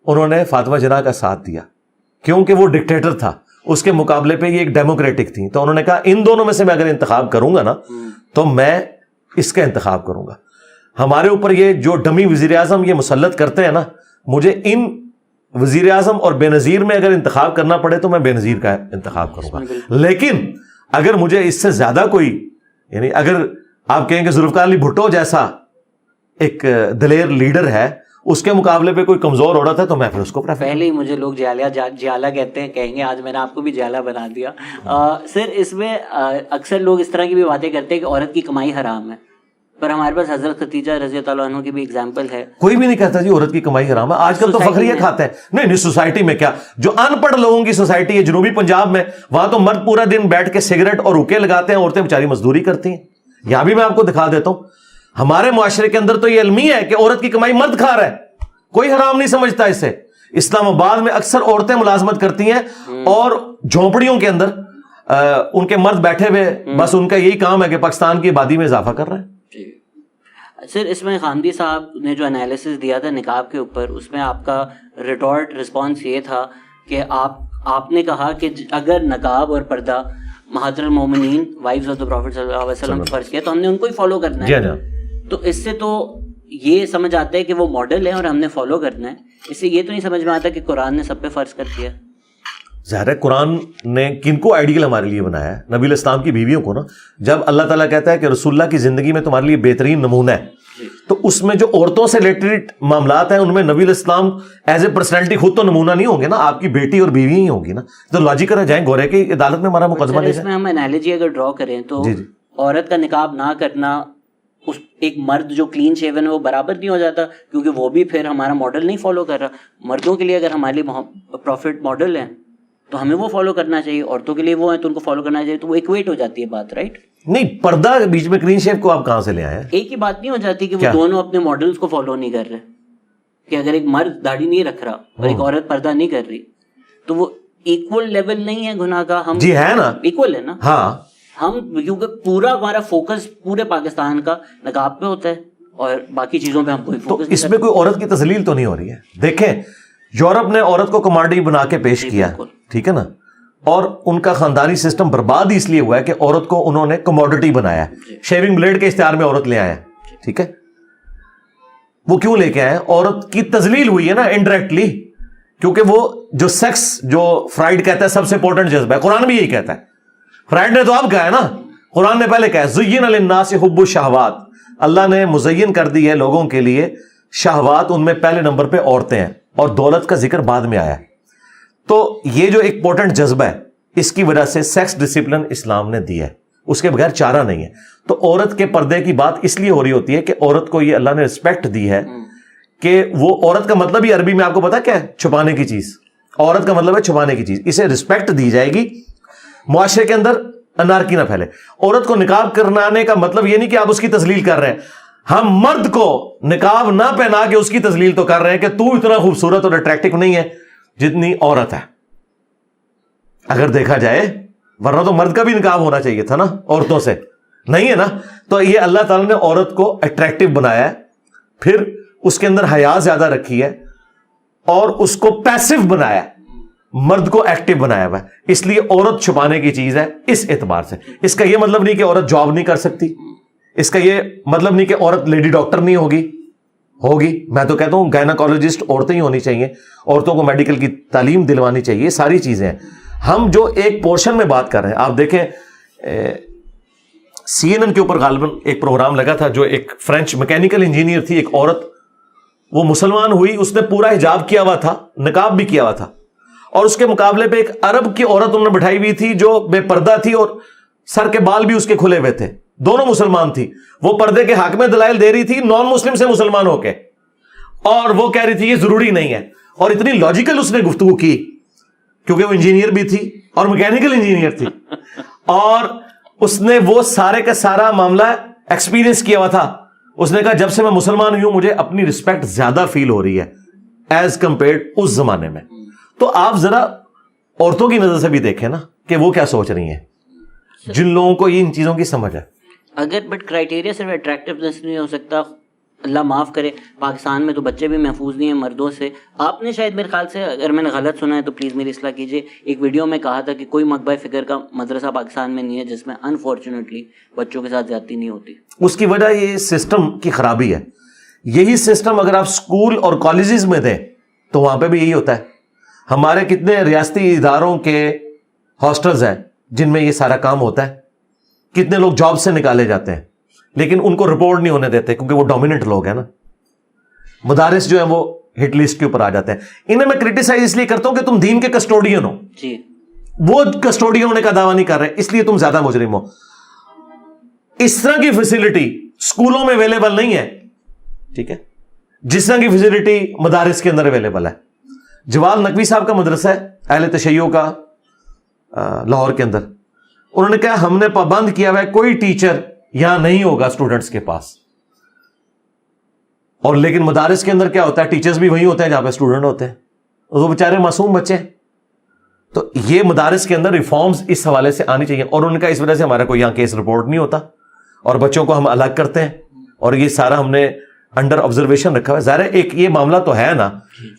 انہوں نے فاطمہ جناح کا ساتھ دیا, کیونکہ وہ ڈکٹیٹر تھا, اس کے مقابلے پہ یہ ایک ڈیموکریٹک تھی. تو انہوں نے کہا ان دونوں میں سے میں اگر انتخاب کروں گا نا تو میں اس کا انتخاب کروں گا. ہمارے اوپر یہ جو ڈمی وزیر اعظم یہ مسلط کرتے ہیں نا, مجھے ان وزیر اعظم اور بے نظیر میں اگر انتخاب کرنا پڑے تو میں بے نظیر کا انتخاب کروں گا. لیکن اگر مجھے اس سے زیادہ کوئی, یعنی اگر آپ کہیں کہ ذوالفقار علی بھٹو جیسا ایک دلیر لیڈر ہے, اس کے مقابلے پہ کوئی کمزور عورت ہے, تو میں پھر اس کو پہلے ہی مجھے لوگ جیالہ کہتے ہیں, کہیں گے آج میں نے آپ کو بھی جیالہ بنا دیا. سر اس میں اکثر لوگ اس طرح کی بھی باتیں کرتے ہیں کہ عورت کی کمائی حرام ہے, پر ہمارے پاس حضرت خدیجہ رضی اللہ عنہ کی بھی اگزامپل ہے. کوئی بھی نہیں کہتا جی عورت کی کمائی حرام ہے. آج کل تو فخریہ کھاتے ہیں. نہیں سوسائٹی میں کیا, جو ان پڑھ لوگوں کی سوسائٹی ہے جنوبی پنجاب میں, وہاں تو مرد پورا دن بیٹھ کے سگریٹ اور حقے لگاتے ہیں, عورتیں بیچاری مزدوری کرتی ہیں. یہاں بھی میں آپ کو دکھا دیتا ہوں, ہمارے معاشرے کے اندر تو یہ المیہ ہے کہ عورت کی کمائی مرد کھا رہا ہے, کوئی حرام نہیں سمجھتا اسے. اسلام آباد میں اکثر عورتیں ملازمت کرتی ہیں اور جھونپڑیوں کے اندر ان کے مرد بیٹھے ہوئے, بس ان کا یہی کام ہے کہ پاکستان کی آبادی میں اضافہ کر رہے ہیں. سر اس میں خاندی صاحب نے جو انالیسس دیا تھا نقاب کے اوپر, اس میں آپ کا ریٹورٹ رسپانس یہ تھا کہ آپ نے کہا کہ اگر نقاب اور پردہ مہات المومنین وائفز آف دی پروفٹ صلی اللہ علیہ وسلم فرض کیا تو ہم نے ان کو ہی فالو کرنا ہے. تو اس سے تو یہ سمجھ آتا ہے کہ وہ ماڈل ہے اور ہم نے فالو کرنا ہے. اس سے یہ تو نہیں سمجھ میں آتا کہ قرآن نے سب پہ فرض کر دیا. ظاہر ہے قرآن نے کن کو آئیڈیل ہمارے لیے بنایا ہے, نبی الاسلام کی بیویوں کو نا. جب اللہ تعالیٰ کہتا ہے کہ رسول اللہ کی زندگی میں تمہارے لیے بہترین نمونہ ہے, تو اس میں جو عورتوں سے ریلیٹڈ معاملات ہیں ان میں نبی الاسلام ایز اے پرسنالٹی خود تو نمونہ نہیں ہوں گے نا, آپ کی بیٹی اور بیوی ہی ہوگی نا. تو لاجک کر جائیں گورے کی عدالت میں ہمارا مقدمہ لے جائیں. اس میں ہم انالوجی اگر ڈرا کریں تو عورت کا نقاب نہ کرنا اس ایک مرد جو کلین شیون ہے وہ برابر نہیں ہو جاتا, کیونکہ وہ بھی پھر ہمارا ماڈل نہیں فالو کر رہا. مردوں کے لیے اگر ہمارے لیے پروفٹ ماڈل ہیں تو ہمیں وہ فالو کرنا چاہیے, عورتوں کے لیے وہ ہیں تو ان کو فالو کرنا چاہیے, تو وہ ایکویٹ ہو جاتی ہے بات, رائٹ؟ نہیں, پردہ بیچ میں کلین شیو کو آپ کہاں سے لے آئے ہیں؟ ایک ہی بات نہیں ہو جاتی کہ وہ دونوں اپنے ماڈلز کو فالو نہیں کر رہے, کہ اگر ایک مرد داڑھی نہیں رکھ رہا اور ایک عورت پردہ نہیں کر رہی تو وہ ایکول لیول نہیں ہے گناہ کا. ہم جی ہے نا, ایکول ہے نا. ہاں, ہم کیونکہ پورا ہمارا فوکس پورے پاکستان کا نقاب پہ ہوتا ہے اور باقی چیزوں پہ ہم کوئی فوکس. اس میں کوئی عورت کی تذلیل تو نہیں ہو رہی ہے. دیکھیں یورپ نے عورت کو کمانڈی بنا کے پیش کیا, ٹھیک ہے نا, اور ان کا خاندانی سسٹم برباد ہی اس لیے ہوا ہے کہ عورت کو انہوں نے کموڈٹی بنایا ہے. شیونگ بلیڈ کے اشتہار میں عورت لے آئے ہیں, ٹھیک ہے, وہ کیوں لے کے آئے ہیں؟ عورت کی تذلیل ہوئی ہے نا انڈائریکٹلی, کیونکہ وہ جو سیکس جو فرائڈ کہتا ہے سب سے امپورٹنٹ جذبہ ہے, قرآن بھی یہی کہتا ہے. فرائڈ نے تو اب کہا ہے نا, قرآن نے پہلے کہا زین للناس حب الشہوات, اللہ نے مزین کر دی ہے لوگوں کے لیے شہوات, ان میں پہلے نمبر پہ عورتیں ہیں, اور دولت کا ذکر بعد میں آیا ہے. تو یہ جو ایک امپورٹنٹ جذبہ ہے اس کی وجہ سے سیکس ڈسپلن اسلام نے دیا ہے, اس کے بغیر چارہ نہیں ہے. تو عورت کے پردے کی بات اس لیے ہو رہی ہوتی ہے کہ عورت کو یہ اللہ نے رسپیکٹ دی ہے کہ وہ عورت کا مطلب ہی عربی میں آپ کو پتا کیا ہے؟ چھپانے کی چیز. عورت کا مطلب ہے چھپانے کی چیز, اسے رسپیکٹ دی جائے گی. معاشرے کے اندر انارکی نہ پھیلے. عورت کو نقاب کرنانے کا مطلب یہ نہیں کہ آپ اس کی تذلیل کر رہے ہیں. ہم مرد کو نقاب نہ پہنا کے اس کی تذلیل تو کر رہے ہیں کہ تو اتنا خوبصورت اور اٹریکٹیو نہیں ہے جتنی عورت ہے, اگر دیکھا جائے. ورنہ تو مرد کا بھی نقاب ہونا چاہیے تھا نا عورتوں سے, نہیں ہے نا. تو یہ اللہ تعالیٰ نے عورت کو اٹریکٹیو بنایا ہے, پھر اس کے اندر حیا زیادہ رکھی ہے, اور اس کو پیسو بنایا ہے, مرد کو ایکٹیو بنایا ہوا ہے. اس لیے عورت چھپانے کی چیز ہے اس اعتبار سے. اس کا یہ مطلب نہیں کہ عورت جاب نہیں کر سکتی, اس کا یہ مطلب نہیں کہ عورت لیڈی ڈاکٹر نہیں ہوگی. میں تو کہتا ہوں گائناکالوجسٹ عورتیں ہی ہونی چاہیے, عورتوں کو میڈیکل کی تعلیم دلوانی چاہیے. ساری چیزیں ہیں. ہم جو ایک پورشن میں بات کر رہے ہیں, آپ دیکھیں CNN کے اوپر غالباً ایک پروگرام لگا تھا, جو ایک فرینچ میکینیکل انجینئر تھی, ایک عورت, وہ مسلمان ہوئی, اس نے پورا حجاب کیا ہوا تھا, نقاب بھی کیا ہوا تھا, اور اس کے مقابلے پہ ایک عرب کی عورت انہوں نے بٹھائی ہوئی تھی جو بے پردہ تھی اور سر کے بال بھی اس کے کھلے ہوئے تھے. دونوں مسلمان تھی. وہ پردے کے حق میں دلائل دے رہی تھی نان مسلم سے مسلمان ہو کے, اور وہ کہہ رہی تھی یہ ضروری نہیں ہے. اور اتنی لاجیکل اس نے گفتگو کی, کیونکہ وہ انجینئر بھی تھی اور میکینیکل انجینئر تھی, اور اس نے وہ سارے کا سارا معاملہ ایکسپیرینس کیا ہوا تھا. اس نے کہا جب سے میں مسلمان ہوئی ہوں مجھے اپنی رسپیکٹ زیادہ فیل ہو رہی ہے ایز کمپیئرڈ اس زمانے میں. تو آپ ذرا عورتوں کی نظر سے بھی دیکھیں نا کہ وہ کیا سوچ رہی ہیں, جن لوگوں کو ان چیزوں کی سمجھ ہے. اگر بٹ کرائٹیریا صرف اٹریکٹیونیس نہیں ہو سکتا, اللہ معاف کرے, پاکستان میں تو بچے بھی محفوظ نہیں ہیں مردوں سے. آپ نے شاید میرے خیال سے, اگر میں نے غلط سنا ہے تو پلیز میری اصلاح کیجیے, ایک ویڈیو میں کہا تھا کہ کوئی مکبہ فکر کا مدرسہ پاکستان میں نہیں ہے جس میں انفارچونیٹلی بچوں کے ساتھ زیادتی نہیں ہوتی. اس کی وجہ یہ سسٹم کی خرابی ہے. یہی سسٹم اگر آپ اسکول اور کالجز میں دیں تو وہاں پہ بھی یہی ہوتا ہے. ہمارے کتنے ریاستی اداروں کے ہاسٹلز ہیں جن میں یہ سارا کام ہوتا ہے. کتنے لوگ جاب سے نکالے جاتے ہیں, لیکن ان کو رپورٹ نہیں ہونے دیتے کیونکہ وہ ڈومیننٹ لوگ ہیں نا. مدارس جو ہیں وہ ہٹ لسٹ کے اوپر آ جاتے ہیں. انہیں میں کرٹیسائز اس لیے کرتا ہوں کہ تم دین کے کسٹوڈین ہو, وہ کسٹوڈین ہونے کا دعویٰ نہیں کر رہے, اس لیے تم زیادہ مجرم ہو. اس طرح کی فیسلٹی اسکولوں میں اویلیبل نہیں ہے, ٹھیک ہے, جس طرح کی فیسلٹی مدارس کے اندر اویلیبل ہے. جوال نقوی صاحب کا مدرسہ ہے اہل تشیع کا لاہور کے اندر, انہوں نے کہا ہم نے پابند کیا ہوا ہے کوئی ٹیچر یہاں نہیں ہوگا اسٹوڈنٹس کے پاس. اور لیکن مدارس کے اندر کیا ہوتا ہے, ٹیچرز بھی وہی ہوتے ہیں جہاں پہ اسٹوڈنٹ ہوتے ہیں, وہ بیچارے معصوم بچے ہیں. تو یہ مدارس کے اندر ریفارمز اس حوالے سے آنی چاہیے. اور ان کا اس وجہ سے ہمارا کوئی یہاں کیس رپورٹ نہیں ہوتا, اور بچوں کو ہم الگ کرتے ہیں, اور یہ سارا ہم نے انڈر آبزرویشن رکھا ہوا ہے. ظاہر ہے ایک یہ معاملہ تو ہے نا,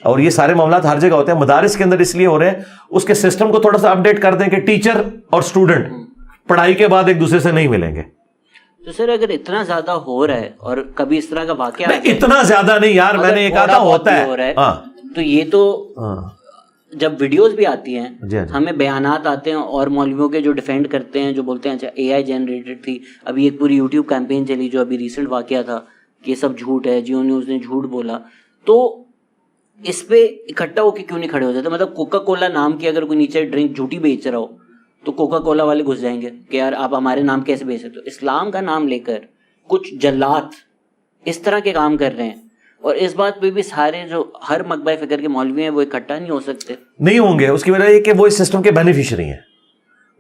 اور یہ سارے معاملات ہر جگہ ہوتے ہیں. مدارس کے اندر اس لیے ہو رہے ہیں, اس کے سسٹم کو تھوڑا سا اپڈیٹ کر دیں کہ ٹیچر اور اسٹوڈنٹ پڑھائی کے بعد ایک دوسرے سے نہیں ملیں گے. تو سر اگر اتنا زیادہ ہو رہا ہے, اور کبھی اس طرح کا واقعہ اتنا زیادہ نہیں یار, میں نے ایک آدھا ہوتا ہے, تو یہ تو جب ویڈیوز بھی آتی ہیں ہمیں بیانات آتے ہیں, اور مولویوں کے جو ڈیفینڈ کرتے ہیں, جو بولتے ہیں اچھا اے آئی جنریٹڈ تھی. ابھی ایک پوری یوٹیوب کیمپین چلی جو ابھی ریسنٹ واقعہ تھا کہ یہ سب جھوٹ ہے, جیو نیوز نے جھوٹ بولا. تو اس پہ اکٹھا ہو کے کیوں نہیں کھڑے ہو جاتے؟ مطلب کوکا کولا نام کی اگر کوئی نیچے ڈرنک جھوٹی بیچ رہا ہو تو کوکا کولا والے گھس جائیں گے کہ یار آپ ہمارے نام کیسے بیچ سکتے ہو. اسلام کا نام لے کر کچھ جلات اس طرح کے کام کر رہے ہیں, اور اس بات پہ بھی سارے جو ہر مکبہ فکر کے مولوی ہیں وہ اکٹھا نہیں ہو سکتے, نہیں ہوں گے. اس کی وجہ یہ کہ وہ اس سسٹم کے بینیفیشری ہیں.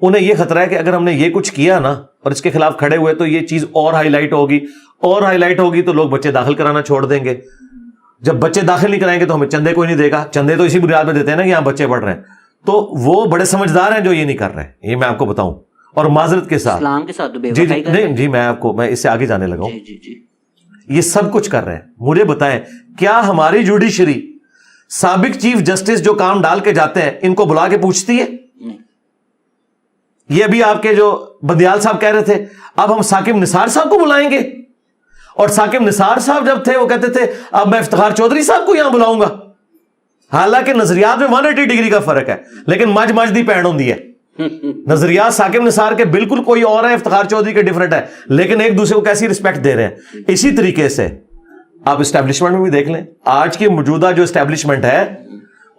انہیں یہ خطرہ ہے کہ اگر ہم نے یہ کچھ کیا نا اور اس کے خلاف کھڑے ہوئے تو یہ چیز اور ہائی لائٹ ہوگی, تو لوگ بچے داخل کرانا چھوڑ دیں گے. جب بچے داخل نہیں کرائیں گے تو ہمیں چندے کوئی نہیں دے گا. چندے تو اسی بنیاد پہ دیتے ہیں نا کہ یہاں بچے پڑھ رہے ہیں. تو وہ بڑے سمجھدار ہیں جو یہ نہیں کر رہے, یہ میں آپ کو بتاؤں. اور معذرت کے ساتھ اسلام کے ساتھ جی میں اس سے آگے جانے لگا ہوں. یہ سب کچھ کر رہے ہیں. مجھے بتائیں کیا ہماری جوڈیشری سابق چیف جسٹس جو کام ڈال کے جاتے ہیں ان کو بلا کے پوچھتی ہے؟ یہ ابھی آپ کے جو بندیال صاحب کہہ رہے تھے اب ہم ثاقب نثار صاحب کو بلائیں گے, اور ثاقب نثار صاحب جب تھے وہ کہتے تھے اب میں افتخار چودھری صاحب کو یہاں بلاؤں گا. حالانکہ نظریات میں 180 ڈگری کا فرق ہے, لیکن مجھ دی پینڈ ہوندی ہے. نظریات ثاقب نثار کے بالکل کوئی اور ہے, افتخار چودھری کے ڈفرنٹ ہے, لیکن ایک دوسرے کو کیسی رسپیکٹ دے رہے ہیں. اسی طریقے سے آپ اسٹیبلشمنٹ میں بھی دیکھ لیں. آج کی موجودہ جو اسٹیبلشمنٹ ہے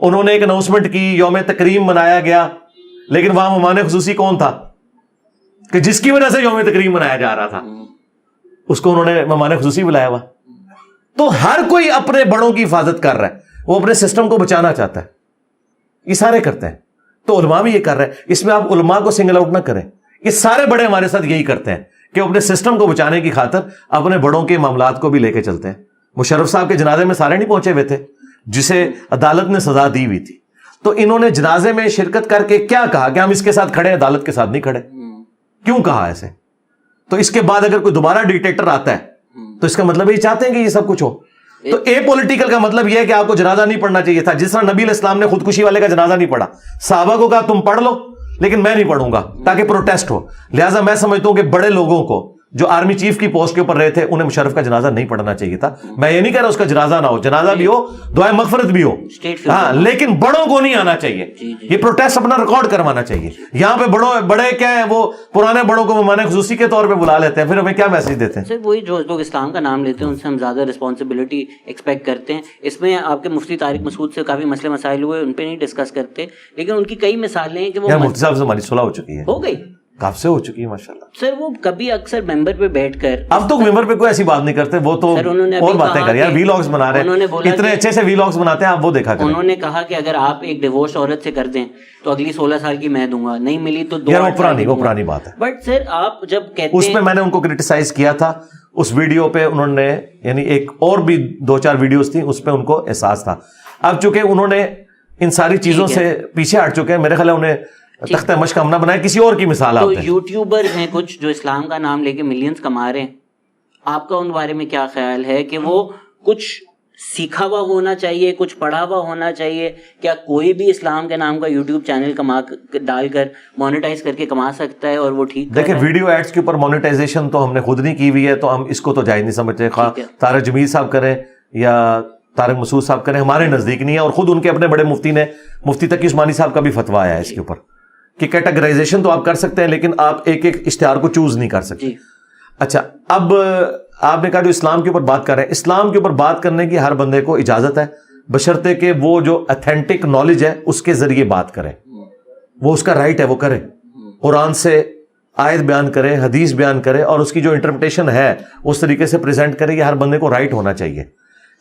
انہوں نے ایک اناؤنسمنٹ کی, یوم تکریم منایا گیا, لیکن وہاں مہمان خصوصی کون تھا کہ جس کی وجہ سے یوم تکریم منایا جا رہا تھا, اس کو انہوں نے مہمان خصوصی بلایا ہوا. تو ہر کوئی اپنے بڑوں کی حفاظت کر رہا ہے, وہ اپنے سسٹم کو بچانا چاہتا ہے. یہ سارے کرتے ہیں. تو علماء بھی یہ کر رہے ہیں. اس میں آپ علماء کو سنگل آؤٹ نہ کریں, یہ سارے بڑے ہمارے ساتھ یہی کرتے ہیں کہ اپنے سسٹم کو بچانے کی خاطر اپنے بڑوں کے معاملات کو بھی لے کے چلتے ہیں. مشرف صاحب کے جنازے میں سارے نہیں پہنچے ہوئے تھے جسے عدالت نے سزا دی ہوئی تھی, تو انہوں نے جنازے میں شرکت کر کے کیا کہا کہ ہم اس کے ساتھ کھڑے ہیں, عدالت کے ساتھ نہیں کھڑے. کیوں کہا ایسے؟ تو اس کے بعد اگر کوئی دوبارہ ڈکٹیٹر آتا ہے تو اس کا مطلب یہ چاہتے ہیں کہ یہ سب کچھ ہو. تو اے پولیٹیکل کا مطلب یہ ہے کہ آپ کو جنازہ نہیں پڑھنا چاہیے تھا, جس طرح نبی علیہ السلام نے خودکشی والے کا جنازہ نہیں پڑھا, صحابہ کو کہا تم پڑھ لو لیکن میں نہیں پڑھوں گا تاکہ پروٹیسٹ ہو. لہٰذا میں سمجھتا ہوں کہ بڑے لوگوں کو جو آرمی چیف کی پوسٹ کے اوپر رہے تھے انہیں مشرف کا جنازہ نہیں پڑھنا چاہیے تھا. میں یہ نہیں کہہ رہا اس کا جنازہ نہ ہو, جنازہ بھی ہو, دعائے مغفرت بھی ہو, ہاں, لیکن بڑوں کو نہیں آنا چاہیے. یہ پروٹیسٹ اپنا ریکارڈ کروانا چاہیے. یہاں پہ بڑے کیا ہیں, وہ پرانے بڑوں کو مہمان خصوصی کے طور پہ بلا لیتے ہیں, پھر ہمیں کیا میسج دیتے ہیں؟ وہی جو لوگ اسلام کا نام لیتے ہیں ان سے ہم زیادہ رسپانسبلٹی ایکسپیکٹ کرتے ہیں. اس میں آپ کے مفتی طارق مسعود سے کافی مسئلے مسائل ہوئے, ان پہ نہیں ڈسکس کرتے, لیکن ان کی کئی مثالیں ہیں کہ وہ مفتی صاحب سے ہماری صلح ہو چکی ہے, ہو گئی, کب سے ہو چکی ہے ماشاءاللہ. سر وہ کبھی اکثر ممبر پہ بیٹھ کر, اب تو ممبر پہ کوئی ایسی بات نہیں کرتے, وہ تو اور باتیں کر یار, ویلاگز بنا رہے ہیں, اتنے اچھے سے ویلاگز بناتے ہیں, آپ وہ دیکھا کریں. انہوں نے کہا کہ اگر آپ ایک ڈیورس عورت سے کر دیں تو اگلی 16 سال کی میں دوں گا, نہیں ملی تو 2 یار وہ پرانی بات ہے. بٹ سر آپ جب کہتے اس میں میں نے ان کو کرٹیسائز کیا تھا, اس ویڈیو پہ انہوں نے, یعنی ایک اور بھی 2-4 ویڈیوز تھیں اس پہ ان کو احساس تھا. اب چونکہ انہوں نے ان ساری چیزوں سے پیچھے ہٹ چکے ہیں, میرے خیال ہے انہیں تختہ مشق ہم نہ بنائے, کسی اور کی مثال آپ دیں. تو یوٹیوبر ہیں کچھ جو اسلام کا نام لے کے ملینز کما رہے ہیں, آپ کا ان بارے میں کیا خیال ہے کہ وہ کچھ سیکھا ہوا ہونا چاہیے, کچھ پڑھا ہوا ہونا چاہیے, کیا کوئی بھی اسلام کے نام کا یوٹیوب چینل ڈال کر مانیٹائز کر کے کما سکتا ہے اور وہ ٹھیک؟ دیکھیں ویڈیو ایڈز کے اوپر مانیٹائزیشن تو ہم نے خود نہیں کی ہوئی ہے, تو ہم اس کو تو جائز نہیں سمجھتے. خواہ طارق جمیل صاحب کریں یا طارق مسعود صاحب کریں, ہمارے نزدیک نہیں ہے. اور خود ان کے اپنے بڑے مفتی نے, مفتی تقی عثمانی صاحب کا بھی فتویٰ آیا ہے اس کے اوپر کہ کیٹاگرائزیشن تو آپ کر سکتے ہیں لیکن آپ ایک ایک اشتہار کو چوز نہیں کر سکتے. اچھا, اب آپ نے کہا جو اسلام کے اوپر بات کر رہے ہیں, اسلام کے اوپر بات کرنے کی ہر بندے کو اجازت ہے, بشرطے کہ وہ جو اتھینٹک نالج ہے اس کے ذریعے بات کرے, وہ اس کا رائٹ ہے, وہ کرے, قرآن سے آیت بیان کرے, حدیث بیان کرے, اور اس کی جو انٹرپریٹیشن ہے اس طریقے سے پریزنٹ کرے. یہ ہر بندے کو رائٹ ہونا چاہیے,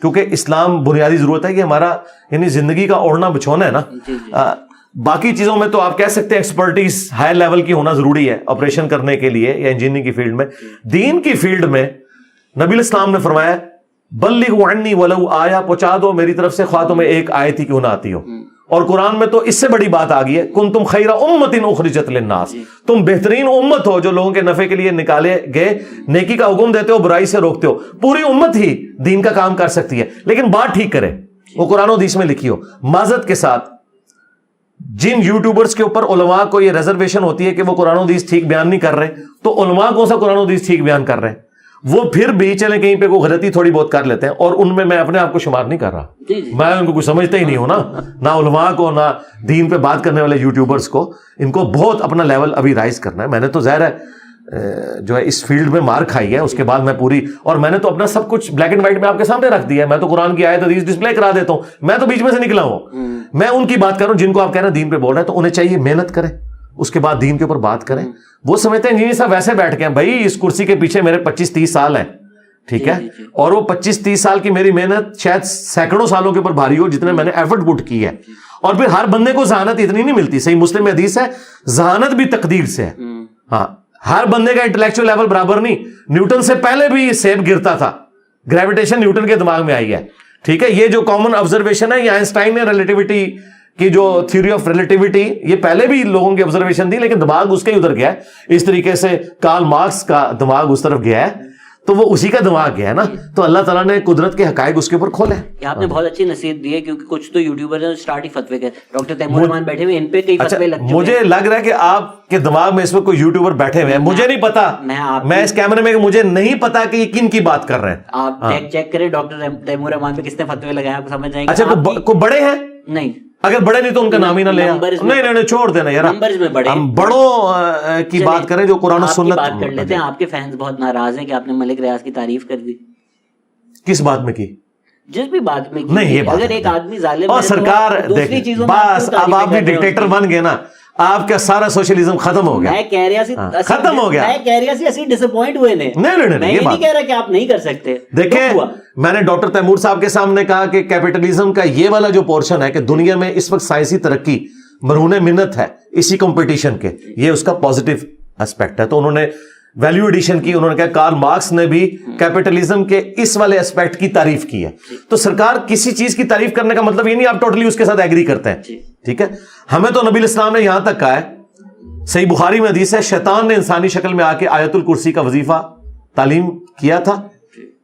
کیونکہ اسلام بنیادی ضرورت ہے کہ ہمارا یعنی زندگی کا اوڑھنا بچھونا ہے نا. باقی چیزوں میں تو آپ کہہ سکتے ہیں ایکسپرٹیز ہائی لیول کی ہونا ضروری ہے آپریشن کرنے کے لیے یا انجینئرنگ کی فیلڈ میں. دین کی فیلڈ میں نبی علیہ السلام نے فرمایا بلغوا عنی ولو آیا, پہنچا دو میری طرف سے خواہ تمہیں ایک آیت ہی کیوں نہ آتی ہو. اور قرآن میں تو اس سے بڑی بات آ گئی ہے, کنتم خیر امۃ اخرجت للناس, تم بہترین امت ہو جو لوگوں کے نفع کے لیے نکالے گئے, نیکی کا حکم دیتے ہو, برائی سے روکتے ہو. پوری امت ہی دین کا کام کر سکتی ہے لیکن بات ٹھیک کرے, وہ قرآن و حدیث میں لکھی ہو. معذرت کے ساتھ جن یوٹیوبرز کے اوپر علماء کو یہ ریزرویشن ہوتی ہے کہ وہ قرآن و حدیث ٹھیک بیان نہیں کر رہے, تو علماء کون سا قرآن و حدیث ٹھیک بیان کر رہے ہیں؟ وہ پھر بھی چلیں کہیں پہ کوئی غلطی تھوڑی بہت کر لیتے ہیں, اور ان میں اپنے آپ کو شمار نہیں کر رہا, میں ان کو کچھ سمجھتا ہی نہیں ہوں نا, نہ علماء کو نہ دین پہ بات کرنے والے یوٹیوبرز کو. ان کو بہت اپنا لیول ابھی رائز کرنا ہے. میں نے تو ظاہر ہے جو ہے اس فیلڈ میں مار کھائی ہے, اس کے بعد میں پوری, اور میں نے تو اپنا سب کچھ بلیک اینڈ وائٹ میں آپ کے سامنے رکھ دیا ہے. میں تو قرآن کی آیت حدیث ڈسپلے کرا دیتا ہوں, میں تو بیچ میں سے نکلا ہوں. میں ان کی بات کر رہا ہوں جن کو آپ کہہ رہے ہیں دین پہ بول رہے ہیں, تو انہیں چاہیے محنت کریں, اس کے بعد دین کے اوپر بات کریں. وہ سمجھتے ہیں انجینئر صاحب ویسے بیٹھ کے ہیں, بھائی اس کرسی کے پیچھے میرے 25-30 سال ہیں, ٹھیک ہے, اور وہ 25-30 سال کی میری محنت شاید سینکڑوں سالوں کے اوپر بھاری ہو جتنے میں نے ایفرٹ پٹ کی ہے. اور پھر ہر بندے کو ذہانت اتنی نہیں ملتی. صحیح مسلم میں حدیث ہے ذہانت بھی تقدیر سے ہے. ہاں, ہر بندے کا انٹلیکچوئل لیول برابر نہیں. نیوٹن سے پہلے بھی سیب گرتا تھا, گریویٹیشن نیوٹن کے دماغ میں آئی ہے, ٹھیک ہے. یہ جو کامن آبزرویشن ہے, یہ آئنسٹائن نے ریلیٹیوٹی کی جو تھیوری آف ریلیٹیوٹی, یہ پہلے بھی لوگوں کی آبزرویشن تھی لیکن دماغ اس کے ادھر گیا ہے. اس طریقے سے کارل مارکس کا دماغ اس طرف گیا ہے, تو وہ اسی کا دماغ گیا ہے نا. تو اللہ تعالیٰ نے قدرت کے حقائق اس کے اوپر کھولے. آپ نے بہت اچھی نصیحت دی ہے, کیونکہ کچھ تو یوٹیوبر ہیں اسٹارٹ ہی فتوے کے, ڈاکٹر تیمور رحمان بیٹھے ہوئے, ان پہ کئی فتوے لگ چکے ہیں. مجھے لگ رہا ہے کہ آپ کے دماغ میں اس وقت کوئی یوٹیوبر بیٹھے ہوئے ہیں, مجھے نہیں پتا, میں اس کیمرے میں مجھے نہیں پتا کہ یہ کن کی بات کر رہے ہیں. آپ چیک کریں ڈاکٹر تیمور رحمان پہ کس نے فتوے لگائے, آپ سمجھ جائیں گے. اچھا, کوئی بڑے ہیں؟ نہیں, اگر بڑے نہیں تو ان کا نام ہی نہ لے, نہیں چھوڑ دینا یار. ہم بڑوں کی بات کریں جو قرآن و سنت بات کر لیتے ہیں. آپ کے فینس بہت ناراض ہیں کہ آپ نے ملک ریاض کی تعریف کر دی. کس بات میں کی؟ جس بھی بات میں کی. نہیں, یہ بات اگر ایک آدمی ظالم اور سرکار دیکھیں, بس اب آپ بھی ڈکٹیٹر بن گئے نا, آپ کا سارا سوشلزم ختم ہو گیا. میں کہہ رہا سی ختم ہو گیا. میں کہہ رہا سی اسی ڈس اپوائنٹ ہوئے نے. نہیں, میں یہ نہیں کہہ رہا کہ آپ نہیں کر سکتے. دیکھیں, میں نے ڈاکٹر تیمور صاحب کے سامنے کہا کہ کیپٹلزم کا یہ والا جو پورشن ہے کہ دنیا میں اس وقت سائنسی ترقی مرہون منت ہے اسی کمپٹیشن کے, یہ اس کا پازیٹو اسپیکٹ ہے. تو انہوں نے ویلیو ایڈیشن کی, انہوں نے کہا کارل مارکس نے بھی کیپٹلزم کے اس والے اسپیکٹ کی تعریف کی ہے. تو سرکار کسی چیز کی تعریف کرنے کا مطلب یہ نہیں آپ ٹوٹلی اس کے ساتھ ایگری کرتے ہیں, ٹھیک ہے. ہمیں تو نبی الاسلام نے یہاں تک کہا ہے, صحیح بخاری میں حدیث ہے, شیطان نے انسانی شکل میں آ کے آیت الکرسی کا وظیفہ تعلیم کیا تھا.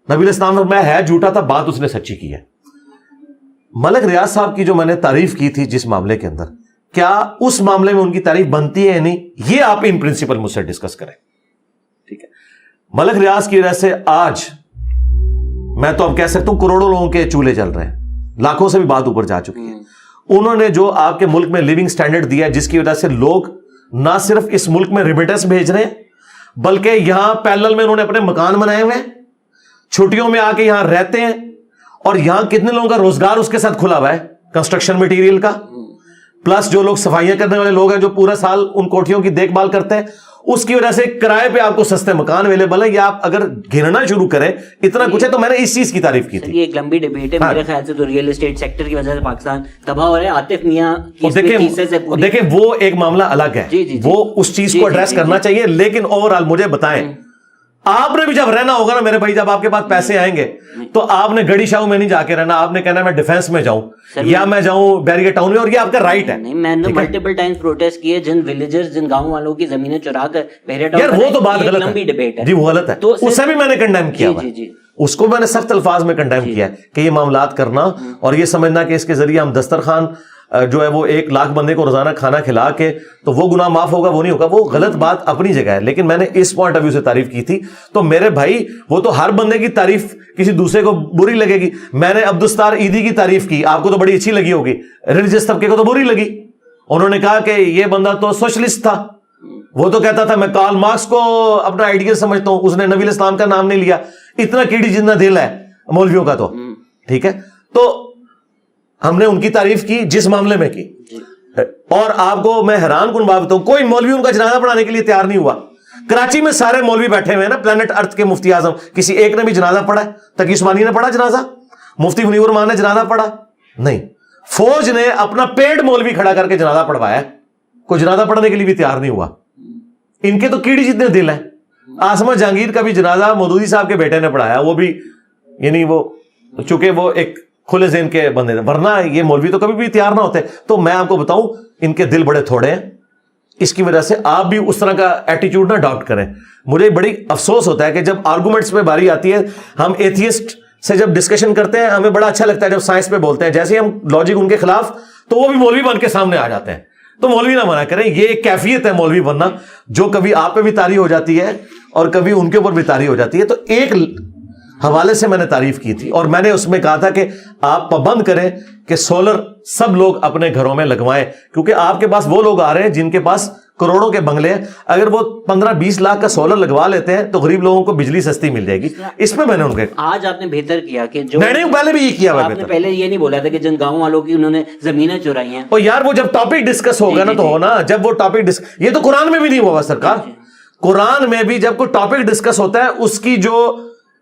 نبی الاسلام نے میں ہے جھوٹا تھا, بات اس نے سچی کی ہے. ملک ریاض صاحب کی جو میں نے تعریف کی تھی جس معاملے کے اندر, کیا اس معاملے میں ان کی تعریف بنتی ہے یا نہیں, یہ آپ ان پرنسپل مجھ سے ڈسکس کریں, ٹھیک ہے. ملک ریاض کی وجہ سے آج میں تو اب کہہ سکتا ہوں کروڑوں لوگوں کے چولہے چل رہے ہیں, لاکھوں سے بھی بات اوپر جا چکی ہے. انہوں نے جو آپ کے ملک میں لیونگ سٹینڈرڈ دیا, جس کی وجہ سے لوگ نہ صرف اس ملک میں ریمیٹنس بھیج رہے ہیں بلکہ یہاں پیرلل میں انہوں نے اپنے مکان بنائے ہوئے ہیں, چھٹیوں میں آ کے یہاں رہتے ہیں, اور یہاں کتنے لوگوں کا روزگار اس کے ساتھ کھلا ہوا ہے کنسٹرکشن مٹیریل کا, پلس جو لوگ صفائیاں کرنے والے لوگ ہیں جو پورا سال ان کوٹھیوں کی دیکھ بھال کرتے ہیں, اس کی وجہ سے کرائے پہ آپ کو سستے مکان اویلیبل ہیں. یا آپ اگر گننا شروع کریں اتنا کچھ ہے, تو میں نے اس چیز کی تعریف کی تھی. یہ ایک لمبی ڈیبیٹ ہے میرے خیال سے, تو ریئل اسٹیٹ سیکٹر کی وجہ سے پاکستان تباہ ہو رہا ہے. عاطف میاں دیکھیں وہ ایک معاملہ الگ ہے, وہ اس چیز کو ایڈریس کرنا چاہیے, لیکن اوور آل مجھے بتائیں, آپ نے بھی جب رہنا ہوگا نا میرے بھائی, جب آپ کے پاس پیسے آئیں گے تو آپ نے گڑی شاہو میں نہیں جا کے رہنا, آپ نے کہنا میں ڈیفینس میں جاؤں یا میں جاؤں بیریگیٹ ٹاؤن میں, اور یہ آپ کا رائٹ ہے. میں نے ملٹیپل ٹائمز پروٹیسٹ کیے, جن ولیجرز جن گاؤں والوں کی زمینیں چرا کر بیریگیٹ ٹاؤن, یار وہ تو بات غلط ہے جی, وہ غلط ہے, اسے بھی میں نے کنڈیم کیا ہوا ہے, اس کو میں نے سخت الفاظ میں کنڈیم کیا ہے کہ یہ معاملات کرنا اور یہ سمجھنا کہ اس کے ذریعے ہم دسترخوان جو ہے وہ 1 لاکھ بندے کو روزانہ کھانا کھلا کے تو وہ گناہ معاف ہوگا, وہ نہیں ہوگا. وہ غلط بات اپنی جگہ ہے, لیکن میں نے اس پوائنٹ آف ویو سے تعریف کی تھی. تو میرے بھائی وہ تو ہر بندے کی تعریف کسی دوسرے کو بری لگے گی. میں نے عبدالستار عیدی کی تعریف کی, آپ کو تو بڑی اچھی لگی ہوگی, ریلیجس طبقے کو تو بری لگی. انہوں نے کہا کہ یہ بندہ تو سوشلسٹ تھا, وہ تو کہتا تھا میں کارل مارکس کو اپنا آئیڈیل سمجھتا ہوں, اس نے نبی الاسلام کا نام نہیں لیا. اتنا کیڑی جتنا دل ہے مولویوں کا, تو ٹھیک ہے. تو ہم نے ان کی تعریف کی جس معاملے میں کی, اور آپ کو میں حیران کن بات بتاؤں, کوئی مولوی ان کا جنازہ پڑھانے کے لیے تیار نہیں ہوا. کراچی میں سارے مولوی بیٹھے ہوئے ہیں نا, پلانٹ ارتھ کے مفتی اعظم, کسی ایک نے بھی جنازہ پڑھا ہے؟ تقی عثمانی نے پڑھا جنازہ؟ مفتی منیر الرحمان نے جنازہ پڑھا؟ نہیں. فوج نے اپنا پیڈ مولوی کھڑا کر کے جنازہ پڑھوایا, کوئی جنازہ پڑھنے کے لیے بھی تیار نہیں ہوا. ان کے تو کیڑی جتنے دل ہیں. آسما جہانگیر کا بھی جنازہ مودودی صاحب کے بیٹے نے پڑھایا, وہ بھی یعنی وہ چونکہ وہ ایک کھلے ذہن کے بندے ہیں, ورنہ یہ مولوی تو کبھی بھی تیار نہ ہوتے. تو میں آپ کو بتاؤں ان کے دل بڑے تھوڑے ہیں, اس کی وجہ سے آپ بھی اس طرح کا ایٹیٹیوڈ نہ اڈاپٹ کریں. مجھے بڑی افسوس ہوتا ہے کہ جب آرگومنٹس میں باری آتی ہے, ہم ایتھیسٹ سے جب ڈسکشن کرتے ہیں ہمیں بڑا اچھا لگتا ہے جب سائنس پہ بولتے ہیں, جیسے ہم لاجک ان کے خلاف تو وہ بھی مولوی بن کے سامنے آ جاتے ہیں. تو مولوی نہ منع کریں, یہ ایک کیفیت ہے مولوی بننا, جو کبھی آپ پہ بھی طاری ہو جاتی ہے اور کبھی ان کے اوپر بھی طاری ہو جاتی ہے. تو ایک حوالے سے میں نے تعریف کی تھی, اور میں نے اس میں کہا تھا کہ آپ پابند کریں کہ سولر سب لوگ اپنے گھروں میں لگوائیں, کیونکہ آپ کے پاس وہ لوگ آ رہے ہیں جن کے پاس کروڑوں کے بنگلے ہیں. اگر وہ 15-20 لاکھ کا سولر لگوا لیتے ہیں تو غریب لوگوں کو بجلی سستی مل جائے گی. اس میں نے ان کے آج آپ نے بہتر کیا کہ جو نہیں پہلے بھی یہ کیا ہوا, آپ نے پہلے یہ نہیں بولا تھا کہ جن گاؤں والوں کی انہوں نے زمینیں چرائی ہیں. اور یار وہ جب ٹاپک ڈسکس ہوگا نا تو ہونا, جب وہ ٹاپک یہ تو قرآن میں بھی نہیں ہوا سرکار. قرآن میں بھی جب کوئی ٹاپک ڈسکس ہوتا ہے اس کی جو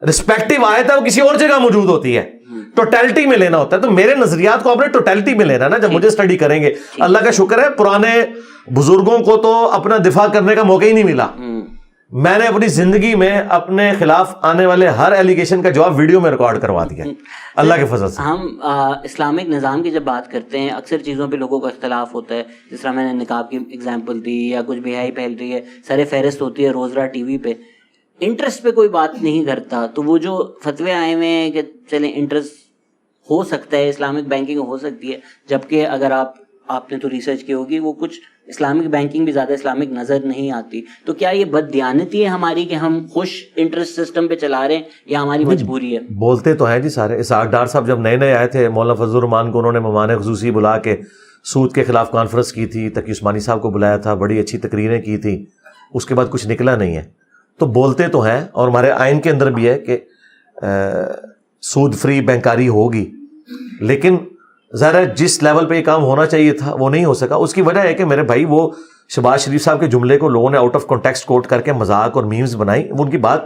رسپیکٹو آیت ہے وہ کسی اور جگہ موجود ہوتی ہے, ٹوٹیلٹی میں لینا ہوتا ہے. تو میرے نظریات کو آپ نے ٹوٹیلٹی میں لینا نا جب مجھے اسٹڈی کریں گے. اللہ کا شکر ہے پرانے بزرگوں کو تو اپنا دفاع کرنے کا موقع ہی نہیں ملا. میں نے اپنی زندگی میں اپنے خلاف آنے والے ہر ایلیگیشن کا جواب ویڈیو میں ریکارڈ کروا دیا اللہ کے فضل سے. ہم اسلامک نظام کی جب بات کرتے ہیں اکثر چیزوں پہ لوگوں کا اختلاف ہوتا ہے, جس طرح میں نے نقاب کی اگزامپل دی, یا کچھ بہائی پھیل رہی ہے, سر فہرست ہوتی ہے روزرا ٹی وی پہ, انٹرسٹ پہ کوئی بات نہیں کرتا. تو وہ جو فتوے آئے ہوئے ہیں کہ چلیں انٹرسٹ ہو سکتا ہے, اسلامک بینکنگ ہو سکتی ہے, جبکہ اگر آپ نے تو ریسرچ کی ہوگی وہ کچھ اسلامک بینکنگ بھی زیادہ اسلامک نظر نہیں آتی. تو کیا یہ بد دیانتی ہے ہماری کہ ہم خوش انٹرسٹ سسٹم پہ چلا رہے ہیں, یا ہماری مجبوری ہے؟ بولتے تو ہیں جی سارے. اسحاق ڈار صاحب جب نئے آئے تھے, مولانا فضل الرحمان کو انہوں نے مہمان خصوصی بلا کے سود کے خلاف کانفرنس کی تھی, تقی عثمانی صاحب کو بلایا تھا, بڑی اچھی تقریریں کی تھی, اس کے بعد کچھ نکلا نہیں ہے. تو بولتے تو ہیں, اور ہمارے آئین کے اندر بھی ہے کہ سود فری بینکاری ہوگی, لیکن ذرا جس لیول پہ یہ کام ہونا چاہیے تھا وہ نہیں ہو سکا. اس کی وجہ ہے کہ میرے بھائی وہ شہباز شریف صاحب کے جملے کو لوگوں نے آؤٹ آف کانٹیکسٹ کوٹ کر کے مذاق اور میمز بنائی. وہ ان کی بات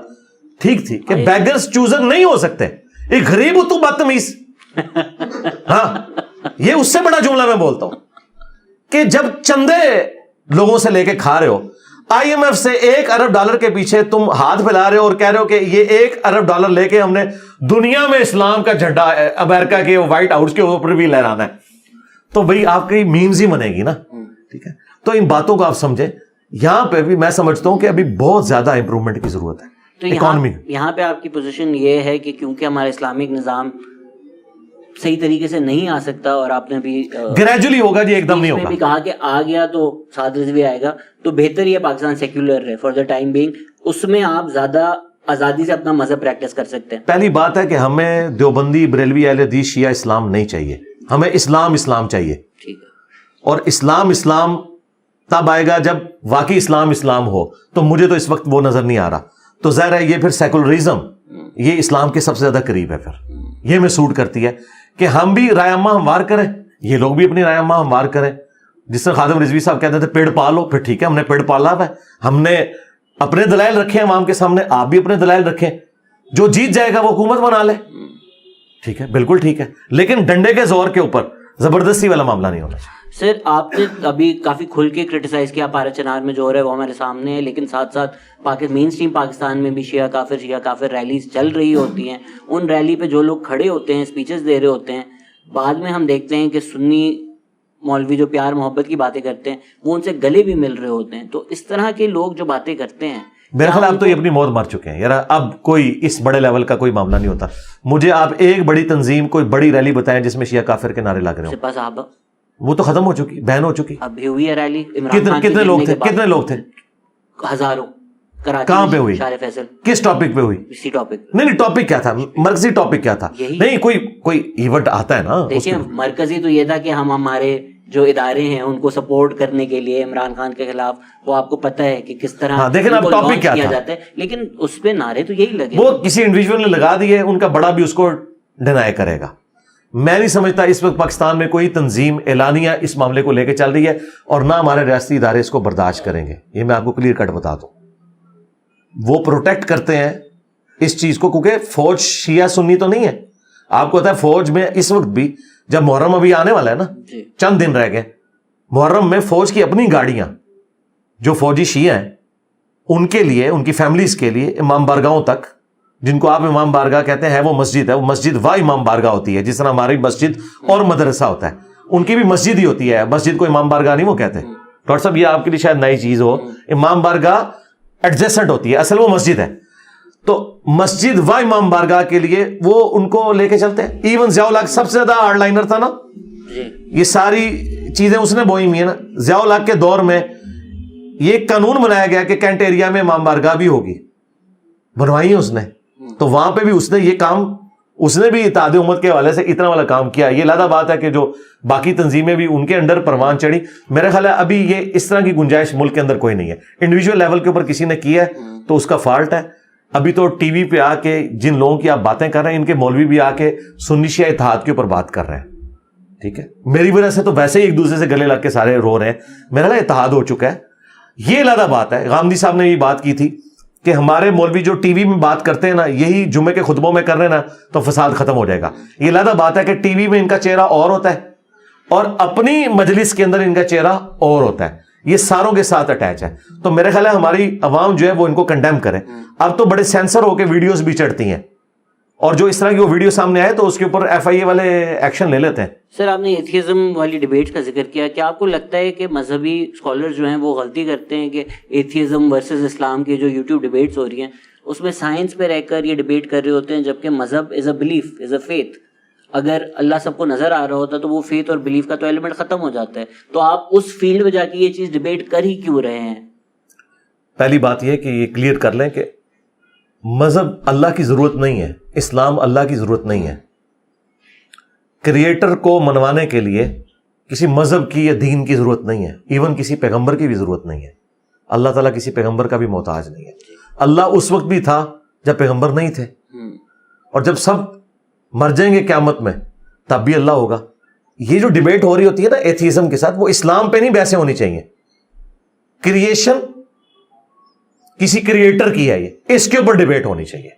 ٹھیک تھی کہ بیگرز چوزر نہیں ہو سکتے, ایک غریب تو بدتمیز. ہاں یہ اس سے بڑا جملہ میں بولتا ہوں کہ جب چندے لوگوں سے لے کے کھا رہے ہو, IMF سے $1 ارب کے پیچھے تم ہاتھ پھیلا رہے ہو اور کہہ رہے ہو کہ یہ $1 ارب لے کے ہم نے دنیا میں اسلام کا جھنڈا امریکہ کے وائٹ ہاؤس کے اوپر بھی لہرانا ہے, تو بھائی آپ کی میمز ہی بنے گی نا. ٹھیک ہے, تو ان باتوں کو آپ سمجھیں. یہاں پہ بھی میں سمجھتا ہوں کہ ابھی بہت زیادہ امپروومنٹ کی ضرورت ہے. تو یہاں پہ آپ کی پوزیشن یہ ہے کہ کیونکہ ہمارا اسلامک نظام صحیح طریقے سے نہیں آ سکتا, اور آپ نے بھی گریجولی ہوگا جی, ایک دم نہیں ہوگا. بھی کہا کہ آ گیا تو ساتھ بھی آئے گا, تو بہتر یہ پاکستان سیکولر ہے فار دا ٹائم بینگ, اس میں آپ زیادہ آزادی سے اپنا مذہب پریکٹس کر سکتے ہیں. پہلی بات ہے کہ ہمیں دیوبندی, بریلوی, اہل حدیث, شیعہ اسلام نہیں چاہیے, ہمیں اسلام چاہیے. ٹھیک ہے, اور اسلام تب آئے گا جب واقعی اسلام ہو. تو مجھے تو اس وقت وہ نظر نہیں آ رہا, تو ظاہر ہے یہ پھر سیکولرزم یہ اسلام کے سب سے زیادہ قریب ہے. پھر یہ میں سوٹ کرتی ہے کہ ہم بھی رائے عامہ ہموار کریں, یہ لوگ بھی اپنی رائے عامہ ہموار کریں. جس طرح خادم رضوی صاحب کہتے تھے پیڑ پالو, پھر ٹھیک ہے ہم نے پیڑ پالا ہے, ہم نے اپنے دلائل رکھے ہیں عوام کے سامنے, آپ بھی اپنے دلائل رکھیں. جو جیت جائے گا وہ حکومت بنا لے, ٹھیک ہے, بالکل ٹھیک ہے, لیکن ڈنڈے کے زور کے اوپر زبردستی والا معاملہ نہیں ہونا چاہیے. سر آپ نے ابھی کافی کھل کے کرٹیسائز کیا پارا چنار میں جو ہو رہا ہے وہ ہمارے سامنے ہے, لیکن ساتھ ساتھ مین اسٹریم پاکستان میں بھی شیعہ کافر ریلیز چل رہی ہوتی ہیں. ان ریلی پہ جو لوگ کھڑے ہوتے ہیں, اسپیچز دے رہے ہوتے ہیں, بعد میں ہم دیکھتے ہیں کہ سنی مولوی جو پیار محبت کی باتیں کرتے ہیں وہ ان سے گلے بھی مل رہے ہوتے ہیں. تو اس طرح کے لوگ جو باتیں کرتے ہیں, میرے خیال آپ تو یہ اپنی موت مار چکے ہیں یار. اب کوئی اس بڑے لیول کا کوئی معاملہ نہیں ہوتا. مجھے آپ ایک بڑی تنظیم, کوئی بڑی ریلی بتائیں جس میں شیعہ کافر کے نارے لگ رہے ہوں. صاحب وہ تو ختم ہو چکی, بین ہو چکی. ابھی ہوئی ہے ریلی, کتنے لوگ تھے؟ ہزاروں. کہاں پہ ہوئی؟ شار فیصل. کس ٹاپک پہ ہوئی؟ اسی ٹاپک. نہیں ٹاپک کیا تھا, مرکزی ٹاپک کیا تھا؟ نہیں کوئی ایونٹ آتا ہے نا. دیکھیں مرکزی تو یہ تھا کہ ہم ہمارے جو ادارے ہیں ان کو سپورٹ کرنے کے لیے عمران خان کے خلاف, وہ آپ کو پتہ ہے کہ کس طرح ٹاپک کیا جاتا ہے, لیکن اس پہ نعرے تو یہی لگے. وہ کسی انڈیویجول نے لگا دیے, ان کا بڑا بھی اس کو ڈینائی کرے گا. میں نہیں سمجھتا اس وقت پاکستان میں کوئی تنظیم اعلانیہ اس معاملے کو لے کے چل رہی ہے, اور نہ ہمارے ریاستی ادارے اس کو برداشت کریں گے. یہ میں آپ کو کلیئر کٹ بتا دوں. وہ پروٹیکٹ کرتے ہیں اس چیز کو, کیونکہ فوج شیعہ سنی تو نہیں ہے. آپ کو پتا ہے فوج میں اس وقت بھی, جب محرم ابھی آنے والا ہے نا, چند دن رہ گئے, محرم میں فوج کی اپنی گاڑیاں, جو فوجی شیعہ ہیں ان کے لیے, ان کی فیملیز کے لیے امام بارگاہوں تک, جن کو آپ امام بارگاہ کہتے ہیں, وہ مسجد ہے, وہ مسجد و امام بارگاہ ہوتی ہے. جس طرح ہماری مسجد اور مدرسہ ہوتا ہے, ان کی بھی مسجد ہی ہوتی ہے. مسجد کو امام بارگاہ نہیں وہ کہتے. ڈاکٹر صاحب یہ آپ کے لیے شاید نئی چیز ہو, امام بارگاہ ایڈجسٹنٹ ہوتی ہے, اصل وہ مسجد ہے. تو مسجد و امام بارگاہ کے لیے وہ ان کو لے کے چلتے ہیں. ایون ضیاء الحق سب سے زیادہ ہارڈ لائنر تھا نا, یہ ساری چیزیں اس نے بوئی ہوئی ہیں نا. ضیاء الحق کے دور میں یہ قانون بنایا گیا کہ کینٹ ایریا میں امام بارگاہ بھی ہوگی, بنوائی ہے اس نے. تو وہاں پہ بھی اس نے یہ کام, اس نے بھی اتحاد امت کے حوالے سے اتنا والا کام کیا. یہ لادہ بات ہے کہ جو باقی تنظیمیں بھی ان کے انڈر پروان چڑھی. میرا خیال ہے ابھی یہ اس طرح کی گنجائش ملک کے اندر کوئی نہیں ہے. انڈیویجول لیول کے اوپر کسی نے کیا ہے تو اس کا فالٹ ہے. ابھی تو ٹی وی پہ آ کے جن لوگوں کی آپ باتیں کر رہے ہیں, ان کے مولوی بھی آ کے سنی شیعہ اتحاد کے اوپر بات کر رہے ہیں. ٹھیک ہے, میری وجہ سے تو ویسے ہی ایک دوسرے سے گلے لگ کے سارے رو رہے ہیں. میرا خیال اتحاد ہو چکا ہے. یہ لادہ بات ہے. غامدی صاحب نے یہ بات کی تھی کہ ہمارے مولوی جو ٹی وی میں بات کرتے ہیں نا, یہی جمعے کے خطبوں میں کر رہے ہیں نا, تو فساد ختم ہو جائے گا. یہ لادہ بات ہے کہ ٹی وی میں ان کا چہرہ اور ہوتا ہے اور اپنی مجلس کے اندر ان کا چہرہ اور ہوتا ہے. یہ ساروں کے ساتھ اٹیچ ہے. تو میرے خیال ہے ہماری عوام جو ہے وہ ان کو کنڈیم کرے. اب تو بڑے سینسر ہو کے ویڈیوز بھی چڑھتی ہیں, اور جو اس طرح کی وہ ویڈیو سامنے آئے تو اس کے اوپر FIA والے ایکشن لے لیتے ہیں. سر آپ نے ایتھیزم والی ڈیبیٹ کا ذکر کیا, کیا آپ کو لگتا ہے کہ مذہبی اسکالر جو ہیں وہ غلطی کرتے ہیں کہ ایتھیزم ورسز اسلام کی جو یوٹیوب ڈیبیٹس ہو رہی ہیں اس میں سائنس پہ رہ کر یہ ڈیبیٹ کر رہے ہوتے ہیں, جبکہ مذہب از a belief, is a faith. اگر اللہ سب کو نظر آ رہا ہوتا تو وہ فیتھ اور بلیف کا تو ایلیمنٹ ختم ہو جاتا ہے. تو آپ اس فیلڈ میں جا کے یہ چیز ڈیبیٹ کر ہی کیوں رہے ہیں؟ پہلی بات یہ کہ یہ کلیئر کر لیں کہ مذہب اللہ کی ضرورت نہیں ہے, اسلام اللہ کی ضرورت نہیں ہے. کریٹر کو منوانے کے لیے کسی مذہب کی یا دین کی ضرورت نہیں ہے, ایون کسی پیغمبر کی بھی ضرورت نہیں ہے. اللہ تعالیٰ کسی پیغمبر کا بھی محتاج نہیں ہے. اللہ اس وقت بھی تھا جب پیغمبر نہیں تھے, اور جب سب مر جائیں گے قیامت میں تب بھی اللہ ہوگا. یہ جو ڈیبیٹ ہو رہی ہوتی ہے نا ایتھیزم کے ساتھ, وہ اسلام پہ نہیں بحثیں ہونی چاہیے. کریشن کسی کریٹر کی ہے, یہ اس کے اوپر ڈیبیٹ ہونی چاہیے.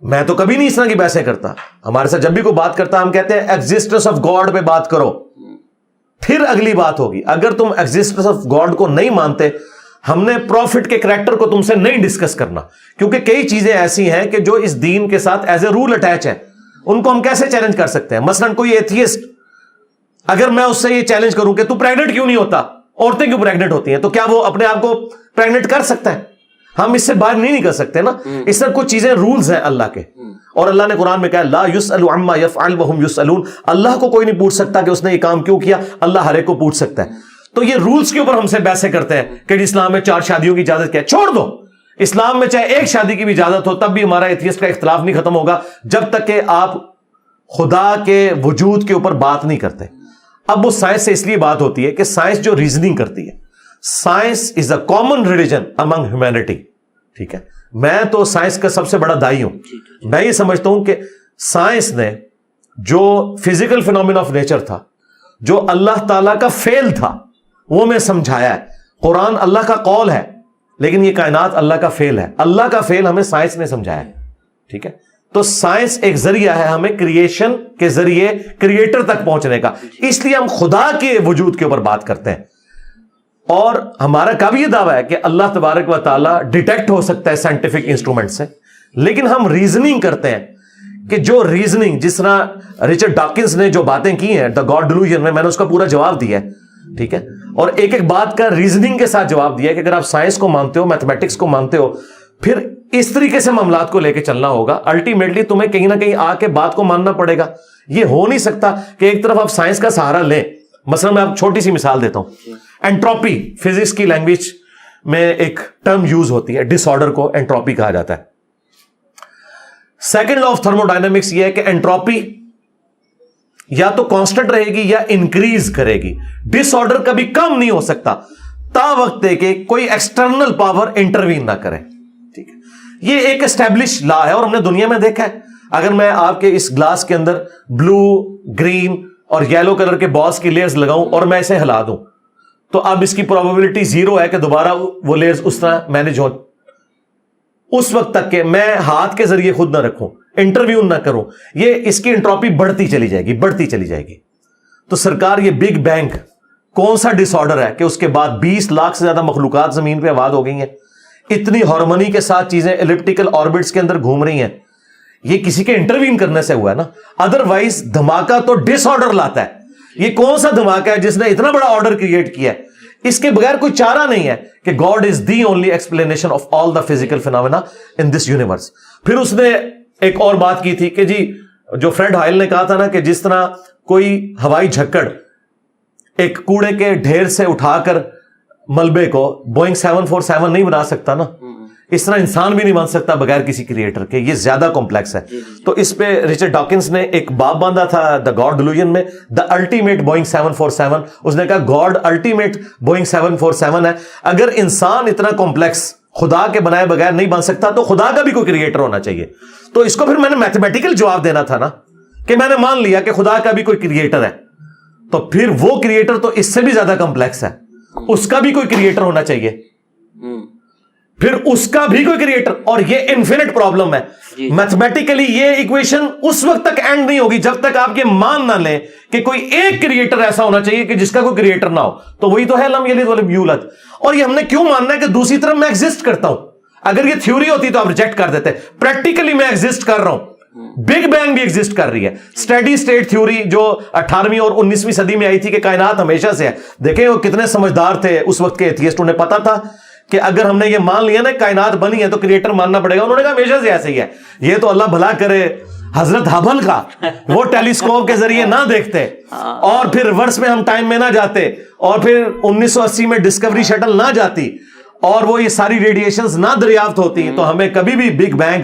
میں تو کبھی نہیں اس طرح کی بحثیں کرتا. ہمارے ساتھ جب بھی کوئی بات کرتا ہم کہتے ہیں ایگزسٹنس آف گاڈ پہ بات کرو, پھر اگلی بات ہوگی. اگر تم ایگزسٹنس آف گاڈ کو نہیں مانتے, ہم نے پروفٹ کے کریکٹر کو تم سے نہیں ڈسکس کرنا, کیونکہ کئی چیزیں ایسی ہیں کہ جو اس دین کے ساتھ ایز اے رول اٹیچ ہے, ان کو ہم کیسے چیلنج کر سکتے ہیں. مثلا کوئی ایتھیسٹ, اگر میں اس سے یہ چیلنج کروں کہ تو پریگنٹ کیوں نہیں ہوتا, عورتیں کیوں پریگنٹ ہوتی ہیں, تو کیا وہ اپنے آپ کو پریگنٹ کر سکتا ہے؟ ہم اس سے باہر نہیں نکل سکتے نا. اس طرح کچھ چیزیں رولز ہیں اللہ کے, اور اللہ نے قرآن میں کہا لا یسأل عما یفعل وهم یسألون, اللہ کو کوئی نہیں پوچھ سکتا کہ اس نے یہ کام کیوں کیا, اللہ ہر ایک کو پوچھ سکتا ہے. تو یہ رولز کے اوپر ہم سے بحثیں کرتے ہیں کہ اسلام میں 4 شادیوں کی اجازت کیا ہے. چھوڑ دو, اسلام میں چاہے 1 شادی کی بھی اجازت ہو, تب بھی ہمارا ایتھیسٹ کا اختلاف نہیں ختم ہوگا جب تک کہ آپ خدا کے وجود کے اوپر بات نہیں کرتے. اب وہ سائنس سے اس لیے بات ہوتی ہے کہ سائنس جو ریزننگ کرتی ہے, science is a common religion Umang humanity. ٹھیک ہے, میں تو سائنس کا سب سے بڑا دائی ہوں. میں یہ سمجھتا ہوں کہ سائنس نے جو فزیکل فینومینا آف نیچر تھا, جو اللہ تعالیٰ کا فعل تھا, وہ میں سمجھایا ہے. قرآن اللہ کا قول ہے, لیکن یہ کائنات اللہ کا فعل ہے. اللہ کا فعل ہمیں سائنس نے سمجھایا ہے. ٹھیک ہے, تو سائنس ایک ذریعہ ہے ہمیں کریشن کے ذریعے کریٹر تک پہنچنے کا. اس لیے ہم خدا کے وجود کے اوپر بات کرتے ہیں, اور ہمارا کا بھی یہ دعویٰ ہے کہ اللہ تبارک و تعالیٰ ڈیٹیکٹ ہو سکتا ہے سائنٹیفک انسٹرومنٹ سے, لیکن ہم ریزننگ کرتے ہیں کہ جو ریزننگ, جس طرح رچرڈ ڈاکنز نے جو باتیں کی ہیں دا گاڈ ڈیلوژن میں نے اس کا پورا جواب دیا ہے. ٹھیک ہے, اور ایک ایک بات کا ریزننگ کے ساتھ جواب دیا کہ اگر آپ سائنس کو مانتے ہو, میتھمیٹکس کو مانتے ہو, پھر اس طریقے سے معاملات کو لے کے چلنا ہوگا. الٹیمیٹلی تمہیں کہیں نہ کہیں آ کے بات کو ماننا پڑے گا. یہ ہو نہیں سکتا کہ ایک طرف آپ سائنس کا سہارا لیں. مثلا میں آپ چھوٹی سی مثال دیتا ہوں. انٹروپی, فزکس کی لینگویج میں ایک ٹرم یوز ہوتی ہے, ڈس آرڈر کو انٹروپی کہا جاتا ہے. Second law of thermo dynamics یہ ہے کہ انٹروپی یا تو کانسٹنٹ رہے گی یا انکریز کرے گی. ڈس آرڈر کبھی کم نہیں ہو سکتا تا وقت کہ کوئی ایکسٹرنل پاور انٹروین نہ کرے. ٹھیک ہے, یہ ایک اسٹیبلش لا ہے اور ہم نے دنیا میں دیکھا ہے. اگر میں آپ کے اس گلاس کے اندر بلو, گرین اور یلو کلر کے بالز کی لیئرز لگاؤں اور میں اسے ہلا دوں, تو اب اس کی پروبیبلٹی 0 ہے کہ دوبارہ وہ لیئرز اس طرح مینج ہوں, اس وقت تک کہ میں ہاتھ کے ذریعے خود نہ رکھوں, انٹرویو نہ کروں. یہ اس کی انٹروپی بڑھتی چلی جائے گی, بڑھتی چلی جائے گی. تو سرکار, یہ بگ بینگ کون سا ڈس آرڈر ہے کہ اس کے بعد 20 لاکھ سے زیادہ مخلوقات زمین پہ آباد ہو گئی ہیں, اتنی ہارمونی کے ساتھ چیزیں ایلپٹیکل آربٹس کے اندر گھوم رہی ہیں. یہ کسی کے انٹروین کرنے سے ہوا ہے نا, ادروائز دھماکہ تو ڈس آرڈر لاتا ہے. یہ کون سا دھماکہ ہے جس نے اتنا بڑا آرڈر کریٹ کیا ہے؟ اس کے بغیر کوئی چارہ نہیں ہے کہ God is the only explanation of all the physical phenomena in this universe. پھر اس نے ایک اور بات کی تھی کہ جی, جو فرینڈ ہائل نے کہا تھا نا کہ جس طرح کوئی ہوائی جھکڑ ایک کوڑے کے ڈھیر سے اٹھا کر ملبے کو بوئنگ 747 نہیں بنا سکتا نا, اس طرح انسان بھی نہیں بن سکتا بغیر کسی کریٹر کے. یہ زیادہ کمپلیکس ہے. تو اس پہ رچرڈ ڈاکنز نے ایک باب باندھا تھا دا گاڈ ڈیلوژن میں, دا الٹیمیٹ بوئنگ 747. اس نے کہا گاڈ الٹیمیٹ بوئنگ 747 ہے. اگر انسان اتنا کمپلیکس خدا کے بنائے بغیر نہیں بن سکتا تو خدا کا بھی کوئی کریٹر ہونا چاہیے. تو اس کو پھر میں نے میتھمیٹیکل جواب دینا تھا نا, کہ میں نے مان لیا کہ خدا کا بھی کوئی کریٹر ہے, تو پھر وہ کریٹر تو اس سے بھی زیادہ کمپلیکس ہے, اس کا بھی کوئی کریٹر ہونا چاہیے, پھر اس کا بھی کوئی کریٹر, اور یہ انفینٹ پرابلم ہے. میتھمیٹیکلی یہ ایکویشن اس وقت تک اینڈ نہیں ہوگی جب تک آپ یہ مان نہ لیں کہ کوئی ایک کریٹر ایسا ہونا چاہیے کہ جس کا کوئی کریٹر نہ ہو. تو وہی تو ہے لم یلد ولم یولد. اور یہ ہم نے کیوں ماننا ہے کہ دوسری طرف میں ایگزسٹ کرتا ہوں. اگر یہ تھیوری ہوتی تو آپ ریجیکٹ کر دیتے. پریکٹیکلی میں ایگزسٹ کر رہا ہوں, بگ بینگ بھی ایگزسٹ کر رہی ہے. اسٹیڈی اسٹیٹ تھیوری جو 18ویں اور 19ویں صدی میں آئی تھی کہ کائنات ہمیشہ سے ہے. دیکھیں وہ کتنے سمجھدار تھے اس وقت کے ایتھیسٹ, انہیں پتا تھا کہ اگر ہم نے یہ مان لیا نا کائنات بنی ہے تو کریٹر ماننا پڑے گا. انہوں نے کہا ہمیشہ سے ایسے ہی ہے. یہ تو اللہ بھلا کرے حضرت ہبل کا وہ ٹیلیسکوپ کے ذریعے نہ دیکھتے, اور پھر ریورس میں ہم ٹائم میں نہ جاتے, اور پھر 1980 میں ڈسکوری شٹل نہ جاتی, اور وہ یہ ساری ریڈیشنز نہ دریافت ہوتی, تو ہمیں کبھی بھی بگ بینگ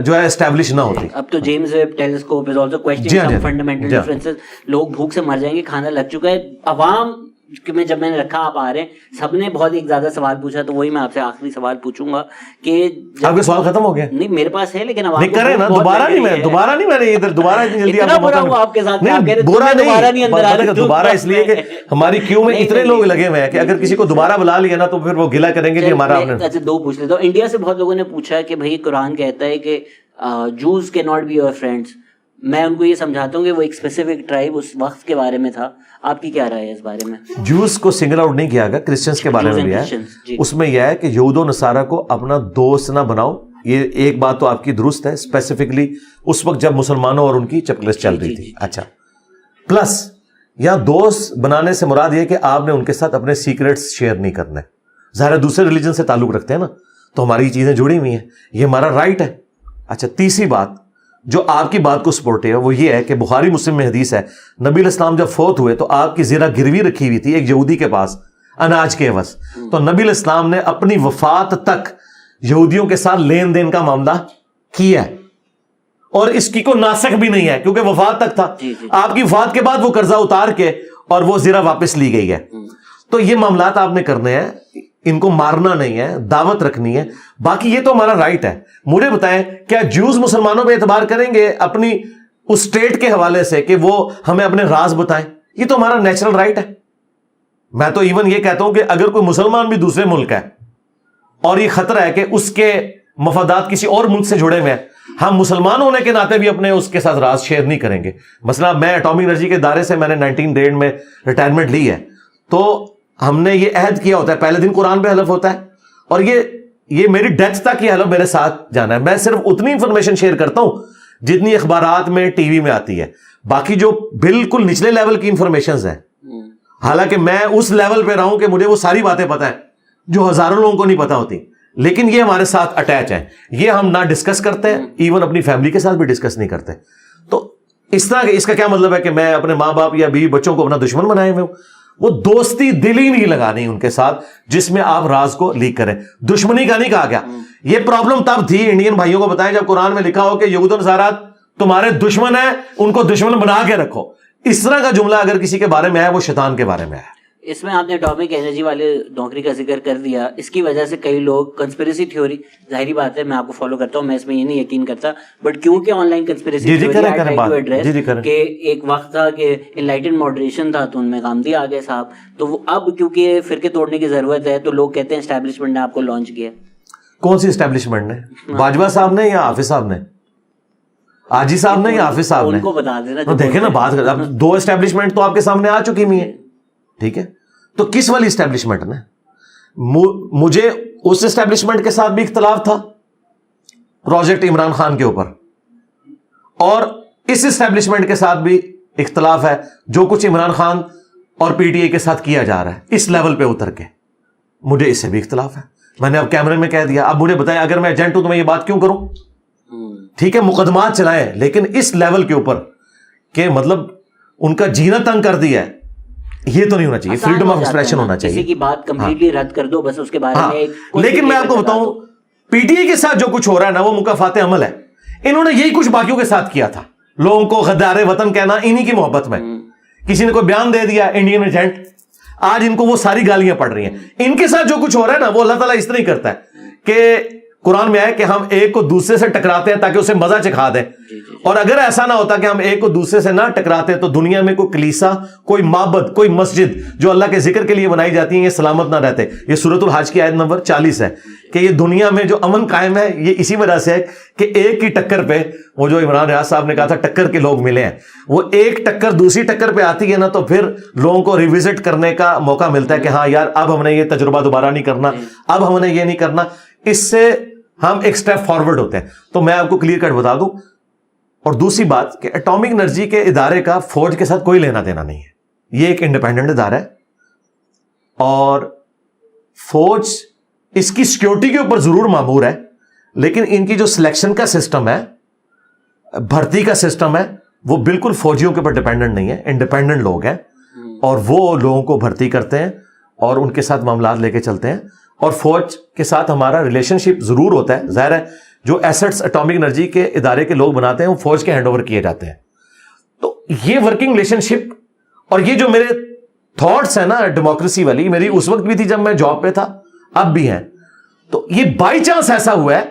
جو ہے اسٹیبلش نہ ہوتی. اب تو James Webb telescope is also questioning some fundamental differences. لوگ بھوک سے مر جائیں گے, کھانا لگ چکا ہے. عوام میں جب میں نے رکھا, آپ آ رہے ہیں, سب نے بہت ایک زیادہ سوال پوچھا, تو وہی میں آپ سے آخری سوال پوچھوں گا کہ آپ کے سوال ختم ہو گیا؟ نہیں, میرے پاس ہے, لیکن نہیں کریں نا, دوبارہ نہیں میں نے ادھر دوبارہ اتنی جلدی آپ کے ساتھ برا نہیں, دوبارہ اس لیے کہ ہماری کیو میں اتنے لوگ لگے ہوئے ہیں کہ اگر کسی کو دوبارہ بلا لیا نا تو پھر وہ گلا کریں گے کہ ہمارا. اچھا, 2 پوچھ لیتا ہوں. انڈیا سے بہت لوگوں نے پوچھا کہ بھائی قرآن کہتا ہے کہ Jews cannot be your friends, میں ان کو یہ سمجھاتا ہوں کہ وہ ایک اسپیسیفک ٹرائب اس وقت کے بارے میں تھا. آپ کی کیا رائے ہے اس بارے میں؟ جوز کو سنگل آؤٹ نہیں کیا گیا, کرسچنس کے بارے میں بھی ہے. اس میں یہ ہے کہ یہود و نصارہ کو اپنا دوست نہ بناؤ. یہ ایک بات تو آپ کی درست ہے, اسپیسیفکلی اس وقت جب مسلمانوں اور ان کی چپلس چل رہی تھی. اچھا, پلس یا دوست بنانے سے مراد یہ کہ آپ نے ان کے ساتھ اپنے سیکریٹس شیئر نہیں کرنے. ظاہر دوسرے ریلیجن سے تعلق رکھتے ہیں نا, تو ہماری یہ چیزیں جڑی ہوئی ہیں, یہ ہمارا رائٹ ہے. اچھا, تیسری بات جو آپ کی بات کو سپورٹ ہے وہ یہ ہے کہ بخاری مسلم میں حدیث ہے, نبی علیہ السلام جب فوت ہوئے تو آپ کی زیرہ گروی رکھی ہوئی تھی ایک یہودی کے پاس اناج کے عوض. تو نبی علیہ السلام نے اپنی وفات تک یہودیوں کے ساتھ لین دین کا معاملہ کیا ہے, اور اس کی کوئی ناسخ بھی نہیں ہے کیونکہ وفات تک تھا. آپ کی وفات کے بعد وہ قرضہ اتار کے اور وہ زیرہ واپس لی گئی ہے. تو یہ معاملات آپ نے کرنے ہیں, ان کو مارنا نہیں ہے, دعوت رکھنی ہے. باقی یہ تو ہمارا رائٹ ہے. مجھے بتائیں, کیا جوز مسلمانوں پہ اعتبار کریں گے اپنی اس اسٹیٹ کے حوالے سے کہ وہ ہمیں اپنے راز بتائیں؟ یہ تو ہمارا نیچرل رائٹ ہے. میں تو ایون یہ کہتا ہوں کہ اگر کوئی مسلمان بھی دوسرے ملک ہے اور یہ خطرہ ہے کہ اس کے مفادات کسی اور ملک سے جڑے ہوئے ہیں, ہم مسلمان ہونے کے ناطے بھی اپنے اس کے ساتھ راز شیئر نہیں کریں گے. مثلا میں ایٹامک انرجی کے ادارے سے میں نے 1963 میں ریٹائرمنٹ لی ہے, تو ہم نے یہ عہد کیا ہوتا ہے, پہلے دن قرآن پہ حلف ہوتا ہے, اور یہ میری ڈیتھ تک یہ حلف میرے ساتھ جانا ہے. میں صرف اتنی انفارمیشن شیئر کرتا ہوں جتنی اخبارات میں ٹی وی میں آتی ہے. باقی جو بالکل نچلے لیول کی انفارمیشنز ہیں, حالانکہ میں اس لیول پہ رہا ہوں کہ مجھے وہ ساری باتیں پتہ ہیں جو ہزاروں لوگوں کو نہیں پتہ ہوتی, لیکن یہ ہمارے ساتھ اٹیچ ہیں. یہ ہم نہ ڈسکس کرتے ہیں, ایون اپنی فیملی کے ساتھ بھی ڈسکس نہیں کرتے. تو اس طرح اس کا کیا مطلب ہے کہ میں اپنے ماں باپ یا بیوی بچوں کو اپنا دشمن بنائے ہوئے ہوں؟ وہ دوستی دل ہی نہیں لگانی ان کے ساتھ جس میں آپ راز کو لیک کریں. دشمنی کا نہیں کہا گیا. یہ پرابلم تب تھی, انڈین بھائیوں کو بتائیں, جب قرآن میں لکھا ہو کہ یہود و نصارہ تمہارے دشمن ہیں, ان کو دشمن بنا کے رکھو. اس طرح کا جملہ اگر کسی کے بارے میں ہے وہ شیطان کے بارے میں ہے. اس میں آپ نے اٹامک انرجی والے نوکری کا ذکر کر دیا. اس کی وجہ سے کئی لوگ کنسپریسی تھیوری, ظاہری بات ہے میں آپ کو فالو کرتا ہوں, میں اس میں یہ نہیں یقین کرتا, بٹ کیونکہ آن لائن کنسپریسی تھیوری کہ ایک وقت تھا کہ انلائٹن ماڈریشن تھا تو ان میں غامدی آ گئے صاحب, تو وہ اب کیونکہ فرقے توڑنے کی ضرورت ہے تو لوگ کہتے ہیں اسٹیبلشمنٹ نے آپ کو لانچ کیا. کون سی اسٹیبلشمنٹ نے؟ باجوہ صاحب نے یا حافظ صاحب نے؟ آجی صاحب نے یا حافظ صاحب نے؟ ان کو بتا دینا. دیکھیں نا, بات کر, اب دو اسٹیبلشمنٹ تو آپ کے سامنے آ چکی ہوئی ہیں, ٹھیک ہے, تو کس والی اسٹیبلشمنٹ نے؟ مجھے اس اسٹیبلشمنٹ کے ساتھ بھی اختلاف تھا پروجیکٹ عمران خان کے اوپر, اور اس اسٹیبلشمنٹ کے ساتھ بھی اختلاف ہے جو کچھ عمران خان اور پی ٹی آئی کے ساتھ کیا جا رہا ہے اس لیول پہ اتر کے. مجھے اس سے بھی اختلاف ہے. میں نے اب کیمرے میں کہہ دیا. اب مجھے بتائیں, اگر میں ایجنٹ ہوں تو میں یہ بات کیوں کروں؟ ٹھیک ہے, مقدمات چلائیں, لیکن اس لیول کے اوپر کہ مطلب ان کا جینا تنگ کر دیا ہے, یہ تو نہیں ہونا چاہیے. فریڈم آف ایکسپریشن ہونا چاہیے. کسی کی بات کمپلیٹلی رد کر دو بس اس کے بارے میں. لیکن میں آپ کو بتاؤں, پی ٹی آئی کے ساتھ جو کچھ ہو رہا ہے نا وہ مکافات عمل ہے. انہوں نے یہی کچھ باقیوں کے ساتھ کیا تھا, لوگوں کو غدار وطن کہنا انہی کی محبت میں. کسی نے کوئی بیان دے دیا انڈین ایجنٹ, آج ان کو وہ ساری گالیاں پڑ رہی ہیں. ان کے ساتھ جو کچھ ہو رہا ہے نا وہ اللہ تعالیٰ اس طرح ہی کرتا ہے کہ قرآن میں ہے کہ ہم ایک کو دوسرے سے ٹکراتے ہیں تاکہ اسے مزہ چکھا دیں, اور اگر ایسا نہ ہوتا کہ ہم ایک کو دوسرے سے نہ ٹکراتے تو دنیا میں کوئی کلیسا, کوئی معبد, کوئی مسجد جو اللہ کے ذکر کے لیے بنائی جاتی ہیں یہ سلامت نہ رہتے. یہ سورۃ الحج کی آیت نمبر 40 ہے کہ یہ دنیا میں جو امن قائم ہے یہ اسی وجہ سے ہے کہ ایک کی ٹکر پہ, وہ جو عمران ریاض صاحب نے کہا تھا ٹکر کے لوگ ملے ہیں, وہ ایک ٹکر دوسری ٹکر پہ آتی ہے نا تو پھر لوگوں کو ریوزٹ کرنے کا موقع ملتا ہے کہ ہاں یار اب ہم نے یہ تجربہ دوبارہ نہیں کرنا, اب ہم نے یہ نہیں کرنا. اس سے ہم ایک سٹیپ فارورڈ ہوتے ہیں. تو میں آپ کو کلیئر کٹ بتا دوں. اور دوسری بات کہ ایٹامک انرجی کے ادارے کا فوج کے ساتھ کوئی لینا دینا نہیں ہے. یہ ایک انڈیپینڈنٹ ادارہ ہے, اور فوج اس کی سیکیورٹی کے اوپر ضرور مامور ہے, لیکن ان کی جو سلیکشن کا سسٹم ہے, بھرتی کا سسٹم ہے, وہ بالکل فوجیوں کے اوپر ڈیپینڈنٹ نہیں ہے. انڈیپینڈنٹ لوگ ہیں اور وہ لوگوں کو بھرتی کرتے ہیں اور ان کے ساتھ معاملات لے کے چلتے ہیں. اور فوج کے ساتھ ہمارا ریلیشن شپ ضرور ہوتا ہے. ظاہر ہے جو ایسٹس ایٹامک انرجی کے ادارے کے لوگ بناتے ہیں وہ فوج کے ہینڈ اوور کیے جاتے ہیں. تو یہ ورکنگ ریلیشن شپ اور یہ جو میرے تھاٹس ہیں نا ڈیموکریسی والی, میری اس وقت بھی تھی جب میں جاب پہ تھا, اب بھی ہیں. تو یہ بائی چانس ایسا ہوا ہے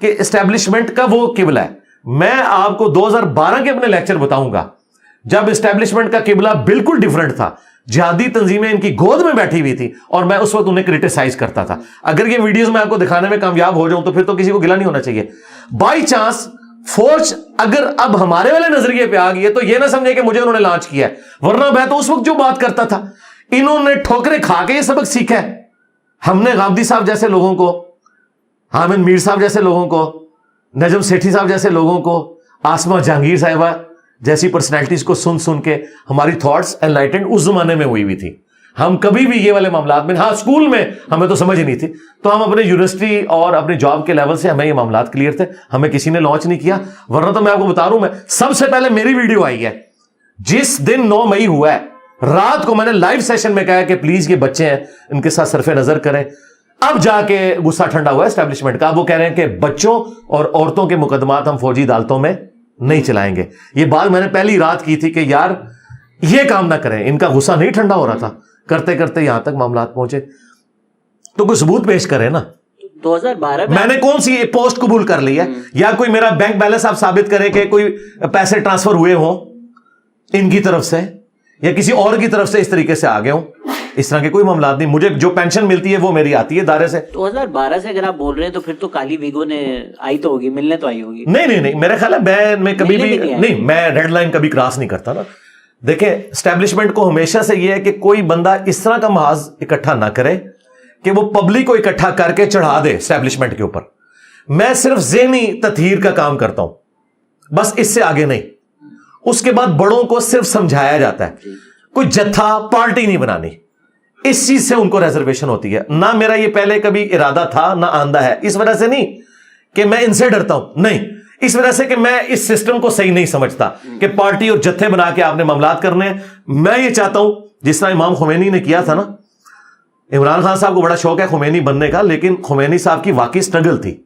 کہ اسٹیبلشمنٹ کا وہ قبلہ ہے. میں آپ کو 2012 کے اپنے لیکچر بتاؤں گا جب اسٹیبلشمنٹ کا قبلہ بالکل ڈیفرنٹ تھا, جہادی تنظیمیں ان کی گود میں بیٹھی ہوئی تھی, اور میں اس وقت انہیں کرٹیسائز کرتا تھا. اگر یہ ویڈیوز میں آپ کو دکھانے میں کامیاب ہو جاؤں تو پھر تو کسی کو گلا نہیں ہونا چاہیے. بائی چانس فوج اگر اب ہمارے والے نظریے پہ آ گئی ہے تو یہ نہ سمجھے کہ مجھے انہوں نے لانچ کیا ہے، ورنہ میں تو اس وقت جو بات کرتا تھا، انہوں نے ٹھوکریں کھا کے یہ سبق سیکھا ہے. ہم نے غامدی صاحب جیسے لوگوں کو، حامد میر صاحب جیسے لوگوں کو، نجم سیٹھی صاحب جیسے لوگوں کو، آسمہ جہانگیر صاحبہ جیسی پرسنالٹیز کو سن سن کے ہماری تھاٹس انلائٹنڈ اس زمانے میں ہوئی تھی. ہم کبھی بھی یہ والے معاملات میں، ہاں اسکول میں ہمیں تو سمجھ ہی نہیں تھی، تو ہم اپنے یونیورسٹی اور اپنے جاب کے لیول سے ہمیں یہ معاملات کلیئر تھے، ہمیں کسی نے لانچ نہیں کیا. ورنہ تو میں آپ کو بتا رہا ہوں، میں سب سے پہلے میری ویڈیو آئی ہے جس دن 9 مئی ہوا ہے، رات کو میں نے لائیو سیشن میں کہا کہ پلیز یہ بچے ہیں ان کے ساتھ صرف نظر کریں. اب جا کے غصہ ٹھنڈا ہوا ہے اسٹیبلشمنٹ کا. اب وہ کہہ رہے ہیں کہ بچوں اور عورتوں کے مقدمات ہم فوجی عدالتوں میں نہیں چلائیں گے. یہ بات میں نے پہلی رات کی تھی کہ یار یہ کام نہ کریں. ان کا غصہ نہیں ٹھنڈا ہو رہا تھا، کرتے کرتے یہاں تک معاملات پہنچے. تو کوئی ثبوت پیش کرے نا. 2012 میں نے کون سی پوسٹ قبول کر لی ہے، یا کوئی میرا بینک بیلنس آپ ثابت کرے کہ کوئی پیسے ٹرانسفر ہوئے ہوں ان کی طرف سے یا کسی اور کی طرف سے اس طریقے سے آگے ہوں. اس طرح کے کوئی معاملات نہیں. مجھے جو پینشن ملتی ہے وہ میری آتی ہے دائرے سے. 2012 سے اگر آپ بول رہے ہیں تو پھر تو کالی ویگو نے آئی تو ہوگی، ملنے تو آئی ہوگی. نہیں میرا خیال ہے میں کبھی بھی نہیں، میں ریڈ لائن کبھی کراس نہیں کرتا نا. دیکھیں اسٹیبلشمنٹ کو ہمیشہ سے یہ ہے کہ کوئی بندہ اس طرح کا محاذ اکٹھا نہ کرے کہ وہ پبلک کو اکٹھا کر کے چڑھا دے اسٹیبلشمنٹ کے اوپر. میں صرف ذہنی تطہیر کا کام کرتا ہوں، بس اس سے آگے نہیں. اس کے بعد بڑوں کو صرف سمجھایا جاتا ہے، کوئی جتھا پارٹی نہیں بنانی. اس چیز سے ان کو ریزرویشن ہوتی ہے. نہ میرا یہ پہلے کبھی ارادہ تھا نہ آندہ ہے. اس وجہ سے نہیں کہ میں ان سے ڈرتا ہوں، نہیں، اس وجہ سے کہ میں اس سسٹم کو صحیح نہیں سمجھتا کہ پارٹی اور جتھے بنا کے آپ نے معاملات کرنے ہیں. میں یہ چاہتا ہوں جس طرح امام خمینی نے کیا تھا نا. عمران خان صاحب کو بڑا شوق ہے خمینی بننے کا، لیکن خمینی صاحب کی واقعی سٹرگل تھی.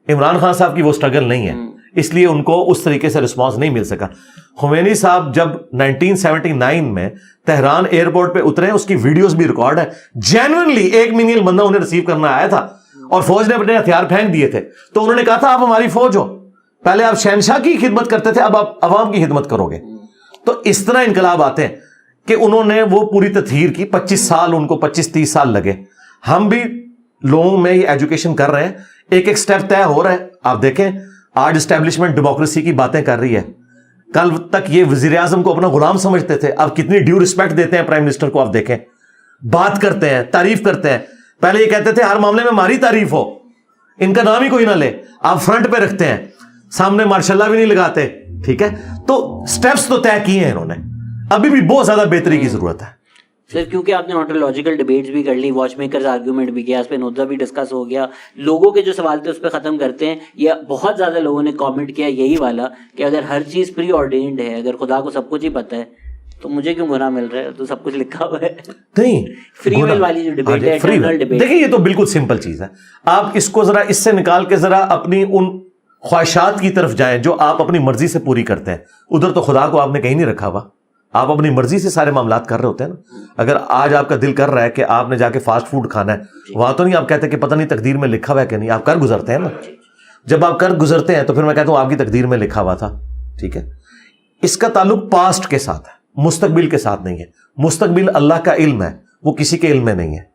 عمران خان صاحب کی وہ سٹرگل نہیں ہے، اس لیے ان کو اس طریقے سے رسپانس نہیں مل سکا. خمینی صاحب جب 1979 میں تہران ایئرپورٹ پہ اترے، اس کی ویڈیوز بھی ریکارڈ ہے. جینوئنلی 1 ملین بندہ انہیں ریسیو کرنا آیا تھا اور فوج نے اپنے ہتھیار پھینک دیے تھے. تو انہوں نے کہا تھا آپ ہماری فوج ہو، پہلے آپ شہنشاہ کی خدمت کرتے تھے، اب آپ عوام کی خدمت کرو گے. تو اس طرح انقلاب آتے ہیں کہ انہوں نے وہ پوری تطہیر کی. 25 سال ان کو 25-30 سال لگے. ہم بھی لوگوں میں یہ ایجوکیشن کر رہے ہیں، ایک ایک سٹیپ طے ہو رہا ہے. آپ دیکھیں آج اسٹیبلشمنٹ ڈیموکریسی کی باتیں کر رہی ہے. کل تک یہ وزیر اعظم کو اپنا غلام سمجھتے تھے، اب کتنی ڈیو رسپیکٹ دیتے ہیں پرائم منسٹر کو. آپ دیکھیں بات کرتے ہیں، تعریف کرتے ہیں. پہلے یہ کہتے تھے ہر معاملے میں ہماری تعریف ہو، ان کا نام ہی کوئی نہ لے. آپ فرنٹ پہ رکھتے ہیں، سامنے ماشاءاللہ بھی نہیں لگاتے. ٹھیک ہے، تو سٹیپس تو طے کیے ہیں انہوں نے. ابھی بھی بہت زیادہ بہتری کی ضرورت ہے سر، کیونکہ آپ نے آنٹولوجیکل ڈیبیٹس بھی کر لی، واچ میکرز آرگیومنٹ بھی کیا، اس پہ نوزہ بھی ڈسکس ہو گیا. لوگوں کے جو سوال تھے اس پہ ختم کرتے ہیں. یا بہت زیادہ لوگوں نے کامنٹ کیا یہی والا کہ اگر ہر چیز پری آرڈینڈ ہے، اگر خدا کو سب کچھ ہی پتہ ہے تو مجھے کیوں گناہ مل رہا ہے؟ تو سب کچھ لکھا ہوا ہے. نہیں، فری ول والی جو ڈیبیٹ ہے، ایٹرنل ڈیبیٹ، دیکھیں یہ تو بالکل سمپل چیز ہے. آپ اس کو ذرا اس سے نکال کے ذرا اپنی ان خواہشات کی طرف جائیں جو آپ اپنی مرضی سے پوری کرتے ہیں. ادھر تو خدا کو آپ نے کہیں نہیں رکھا ہوا، آپ اپنی مرضی سے سارے معاملات کر رہے ہوتے ہیں نا. اگر آج آپ کا دل کر رہا ہے کہ آپ نے جا کے فاسٹ فوڈ کھانا ہے، وہاں تو نہیں آپ کہتے کہ پتہ نہیں تقدیر میں لکھا ہوا ہے کہ نہیں. آپ کر گزرتے ہیں نا. جب آپ کر گزرتے ہیں تو پھر میں کہتا ہوں آپ کی تقدیر میں لکھا ہوا تھا. ٹھیک ہے، اس کا تعلق پاسٹ کے ساتھ ہے، مستقبل کے ساتھ نہیں ہے. مستقبل اللہ کا علم ہے، وہ کسی کے علم میں نہیں ہے.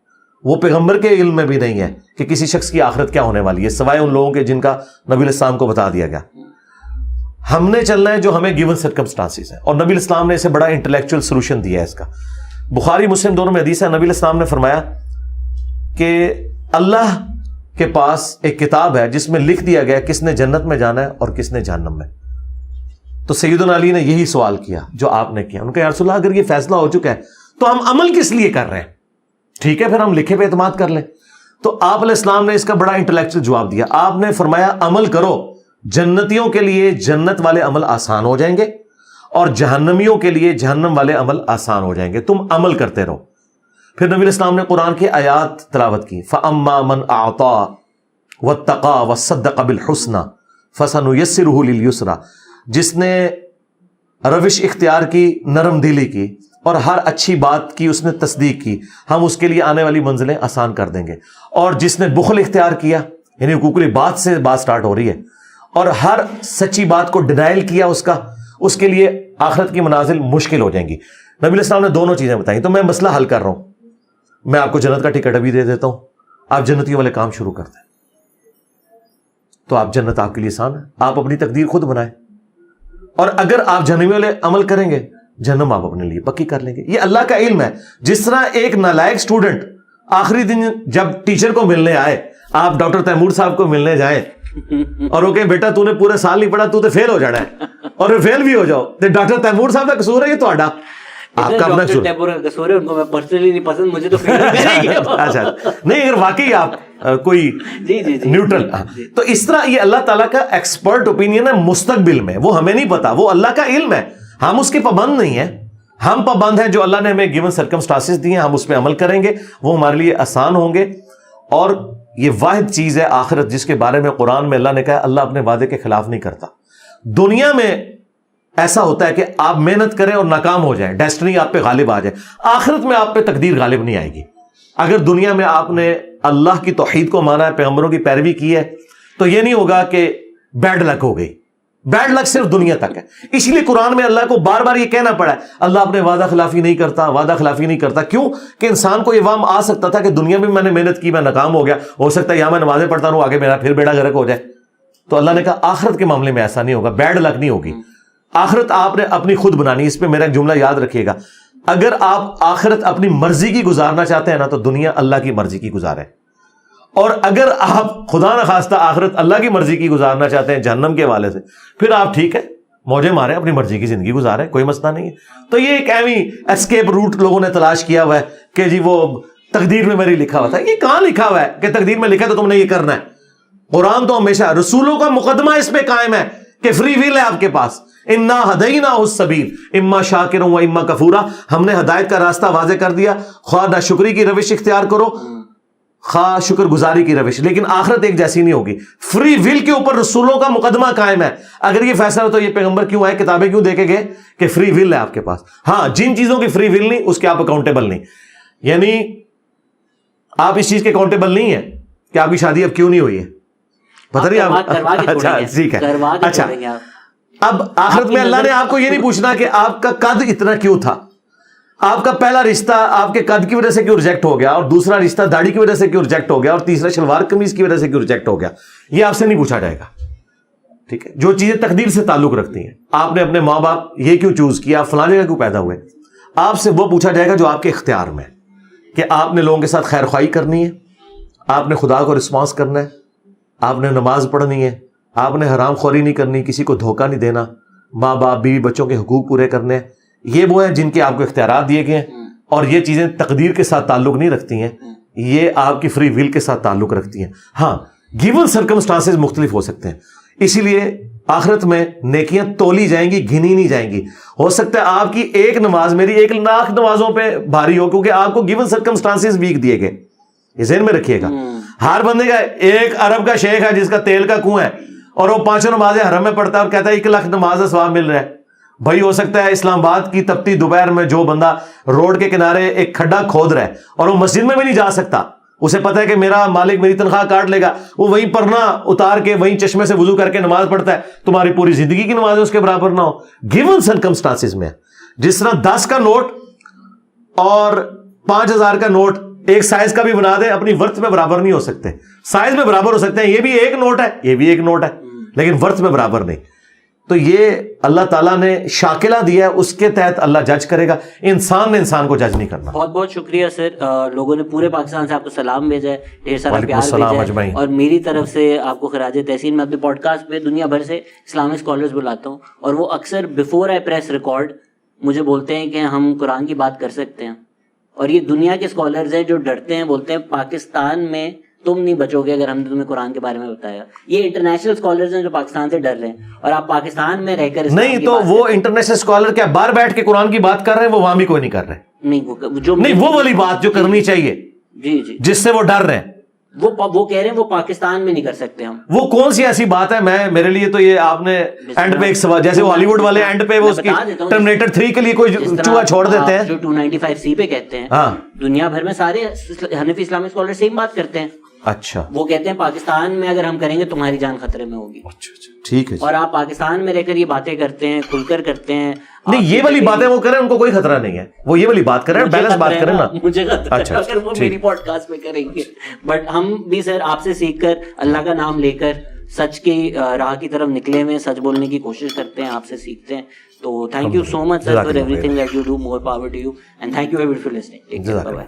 وہ پیغمبر کے علم میں بھی نہیں ہے کہ کسی شخص کی آخرت کیا ہونے والی ہے، سوائے ان لوگوں کے جن کا نبی الاسلام کو بتا دیا گیا. ہم نے چلنا ہے جو ہمیں گیون سرکمسٹانسز ہیں، اور نبی الاسلام نے اسے بڑا انٹلیکچوئل سولوشن دیا ہے اس کا. بخاری مسلم دونوں میں حدیث ہے، نبی الاسلام نے فرمایا کہ اللہ کے پاس ایک کتاب ہے جس میں لکھ دیا گیا کس نے جنت میں جانا ہے اور کس نے جہنم میں. تو سیدنا علی نے یہی سوال کیا جو آپ نے کیا. ان کا یا رسول اللہ اگر یہ فیصلہ ہو چکا ہے تو ہم عمل کس لیے کر رہے ہیں؟ ٹھیک ہے، پھر ہم لکھے پہ اعتماد کر لیں. تو آپ علیہ السلام نے اس کا بڑا انٹلیکچوئل جواب دیا. آپ نے فرمایا عمل کرو، جنتیوں کے لیے جنت والے عمل آسان ہو جائیں گے اور جہنمیوں کے لیے جہنم والے عمل آسان ہو جائیں گے، تم عمل کرتے رہو. پھر نبی الاسلام نے قرآن کی آیات تلاوت کی. فَأَمَّا مَنْ أَعْطَى وَاتَّقَى وَصَدَّقَ بِالْحُسْنَى فَسَنُيَسِّرُهُ لِلْيُسْرَى. جس نے روش اختیار کی، نرم دلی کی اور ہر اچھی بات کی اس نے تصدیق کی، ہم اس کے لیے آنے والی منزلیں آسان کر دیں گے. اور جس نے بخل اختیار کیا، یعنی حقوق بات سے بات سٹارٹ ہو رہی ہے، اور ہر سچی بات کو ڈینائل کیا اس کے لیے آخرت کی منازل مشکل ہو جائیں گی. نبی علیہ السلام نے دونوں چیزیں بتائیں. تو میں مسئلہ حل کر رہا ہوں. میں آپ کو جنت کا ٹکٹ ابھی دے دیتا ہوں، آپ جنتیوں والے کام شروع کرتے ہیں. تو آپ جنت آپ کے لیے آسان ہے, آپ اپنی تقدیر خود بنائیں. اور اگر آپ جہنم والے عمل کریں گے, جہنم آپ اپنے لیے پکی کر لیں گے. یہ اللہ کا علم ہے. جس طرح ایک نالائق اسٹوڈنٹ آخری دن جب ٹیچر کو ملنے آئے, آپ ڈاکٹر تیمور صاحب کو ملنے جائیں اور وہ کہ بیٹا تو نے پورے سال نہیں پڑھا, تو فیل ہو جانا ہے, اور فیل بھی ہو جاؤ, تو ڈاکٹر تیمور صاحب کا قصور ہے یہ تو آپ کا اپنا قصور ہے. ان کو میں پرسنلی نہیں پسند, مجھے تو اچھا نہیں, اگر واقعی آپ کوئی نیوٹرل, تو اس طرح یہ اللہ تعالیٰ کا ایکسپرٹ اوپینین ہے مستقبل میں, وہ ہمیں نہیں پتا, وہ اللہ کا علم ہے, ہم اس کے پابند نہیں ہیں. ہم پابند ہیں جو اللہ نے ہمیں گیون سرکمسٹانسز دی ہیں, ہم اس پہ عمل کریں گے, وہ ہمارے لیے آسان ہوں گے. اور یہ واحد چیز ہے آخرت جس کے بارے میں قرآن میں اللہ نے کہا اللہ اپنے وعدے کے خلاف نہیں کرتا. دنیا میں ایسا ہوتا ہے کہ آپ محنت کریں اور ناکام ہو جائیں, ڈیسٹنی آپ پہ غالب آ جائے. آخرت میں آپ پہ تقدیر غالب نہیں آئے گی. اگر دنیا میں آپ نے اللہ کی توحید کو مانا ہے, پیغمبروں کی پیروی کی ہے, تو یہ نہیں ہوگا کہ بیڈ لک ہو گئی. بیڈ لک صرف دنیا تک ہے. اس لیے قرآن میں اللہ کو بار بار یہ کہنا پڑا ہے اللہ اپنے وعدہ خلافی نہیں کرتا, وعدہ خلافی نہیں کرتا. کیوں کہ انسان کو یہ وہم آ سکتا تھا کہ دنیا میں میں نے محنت کی, میں ناکام ہو گیا, ہو سکتا ہے یہاں میں نمازیں پڑھتا رہوں, آگے میرا پھر بیڑا غرق ہو جائے. تو اللہ نے کہا آخرت کے معاملے میں ایسا نہیں ہوگا, بیڈ لک نہیں ہوگی. آخرت آپ نے اپنی خود بنانی. اس پہ میرا ایک جملہ یاد رکھیے گا, اگر آپ آخرت اپنی مرضی کی گزارنا چاہتے ہیں نا, تو دنیا اللہ کی مرضی کی گزارے. اور اگر آپ خدا نخواستہ آخرت اللہ کی مرضی کی گزارنا چاہتے ہیں جہنم کے حوالے سے, پھر آپ ٹھیک ہے موجے مارے, اپنی مرضی کی زندگی گزارے, کوئی مسئلہ نہیں ہے. تو یہ ایک ایویں ایسکیپ روٹ لوگوں نے تلاش کیا ہوا ہے کہ جی وہ تقدیر میں میری لکھا ہوا تھا. یہ کہاں لکھا ہوا ہے کہ تقدیر میں لکھا تو تم نے یہ کرنا ہے؟ قرآن تو ہمیشہ رسولوں کا مقدمہ اس پہ قائم ہے کہ فری ویل ہے آپ کے پاس. انا ہدیناہ السبیل اما شاکرا و اما کفورا, ہم نے ہدایت کا راستہ واضح کر دیا, خواہ ناشکری کی روش اختیار کرو خواہ شکر گزاری کی روش. لیکن آخرت ایک جیسی نہیں ہوگی. فری ول کے اوپر رسولوں کا مقدمہ قائم ہے. اگر یہ فیصلہ ہو تو یہ پیغمبر کیوں آئے, کتابیں کیوں دے کے گئے کہ فری ول ہے آپ کے پاس. ہاں جن چیزوں کی فری ول نہیں اس کے آپ اکاؤنٹیبل نہیں, یعنی آپ اس چیز کے اکاؤنٹیبل نہیں ہیں کہ آپ کی شادی اب کیوں نہیں ہوئی ہے, پتہ نہیں آپ. اچھا ٹھیک ہے. اچھا اب آخرت میں اللہ نے آپ کو یہ نہیں پوچھنا کہ آپ کا قد اتنا کیوں تھا, آپ کا پہلا رشتہ آپ کے قد کی وجہ سے کیوں ریجیکٹ ہو گیا, اور دوسرا رشتہ داڑھی کی وجہ سے کیوں ریجیکٹ ہو گیا, اور تیسرا شلوار قمیض کی وجہ سے کیوں ریجیکٹ ہو گیا. یہ آپ سے نہیں پوچھا جائے گا. ٹھیک ہے, جو چیزیں تقدیر سے تعلق رکھتی ہیں, آپ نے اپنے ماں باپ یہ کیوں چوز کیا, فلاں جگہ کیوں پیدا ہوئے, آپ سے وہ پوچھا جائے گا جو آپ کے اختیار میں, کہ آپ نے لوگوں کے ساتھ خیر خواہی کرنی ہے, آپ نے خدا کو رسپانس کرنا ہے, آپ نے نماز پڑھنی ہے, آپ نے حرام خوری نہیں کرنی, کسی کو دھوکہ نہیں دینا, ماں باپ بیوی بچوں کے حقوق پورے کرنے ہیں. یہ وہ ہیں جن کے آپ کو اختیارات دیے گئے ہیں, اور یہ چیزیں تقدیر کے ساتھ تعلق نہیں رکھتی ہیں, یہ آپ کی فری ول کے ساتھ تعلق رکھتی ہیں. ہاں گیون سرکمسٹانسز مختلف ہو سکتے ہیں, اسی لیے آخرت میں نیکیاں تولی جائیں گی, گنی نہیں جائیں گی. ہو سکتا ہے آپ کی ایک نماز میری 1 لاکھ نمازوں پہ بھاری ہو, کیونکہ آپ کو گیون سرکمسٹانسز ویک دیے گئے. یہ ذہن میں رکھیے گا. ہر بندے کا 1 ارب کا شیخ ہے جس کا تیل کا کنواں ہے, اور وہ 5 نمازیں حرم میں پڑھتا ہے اور کہتا ہے 1 لاکھ نماز کا ثواب مل رہا ہے. بھائی ہو سکتا ہے اسلام آباد کی تپتی دوپہر میں جو بندہ روڈ کے کنارے ایک کھڈا کھود رہا ہے اور وہ مسجد میں بھی نہیں جا سکتا, اسے پتا ہے کہ میرا مالک میری تنخواہ کاٹ لے گا, وہ وہیں پرنا اتار کے وہیں چشمے سے وضو کر کے نماز پڑھتا ہے, تمہاری پوری زندگی کی نمازیں اس کے برابر نہ ہو. گیون سرکمسٹانسز میں جس طرح 10 کا نوٹ اور 5000 کا نوٹ ایک سائز کا بھی بنا دیں, اپنی ورتھ میں برابر نہیں ہو سکتے. سائز میں برابر ہو سکتے ہیں, یہ بھی ایک نوٹ ہے, یہ بھی ایک نوٹ ہے, لیکن ورتھ میں برابر نہیں. تو یہ اللہ تعالیٰ نے شاکلہ دیا ہے, اس کے تحت اللہ جج کرے گا. انسان نے انسان کو جج نہیں کرنا. بہت بہت شکریہ سر, لوگوں نے پورے پاکستان سے آپ کو سلام بھیجا ہے, ڈھیر سارا پیار بھیجا ہے, اور میری طرف سے آپ کو خراج تحسین. میں اپنے پوڈ کاسٹ پہ دنیا بھر سے اسلامک اسکالرز بلاتا ہوں, اور وہ اکثر بیفور آئی پریس ریکارڈ مجھے بولتے ہیں کہ ہم قرآن کی بات کر سکتے ہیں. اور یہ دنیا کے اسکالرز ہیں جو ڈرتے ہیں, بولتے ہیں پاکستان میں تم نہیں بچو گے اگر ہم نے تمہیں قرآن کے بارے میں بتایا. یہ انٹرنیشنل اسکالرز ہیں جو پاکستان سے ڈر رہے ہیں, اور آپ پاکستان میں رہ کر نہیں, تو وہ انٹرنیشنل اسکالر کیا باہر بیٹھ کے قرآن کی بات کر رہے ہیں, وہ وہاں بھی کوئی نہیں کر رہے. نہیں, وہ والی بات جو کرنی چاہیے, جی جی, جس سے وہ ڈر رہے ہیں, وہ کہہ رہے ہیں وہ پاکستان میں نہیں کر سکتے ہم. وہ کون سی ایسی بات ہے؟ میں میرے لیے تو یہ آپ نے اینڈ پہ ایک سوال, جیسے ہالی ووڈ والے اینڈ پہ وہ اس کی ٹرمینیٹر 3 کے لیے کوئی چوہا چھوڑ دیتے ہیں جو 295C پہ کہتے ہیں. دنیا بھر میں سارے حنفی اسلامک اسکالر سیم بات کرتے ہیں. اچھا, وہ کہتے ہیں پاکستان میں اگر ہم کریں گے تمہاری جان خطرے میں ہوگی. ٹھیک ہے, اور آپ پاکستان میں رہ کر یہ باتیں کرتے ہیں, کھل کر کرتے ہیں. نہیں, یہ والی باتیں وہ کریں, ان کو کوئی خطرہ نہیں ہے, وہ یہ والی بات کریں, بیلنس بات کریں نا. مجھے خطرہ ہے اگر وہ میری پوڈ کاسٹ میں کریں گے, بٹ ہم بھی سر آپ سے سیکھ کر اللہ کا نام لے کر سچ کی راہ کی طرف نکلے ہوئے ہیں, سچ بولنے کی کوشش کرتے ہیں, آپ سے سیکھتے ہیں. تو thank you so much sir for everything that you do, more power to you, and thank you every for listening. Take care, bye bye.